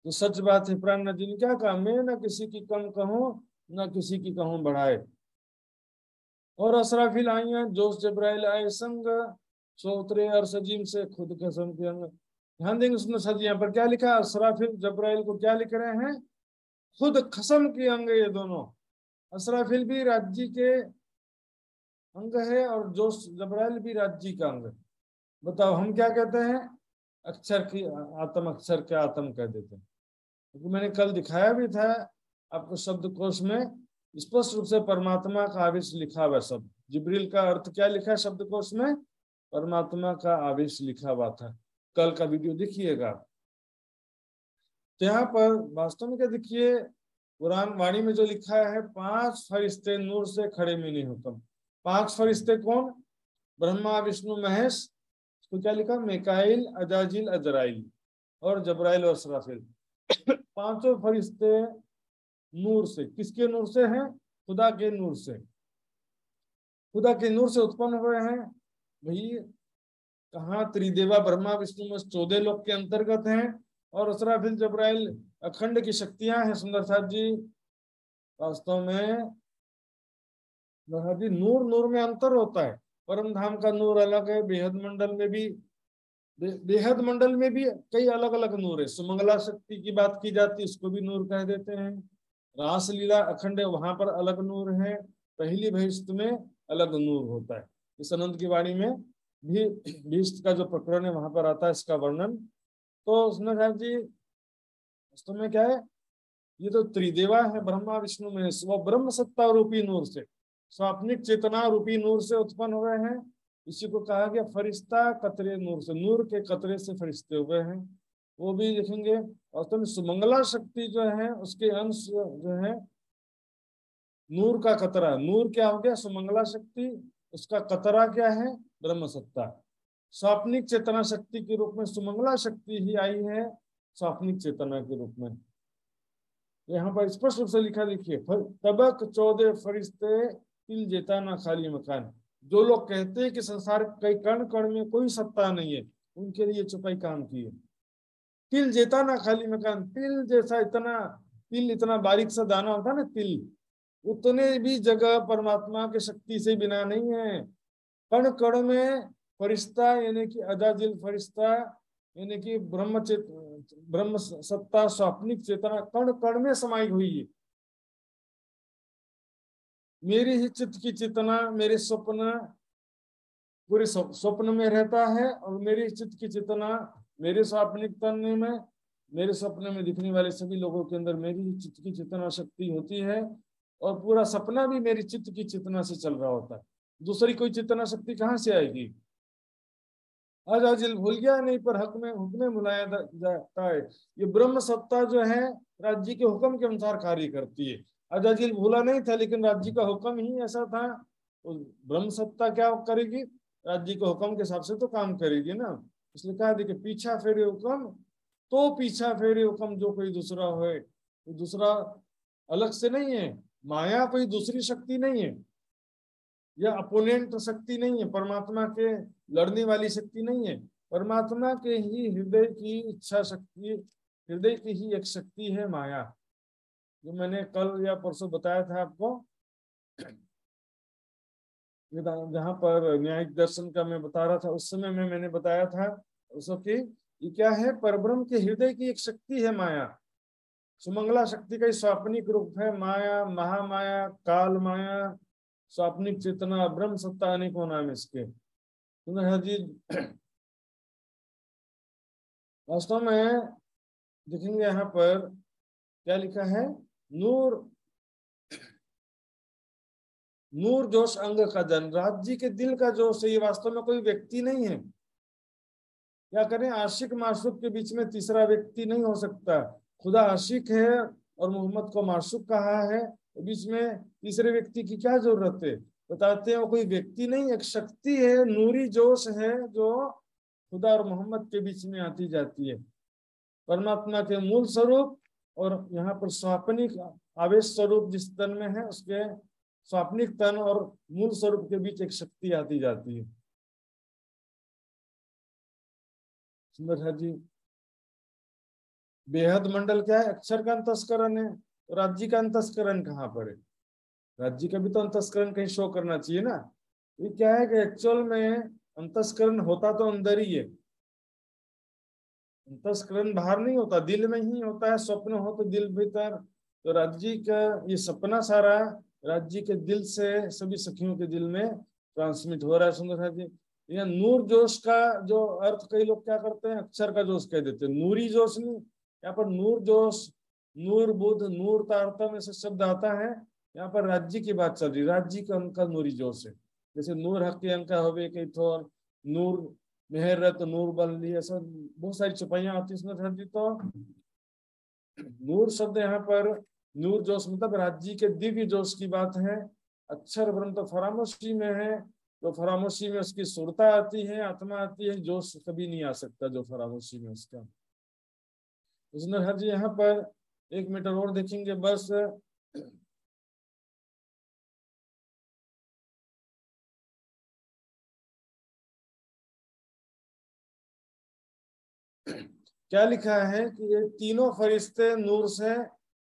तो सच बात है, प्राण जी ने क्या कहा, मैं ना किसी की कम कहूँ ना किसी की कहूँ बढ़ाए। और असराफिल आई हैं, जोश जब्राइल आए संग, सो उतरे और सजीम से खुद कसम के अंग। ध्यान देंगे उसमें सज, यहाँ पर क्या लिखा, असराफिल जब्राइल को क्या लिख रहे हैं, खुद कसम के अंग। ये दोनों, असराफिल भी राज्य के अंग है और जोश जब्राइल भी राज्य का अंग। बताओ हम क्या कहते हैं, अक्षर की आत्म, अक्षर के आत्म कह देते हैं। क्योंकि मैंने कल दिखाया भी था आपको, शब्दकोश में स्पष्ट रूप से परमात्मा का आवेश लिखा हुआ शब्द, जिब्रील का अर्थ क्या लिखा है शब्दकोश में, परमात्मा का आवेश लिखा हुआ था। कल का वीडियो देखिएगा। तो यहाँ पर वास्तव में क्या देखिए, कुरान वाणी में जो लिखा है, 5 फरिश्ते नूर से खड़े मिनी हुक्म। 5 फरिश्ते कौन, ब्रह्मा विष्णु महेश, तो क्या लिखा, मिकाइल अजाजिल अजराइल और जब्राइल और असराफिल। 5 फरिश्ते नूर से, किसके नूर से हैं, खुदा के नूर से, खुदा के नूर से उत्पन्न हुए हैं। भाई कहाँ, त्रिदेवा ब्रह्मा विष्णु में 14 लोक के अंतर्गत हैं, और असराफिल जब्राइल अखंड की शक्तियां हैं। सुंदर साहब जी वास्तव में नूर नूर में अंतर होता है, परम धाम का नूर अलग है, बेहद मंडल में भी, बेहद मंडल में भी कई अलग अलग नूर है। सुमंगला शक्ति की बात की जाती है, उसको भी नूर कह देते हैं। रासलीला अखंड है, वहां पर अलग नूर है। पहली बहिष्त में अलग नूर होता है। इस अनंत की वाणी में भी बहिष्त का जो प्रकरण है वहां पर आता है इसका वर्णन। तो उसने कहा जी वास्तव में क्या है, ये तो त्रिदेवा है, ब्रह्मा विष्णु महेश, वो ब्रह्म सत्ता रूपी नूर से, स्वाप्निक चेतना रूपी नूर से उत्पन्न हुए हैं। इसी को कहा गया फरिश्ता कतरे नूर से, नूर के कतरे से फरिश्ते हुए हैं। वो भी देखेंगे। और तो सुमंगला शक्ति जो है उसके अंश जो है नूर का कतरा, नूर क्या हो गया, सुमंगला शक्ति, उसका कतरा क्या है, ब्रह्म सत्ता। स्वाप्निक चेतना शक्ति के रूप में सुमंगला शक्ति ही आई है, स्वाप्निक चेतना के रूप में। यहाँ पर स्पष्ट रूप से लिखा, देखिए, तबक 14 फरिश्ते तिल जेता ना खाली मकान। जो लोग कहते हैं कि संसार कई कण कण में कोई सत्ता नहीं है, उनके लिए चुपाई काम की है। तिल जेता ना खाली मकान, तिल जैसा, इतना तिल, इतना बारीक सा दाना होता है ना तिल, उतने भी जगह परमात्मा के शक्ति से बिना नहीं है। कण कण में फरिश्ता यानी कि अजाजिल फरिश्ता यानी कि ब्रह्म सत्ता स्वाप्निक चेतना कण कण में समाई हुई है। मेरी ही चित्त की चेतना मेरे स्वप्न, पूरे स्वप्न में रहता है, और मेरी चित्त की चेतना मेरे स्वाप्निक तन में, मेरे सपने में दिखने वाले सभी लोगों के अंदर मेरी ही चित्त की चेतना शक्ति होती है, और पूरा सपना भी मेरी चित्त की चेतना से चल रहा होता है। दूसरी कोई चेतना शक्ति कहाँ से आएगी? अजाजिल भूल गया नहीं, पर हक में हुक्म बुलाया जाता है। ये ब्रह्म सत्ता जो है राज्य के हुक्म के अनुसार कार्य करती है। अजाजिल भूला नहीं था, लेकिन राज्य का हुक्म ही ऐसा था। तो ब्रह्म सत्ता क्या करेगी, राज्य के हुक्म के हिसाब से तो काम करेगी ना। इसलिए कहा देखिए पीछा फेरे हुक्म, तो पीछा फेरे हुक्म जो कोई दूसरा होए, तो दूसरा अलग से नहीं है, माया कोई दूसरी शक्ति नहीं है, या अपोनेंट शक्ति नहीं है, परमात्मा के लड़ने वाली शक्ति नहीं है। परमात्मा के ही हृदय की इच्छा शक्ति, हृदय की ही एक शक्ति है माया, जो मैंने कल या परसों बताया था आपको, जहां पर न्यायिक दर्शन का मैं बता रहा था, उस समय में मैंने बताया था उसको कि ये क्या है, परब्रह्म के हृदय की एक शक्ति है माया। सुमंगला शक्ति का स्वाप्निक रूप है माया, महामाया, काल माया, स्वाप्निक चेतना, ब्रह्म सत्ता, अनेकों नाम इसके। सुंदर जी वास्तव में देखेंगे यहाँ पर क्या लिखा है, नूर नूर जोश अंग का जन, राज्य के दिल का जोश है, ये वास्तव में कोई व्यक्ति नहीं है। क्या करें, आशिक माशूक के बीच में तीसरा व्यक्ति नहीं हो सकता। खुदा आशिक है और मोहम्मद को माशूक कहा है, तो बीच में तीसरे व्यक्ति की क्या जरूरत है। बताते हैं वो कोई व्यक्ति नहीं, एक शक्ति है, नूरी जोश है, जो खुदा और मोहम्मद के बीच में आती जाती है। परमात्मा के मूल स्वरूप और यहाँ पर स्वापनिक आवेश स्वरूप जिस तन में है, उसके स्वाप्निक तन और मूल स्वरूप के बीच एक शक्ति आती जाती है। सुंदर है जी। बेहद मंडल क्या है, अक्षर का अंतस्करण है, तो राज्य का अंतस्करण कहाँ पर है, राज्य का भी तो अंतस्करण कहीं शो करना चाहिए ना। ये क्या है कि एक्चुअल में अंतस्करण होता तो अंदर ही है, अंतस्करण बाहर नहीं होता, दिल में ही होता है। स्वप्न हो तो दिल भीतर, तो राज्य का ये सपना सारा राज्य के दिल से सभी सखियों के दिल में ट्रांसमिट हो रहा है। सुंदर है जी। यह नूर जोश का जो अर्थ कई लोग क्या करते हैं, अक्षर का जोश कह देते हैं, नूरी जोश नहीं। यहाँ पर नूर जोश, नूर बुद्ध, नूर तारतम ऐसे शब्द आता है। यहाँ पर राज्य की बात चल रही, राज्य का उनका नूरी जोश है। जैसे नूर हक के अंका होवे कई थोर, नूर मेहरत, नूर बल्ली, ऐसा बहुत सारी छपाइयां आती है। तो नूर शब्द यहाँ पर नूर जोश मतलब राज्य के दिव्य जोश की बात है। अक्षर ब्रह्म तो फरामोशी में है, तो फरामोशी में उसकी सुरता आती है, आत्मा आती है, जोश कभी नहीं आ सकता जो फरामोशी में उसका। उसने हर जी यहाँ पर 1 मीटर और देखेंगे बस। क्या लिखा है कि ये तीनों फरिश्ते नूर से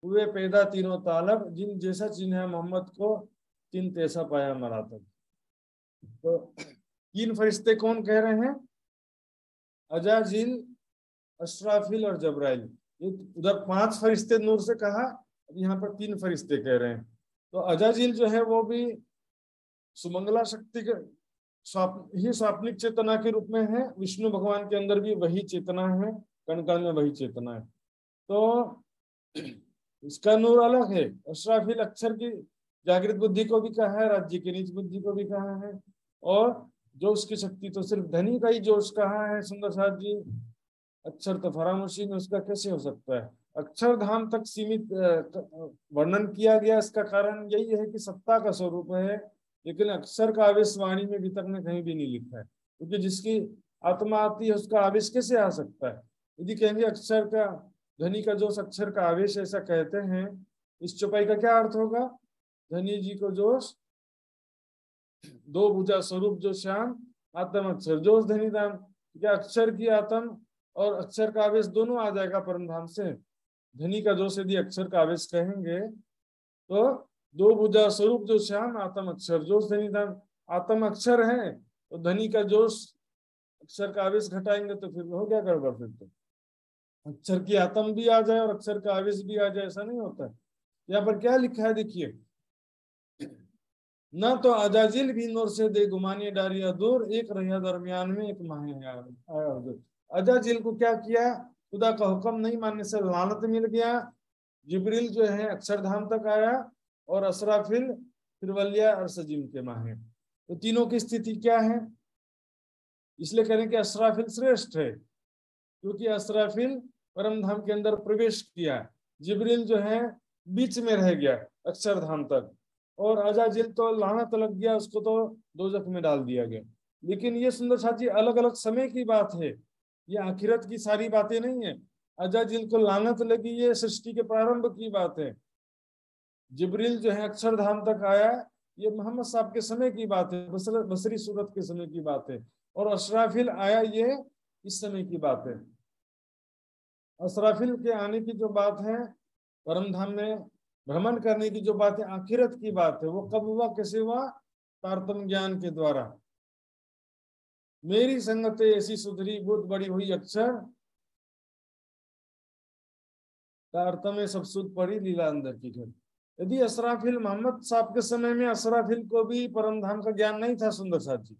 हुए पैदा, तीनों तालब, जिन जैसा चिन्ह मोहम्मद को तीन तैसा पाया मरातब। तो 3 फरिश्ते कौन कह रहे हैं, अजाजिल, अशराफिल और जबराइल। उधर 5 फरिश्ते नूर से कहा, यहाँ पर 3 फरिश्ते कह रहे हैं। तो अजाजिल जो है वो भी सुमंगला शक्ति के ही स्वाप्निक चेतना के रूप में है। विष्णु भगवान के अंदर भी वही चेतना है, कण कण में वही चेतना है। तो इसका नूर अलग है। अशराफिल अक्षर की जागृत बुद्धि को भी कहा है, राज्य की नीच बुद्धि को भी कहा है, और जो उसकी शक्ति तो सिर्फ धनी का ही जोश कहा है। सुंदर साथ जी, अक्षर तो फरामोशी में उसका कैसे हो सकता है। अक्षरधाम तक सीमित वर्णन किया गया, इसका कारण यही है कि सत्ता का स्वरूप है, लेकिन अक्षर का आवेश वाणी में वितर्क में कहीं भी नहीं लिखा है, क्योंकि जिसकी आत्मा आती है उसका आवेश कैसे आ सकता है। यदि कहेंगे अक्षर का धनी का जोश, अक्षर का आवेश ऐसा कहते हैं, इस चौपाई का क्या अर्थ होगा, धनी जी को जोश, 2 भुजा स्वरूप जो श्याम, आत्म अक्षर जोश धनी धाम। क्या अक्षर की आत्म और अक्षर का आवेश दोनों आ जाएगा परम धाम से। धनी का जोश यदि अक्षर का आवेश कहेंगे तो 2 भुजा स्वरूप जो श्याम, आत्म अक्षर जोश धनी धाम। आत्म अक्षर है तो धनी का जोश अक्षर का आवेश घटाएंगे तो फिर हो गया गड़बड़। फिर तो अक्षर की आत्म भी आ जाए और अक्षर का आवेश भी आ जाए, ऐसा नहीं होता। यहाँ पर क्या लिखा है देखिए, न तो अजाजिल भी नूर से दे गुमानी डारिया दूर, एक रहिया दरमियान में एक माहे आया। अजाजिल को क्या किया, खुदा का हुक्म नहीं मानने से लानत मिल गया। जिब्रील जो है अक्षरधाम तक आया, और असराफिल फिरवलिया और सजीम के माहे। तो तीनों की स्थिति क्या है, इसलिए कह रहे हैं कि असराफिल श्रेष्ठ है, क्योंकि असराफिल परम धाम के अंदर प्रवेश किया। जिब्रील जो है बीच में रह गया अक्षरधाम तक, और अजाजिल तो लानत लग गया, उसको तो दोजख में डाल दिया गया। लेकिन ये सुंदर साथ जी अलग अलग समय की बात है, ये आखिरत की सारी बातें नहीं है। अजाजिल को लानत लगी ये सृष्टि के प्रारंभ की बात है। जिब्रील जो है अक्षरधाम तक आया, ये मोहम्मद साहब के समय की बात है, बसरी सूरत के समय की बात है। और अशराफिल आया, ये इस समय की बात है। अशराफिल के आने की जो बात है, परम धाम में भ्रमण करने की जो बात है, आखिरत की बात है। वो कब हुआ, कैसे हुआ? तारतम ज्ञान के द्वारा। मेरी संगत ऐसी सुधरी बुद्ध बड़ी हुई अक्षर, तारतम सब सुध पड़ी लीला अंदर की घर। यदि असराफिल मोहम्मद साहब के समय में असराफिल को भी परम धाम का ज्ञान नहीं था सुंदर साथ जी,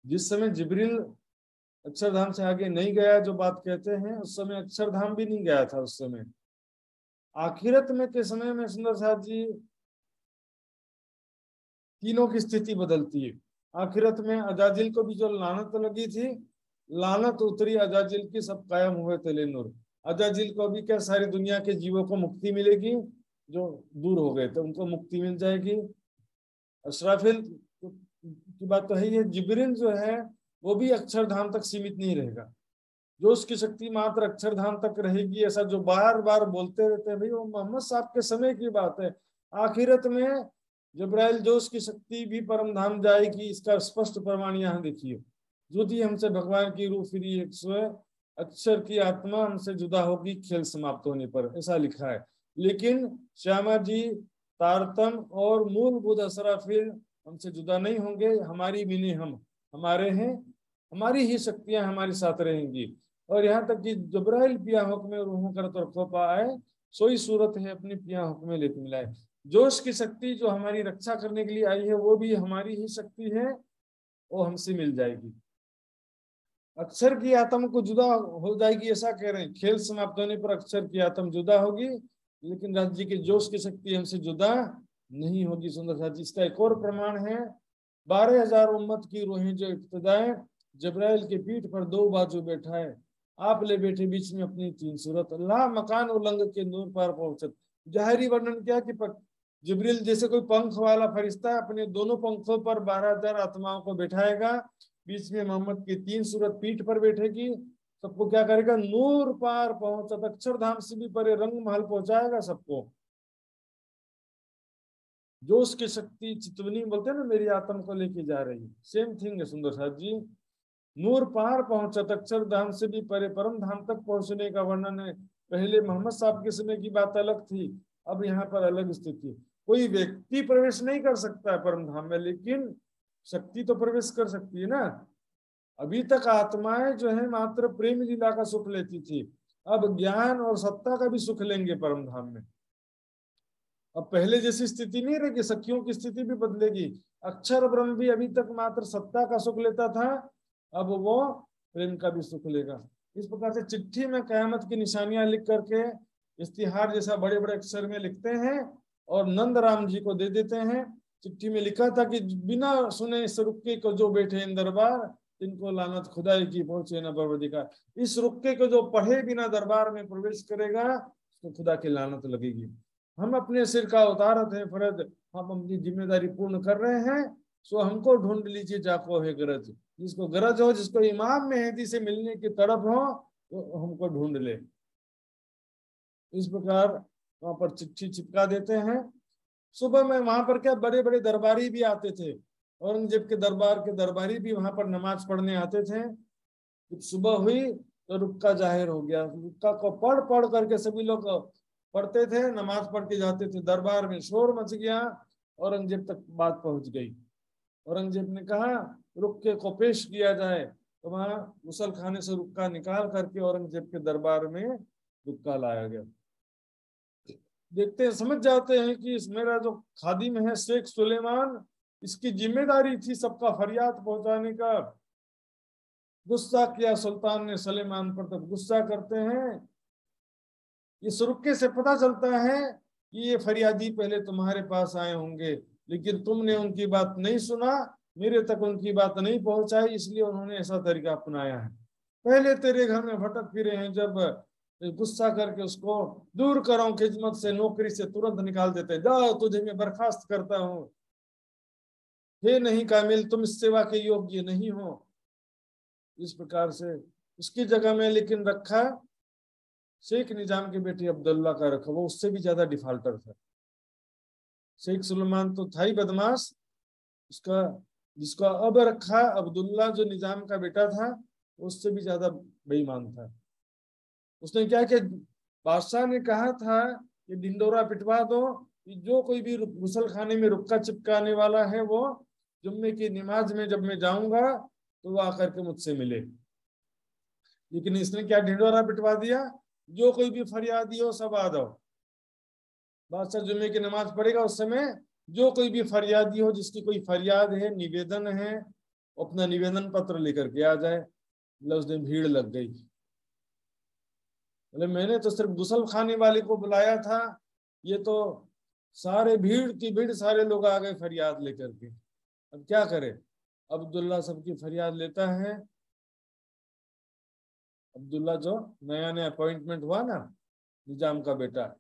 जिस समय जिब्रील अक्षरधाम से आगे नहीं गया जो बात कहते हैं, उस समय अक्षरधाम भी नहीं गया था उस समय। आखिरत में के समय में सुंदर साथ जी तीनों की स्थिति बदलती है। आखिरत में अजाजिल को भी जो लानत लगी थी, लानत उतरी अजाजिल की, सब कायम हुए तले नूर। अजाजिल को भी क्या सारी दुनिया के जीवों को मुक्ति मिलेगी, जो दूर हो गए थे उनको मुक्ति मिल जाएगी। अशराफिल की बात तो है ये। जिब्रील जो है वो भी अक्षरधाम तक सीमित नहीं रहेगा, जो उसकी शक्ति मात्र अक्षरधाम तक रहेगी, ऐसा जो बार बार बोलते रहते हैं भाई, वो मोहम्मद साहब के समय की बात है। आखिरत में जिब्राइल जो उसकी शक्ति भी परम धाम जाएगी, इसका स्पष्ट प्रमाण यहाँ देखिए। ज्योति हमसे भगवान की रूह फिरी एक सोए, अक्षर की आत्मा हमसे जुदा होगी खेल समाप्त होने पर, ऐसा लिखा है। लेकिन श्यामा जी तारतम और मूलभूत असराफिल हमसे जुदा नहीं होंगे, हमारी भी नहीं, हम हमारे हैं, हमारी ही शक्तियां हमारे साथ रहेंगी। और यहाँ तक कि जिब्राइल पिया हुक्म रूहों करत और खोपा आए, सोई सूरत है अपनी पिया हुक्म लेत मिलाए। जो उसकी शक्ति जो हमारी रक्षा करने के लिए आई है, वो भी हमारी ही शक्ति है, वो हमसे मिल जाएगी। अक्षर की आत्मा को जुदा हो जाएगी ऐसा कह रहे हैं, खेल समाप्त होने पर अक्षर की आत्मा जुदा होगी, लेकिन राज्य के जोश की शक्ति हमसे जुदा नहीं होगी। सुंदर साथ जी इसका एक और प्रमाण है, 12,000 उम्मत की रूहें जो इब्तिदाएं जिब्राइल के पीठ पर दो बाजू बैठा है, आप ले बैठे बीच में अपनी तीन सूरत, अल्लाह मकान उलंग के नूर पर पहुंचत। जाहिरी वर्णन क्या कि जिब्रील जैसे कोई पंख वाला फरिश्ता अपने दोनों पंखों पर 12,000 आत्माओं को बैठाएगा, बीच में मोहम्मद की तीन सूरत पीठ पर बैठेगी, सबको क्या करेगा, नूर पार पहुंचत, अक्षरधाम से भी परे रंग महल पहुंचाएगा सबको। जो उसकी शक्ति चितवनी बोलते हैं ना, मेरी आत्मा को लेके जा रही है, सेम थिंग है सुंदर साथ जी। नूर पार पहुंचत, अक्षरधाम से भी परे परम धाम तक पहुंचने का वर्णन है। पहले मोहम्मद साहब के समय की बात अलग थी, अब यहाँ पर अलग स्थिति। कोई व्यक्ति प्रवेश नहीं कर सकता है परम धाम में, लेकिन शक्ति तो प्रवेश कर सकती है ना। अभी तक आत्माएं जो है मात्र प्रेम लीला का सुख लेती थी, अब ज्ञान और सत्ता का भी सुख लेंगे परम धाम में। अब पहले जैसी स्थिति नहीं रहेगी, सखियों की स्थिति भी बदलेगी। अक्षर ब्रह्म भी अभी तक मात्र सत्ता का सुख लेता था, अब वो प्रेम का भी सुख लेगा। इस प्रकार से चिट्ठी में कयामत की निशानियां लिख करके इश्तिहार जैसा बड़े बड़े अक्षर में लिखते हैं और नंद राम जी को दे देते हैं। चिट्ठी में लिखा था कि बिना सुने इस रुक्के को जो बैठे इन दरबार, इनको लानत खुदाई की पहुंचे न परवरदिगार। इस रुक्के को जो पढ़े बिना दरबार में प्रवेश करेगा, उसको खुदा की लानत लगेगी। हम अपने सिर का उतारत है फर्ज, हम अपनी जिम्मेदारी पूर्ण कर रहे हैं, सो हमको ढूंढ लीजिए जाको है गरज। जिसको गरज हो, जिसको इमाम मेहदी से मिलने की तड़प हो, तो हमको ढूंढ ले। इस प्रकार वहां पर चिट्ठी चिपका देते हैं। सुबह में वहां पर क्या बड़े बड़े दरबारी भी आते थे, औरंगजेब के दरबार के दरबारी भी वहां पर नमाज पढ़ने आते थे। जब सुबह हुई तो रुक्का जाहिर हो गया, रुक्का को पढ़ पढ़ करके सभी लोग पढ़ते थे, नमाज पढ़ के जाते थे। दरबार में शोर मच गया, औरंगजेब तक बात पहुंच गई। औरंगजेब ने कहा रुक्के को पेश किया जाए, तो वहां मुसल खाने से रुक्का निकाल करके औरंगजेब के दरबार में रुक्का लाया गया। देखते हैं, समझ जाते हैं कि इस मेरा जो खादिम है शेख सुलेमान, इसकी जिम्मेदारी थी सबका फरियाद पहुंचाने का। गुस्सा किया सुल्तान ने सुलेमान पर, तब गुस्सा करते हैं। इस रुक्के से पता चलता है कि ये फरियादी पहले तुम्हारे पास आए होंगे, लेकिन तुमने उनकी बात नहीं सुना, मेरे तक उनकी बात नहीं पहुंचाई, इसलिए उन्होंने ऐसा तरीका अपनाया है। पहले तेरे घर में भटक फिरे हैं, जब गुस्सा करके उसको दूर करो खिदमत से, नौकरी से तुरंत निकाल देते हैं, जाओ तुझे मैं बर्खास्त करता हूँ, हे नहीं कामिल, तुम इस सेवा के योग्य नहीं हो। इस प्रकार से उसकी जगह में लेकिन रखा शेख निजाम की बेटी अब्दुल्ला का रखा, वो उससे भी ज्यादा डिफाल्टर था। शेख सुलेमान तो था ही बदमाश, उसका जिसका अब रखा अब्दुल्ला जो निजाम का बेटा था उससे भी ज्यादा बेईमान था। उसने क्या किया, बादशाह ने कहा था कि ढिंडोरा पिटवा दो कि जो कोई भी गुसल खाने में रुक्का चिपकाने वाला है वो जुम्मे की नमाज में जब मैं जाऊंगा तो वो आकर के मुझसे मिले। लेकिन इसने क्या ढिंडोरा पिटवा दिया, जो कोई भी फरियादी हो सब आ जाओ। बादशाह जुम्मे की नमाज पढ़ेगा उस समय जो कोई भी फरियादी हो, जिसकी कोई फरियाद है, निवेदन है, अपना निवेदन पत्र लेकर के आ जाए। मतलब उस दिन भीड़ लग गई। बोले मैंने तो सिर्फ गुसल खाने वाले को बुलाया था, ये तो सारे भीड़ की भीड़ सारे लोग आ गए फरियाद लेकर के। अब क्या करे, अब्दुल्ला सबकी फरियाद लेता है। अब्दुल्ला जो नया नया अपॉइंटमेंट हुआ ना निजाम का बेटा,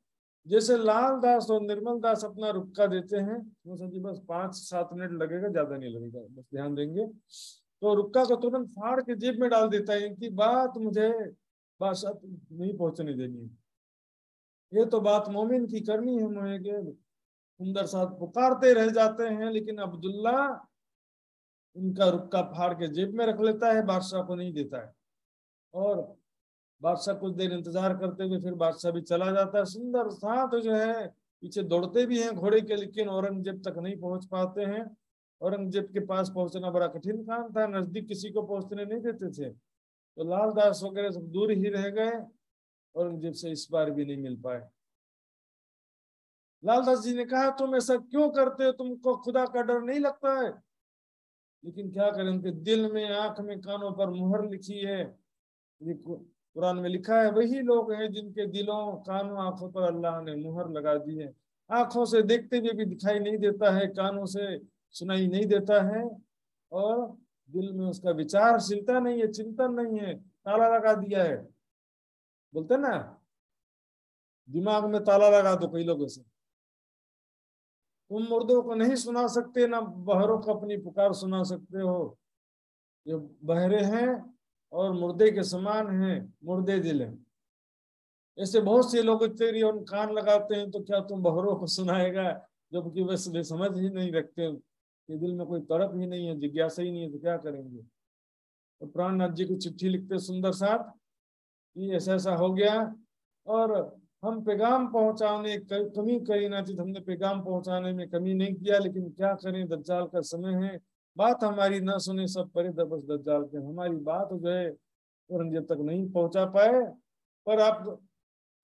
जैसे लाल दास और निर्मल दास अपना रुक्का देते हैं, वो समझिए बस 5-7 मिनट लगेगा, ज्यादा नहीं लगेगा, बस ध्यान देंगे, तो रुक्का को तुरंत फाड़ के जेब में डाल देता है। इनकी बात मुझे बादशाह नहीं पहुंचने देनी है, ये तो बात मोमिन की करनी है मुझे के। सुंदर साथ पुकारते रह जाते हैं, लेकिन अब्दुल्ला उनका रुक्का फाड़ के जेब में रख लेता है, बादशाह को नहीं देता है। और बादशाह कुछ देर इंतजार करते हुए फिर बादशाह भी चला जाता है। सुंदर साथ जो है पीछे दौड़ते भी हैं घोड़े के, लेकिन औरंगजेब तक नहीं पहुंच पाते हैं। औरंगजेब के पास पहुंचना बड़ा कठिन काम था, नजदीक किसी को पहुंचने नहीं देते थे, तो लाल दास वगैरह सब दूर ही रह गए, औरंगजेब से इस बार भी नहीं मिल पाए। लालदास जी ने कहा तुम ऐसा क्यों करते हो, तुमको खुदा का डर नहीं लगता है? लेकिन क्या करें, उनके दिल में, आंख में, कानों पर मुहर लिखी है। कुरान में लिखा है वही लोग हैं जिनके दिलों, कानों, आंखों पर अल्लाह ने मुहर लगा दी है। आंखों से देखते हुए भी दिखाई नहीं देता है, कानों से सुनाई नहीं देता है, और दिल में उसका विचारशीलता नहीं है, चिंतन नहीं है, ताला लगा दिया है। बोलते ना दिमाग में ताला लगा दो कई लोगों से। तुम मुर्दों को नहीं सुना सकते, ना बहरों को अपनी पुकार सुना सकते हो। जो बहरे हैं और मुर्दे के समान हैं, मुर्दे दिल हैं। ऐसे बहुत से लोग तेरी और कान लगाते हैं, तो क्या तुम बहरों को सुनाएगा, जबकि वे समझ ही नहीं रखते, कि दिल में कोई तड़प ही नहीं है, जिज्ञासा ही नहीं है, तो क्या करेंगे। तो प्राणनाथ जी को चिट्ठी लिखते सुंदर साथ कि ऐसा ऐसा हो गया, और हम पैगाम पहुंचाने कमी करी ना थी, हमने पैगाम पहुंचाने में कमी नहीं किया, लेकिन क्या करें, दज्जाल का समय है, बात हमारी ना सुने सब परे दबस दज्जाल के, हमारी बात जो है औरंगजेब तक नहीं पहुंचा पाए। पर आप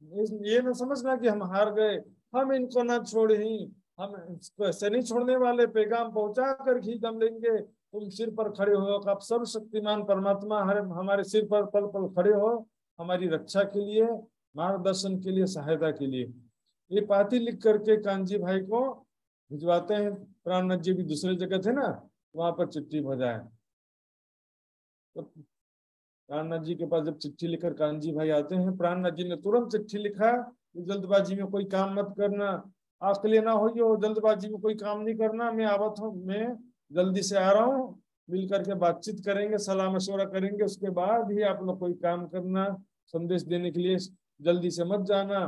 ये ना समझना कि हम हार गए, हम इनको ना छोड़े ही, हम इसको ऐसे नहीं छोड़ने वाले, पैगाम पहुंचा कर ही दम लेंगे। तुम सिर पर खड़े हो, आप सब शक्तिमान परमात्मा हमारे सिर पर पल पल खड़े हो, हमारी रक्षा के लिए, मार्गदर्शन के लिए, सहायता के लिए। ये पाती लिख करके कांजी भाई को भिजवाते हैं। प्राणनाथ जी भी दूसरे जगह थे ना, वहां पर चिट्ठी भेजाए। तो प्राणनाथ जी के पास जब चिट्ठी लेकर कांजी भाई आते हैं, प्राणनाथ जी ने तुरंत चिट्ठी लिखा कि जल्दबाजी में कोई काम मत करना, आकले ना हो, जल्दबाजी में कोई काम नहीं करना, मैं आवत हूँ, मैं जल्दी से आ रहा हूँ, मिल करके बातचीत करेंगे, सलाह मशवरा करेंगे, उसके बाद ही आप लोग कोई काम करना, संदेश देने के लिए जल्दी से मत जाना।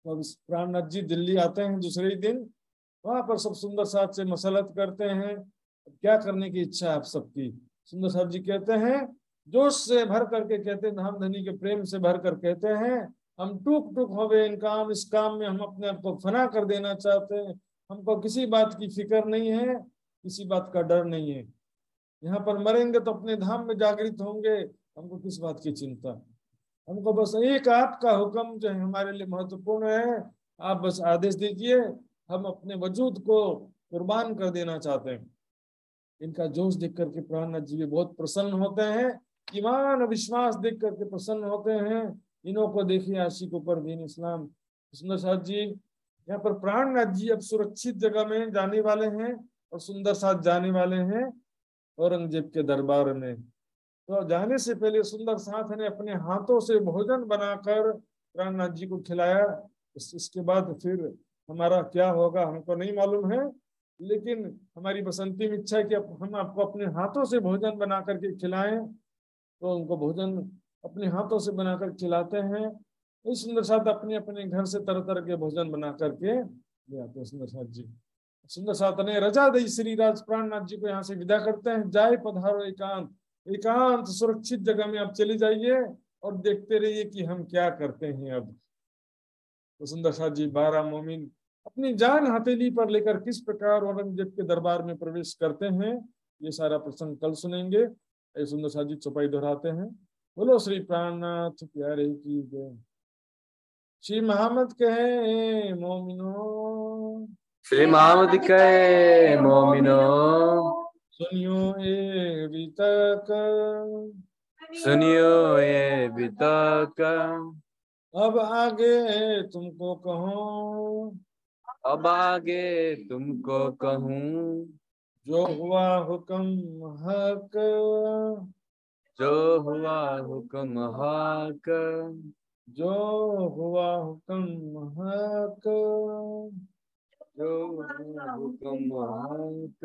तो प्राणनाथ जी दिल्ली आते हैं दूसरे ही दिन, वहां पर सब सुंदर साथ से मसलत करते हैं, क्या करने की इच्छा है आप सबकी। सुंदर साहब जी कहते हैं, जोश से भर करके कहते हैं, धाम धनी के प्रेम से भर कर कहते हैं, हम टूक टूक हो गए इन काम, इस काम में हम अपने आप को फना कर देना चाहते हैं, हमको किसी बात की फिक्र नहीं है, किसी बात का डर नहीं है, यहाँ पर मरेंगे तो अपने धाम में जागृत होंगे, हमको किस बात की चिंता, हमको बस एक आपका हुक्म जो है हमारे लिए महत्वपूर्ण है, आप बस आदेश दीजिए, हम अपने वजूद को कुर्बान कर देना चाहते हैं। इनका जोश देख करके प्राणनाथ जी भी बहुत प्रसन्न होते हैं, ईमान विश्वास देख करके प्रसन्न होते हैं। इन्हों को देखिए आशिकों पर दीन इस्लाम। सुंदर साथ जी यहाँ पर प्राणनाथ जी अब सुरक्षित जगह में जाने वाले हैं, और सुंदर साथ जाने वाले हैं औरंगजेब के दरबार में। तो जाने से पहले सुंदर साथ ने अपने हाथों से भोजन बनाकर प्राणनाथ जी को खिलाया। इसके बाद फिर हमारा क्या होगा हमको नहीं मालूम है, लेकिन हमारी बसंती में इच्छा है कि हम आपको अपने हाथों से भोजन बना करके खिलाएं। तो उनको भोजन अपने हाथों से बनाकर खिलाते हैं। इस सुंदर साथ अपने अपने घर से तरह तरह के भोजन बना करके ले आते हैं सुंदर साथ जी। सुंदर साथ ने रजा दई श्री राज प्राणनाथ जी को यहाँ से विदा करते हैं। जाए पधारो एकांत, एकांत सुरक्षित जगह में आप चले जाइए और देखते रहिए कि हम क्या करते हैं अब। तो सुंदर साथ जी 12 मोमिन अपनी जान हथेली पर लेकर किस प्रकार औरंगजेब के दरबार में प्रवेश करते हैं, ये सारा प्रसंग कल सुनेंगे। सुंदर साथ जी चौपाई दोहराते हैं। बोलो श्री प्राणनाथ प्यारे की जय। श्री महामद कहे मोमिनो, श्री महामद कहे मोमिनो, सुनियो ये वितक, सुनियो ये वितक। अब आगे तुमको कहूँ, अब आगे तुमको कहूँ, जो हुआ हुक्म हक, जो हुआ हुक्म हक, जो हुआ हुक्म हक, जो हुआ हुक्म हक।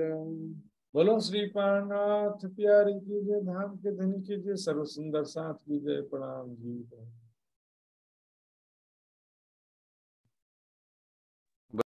बोलो श्री प्राणनाथ प्यारी की जय, धाम के धनी की जय, सर्व सुंदर साथ की जय। प्रणाम जी।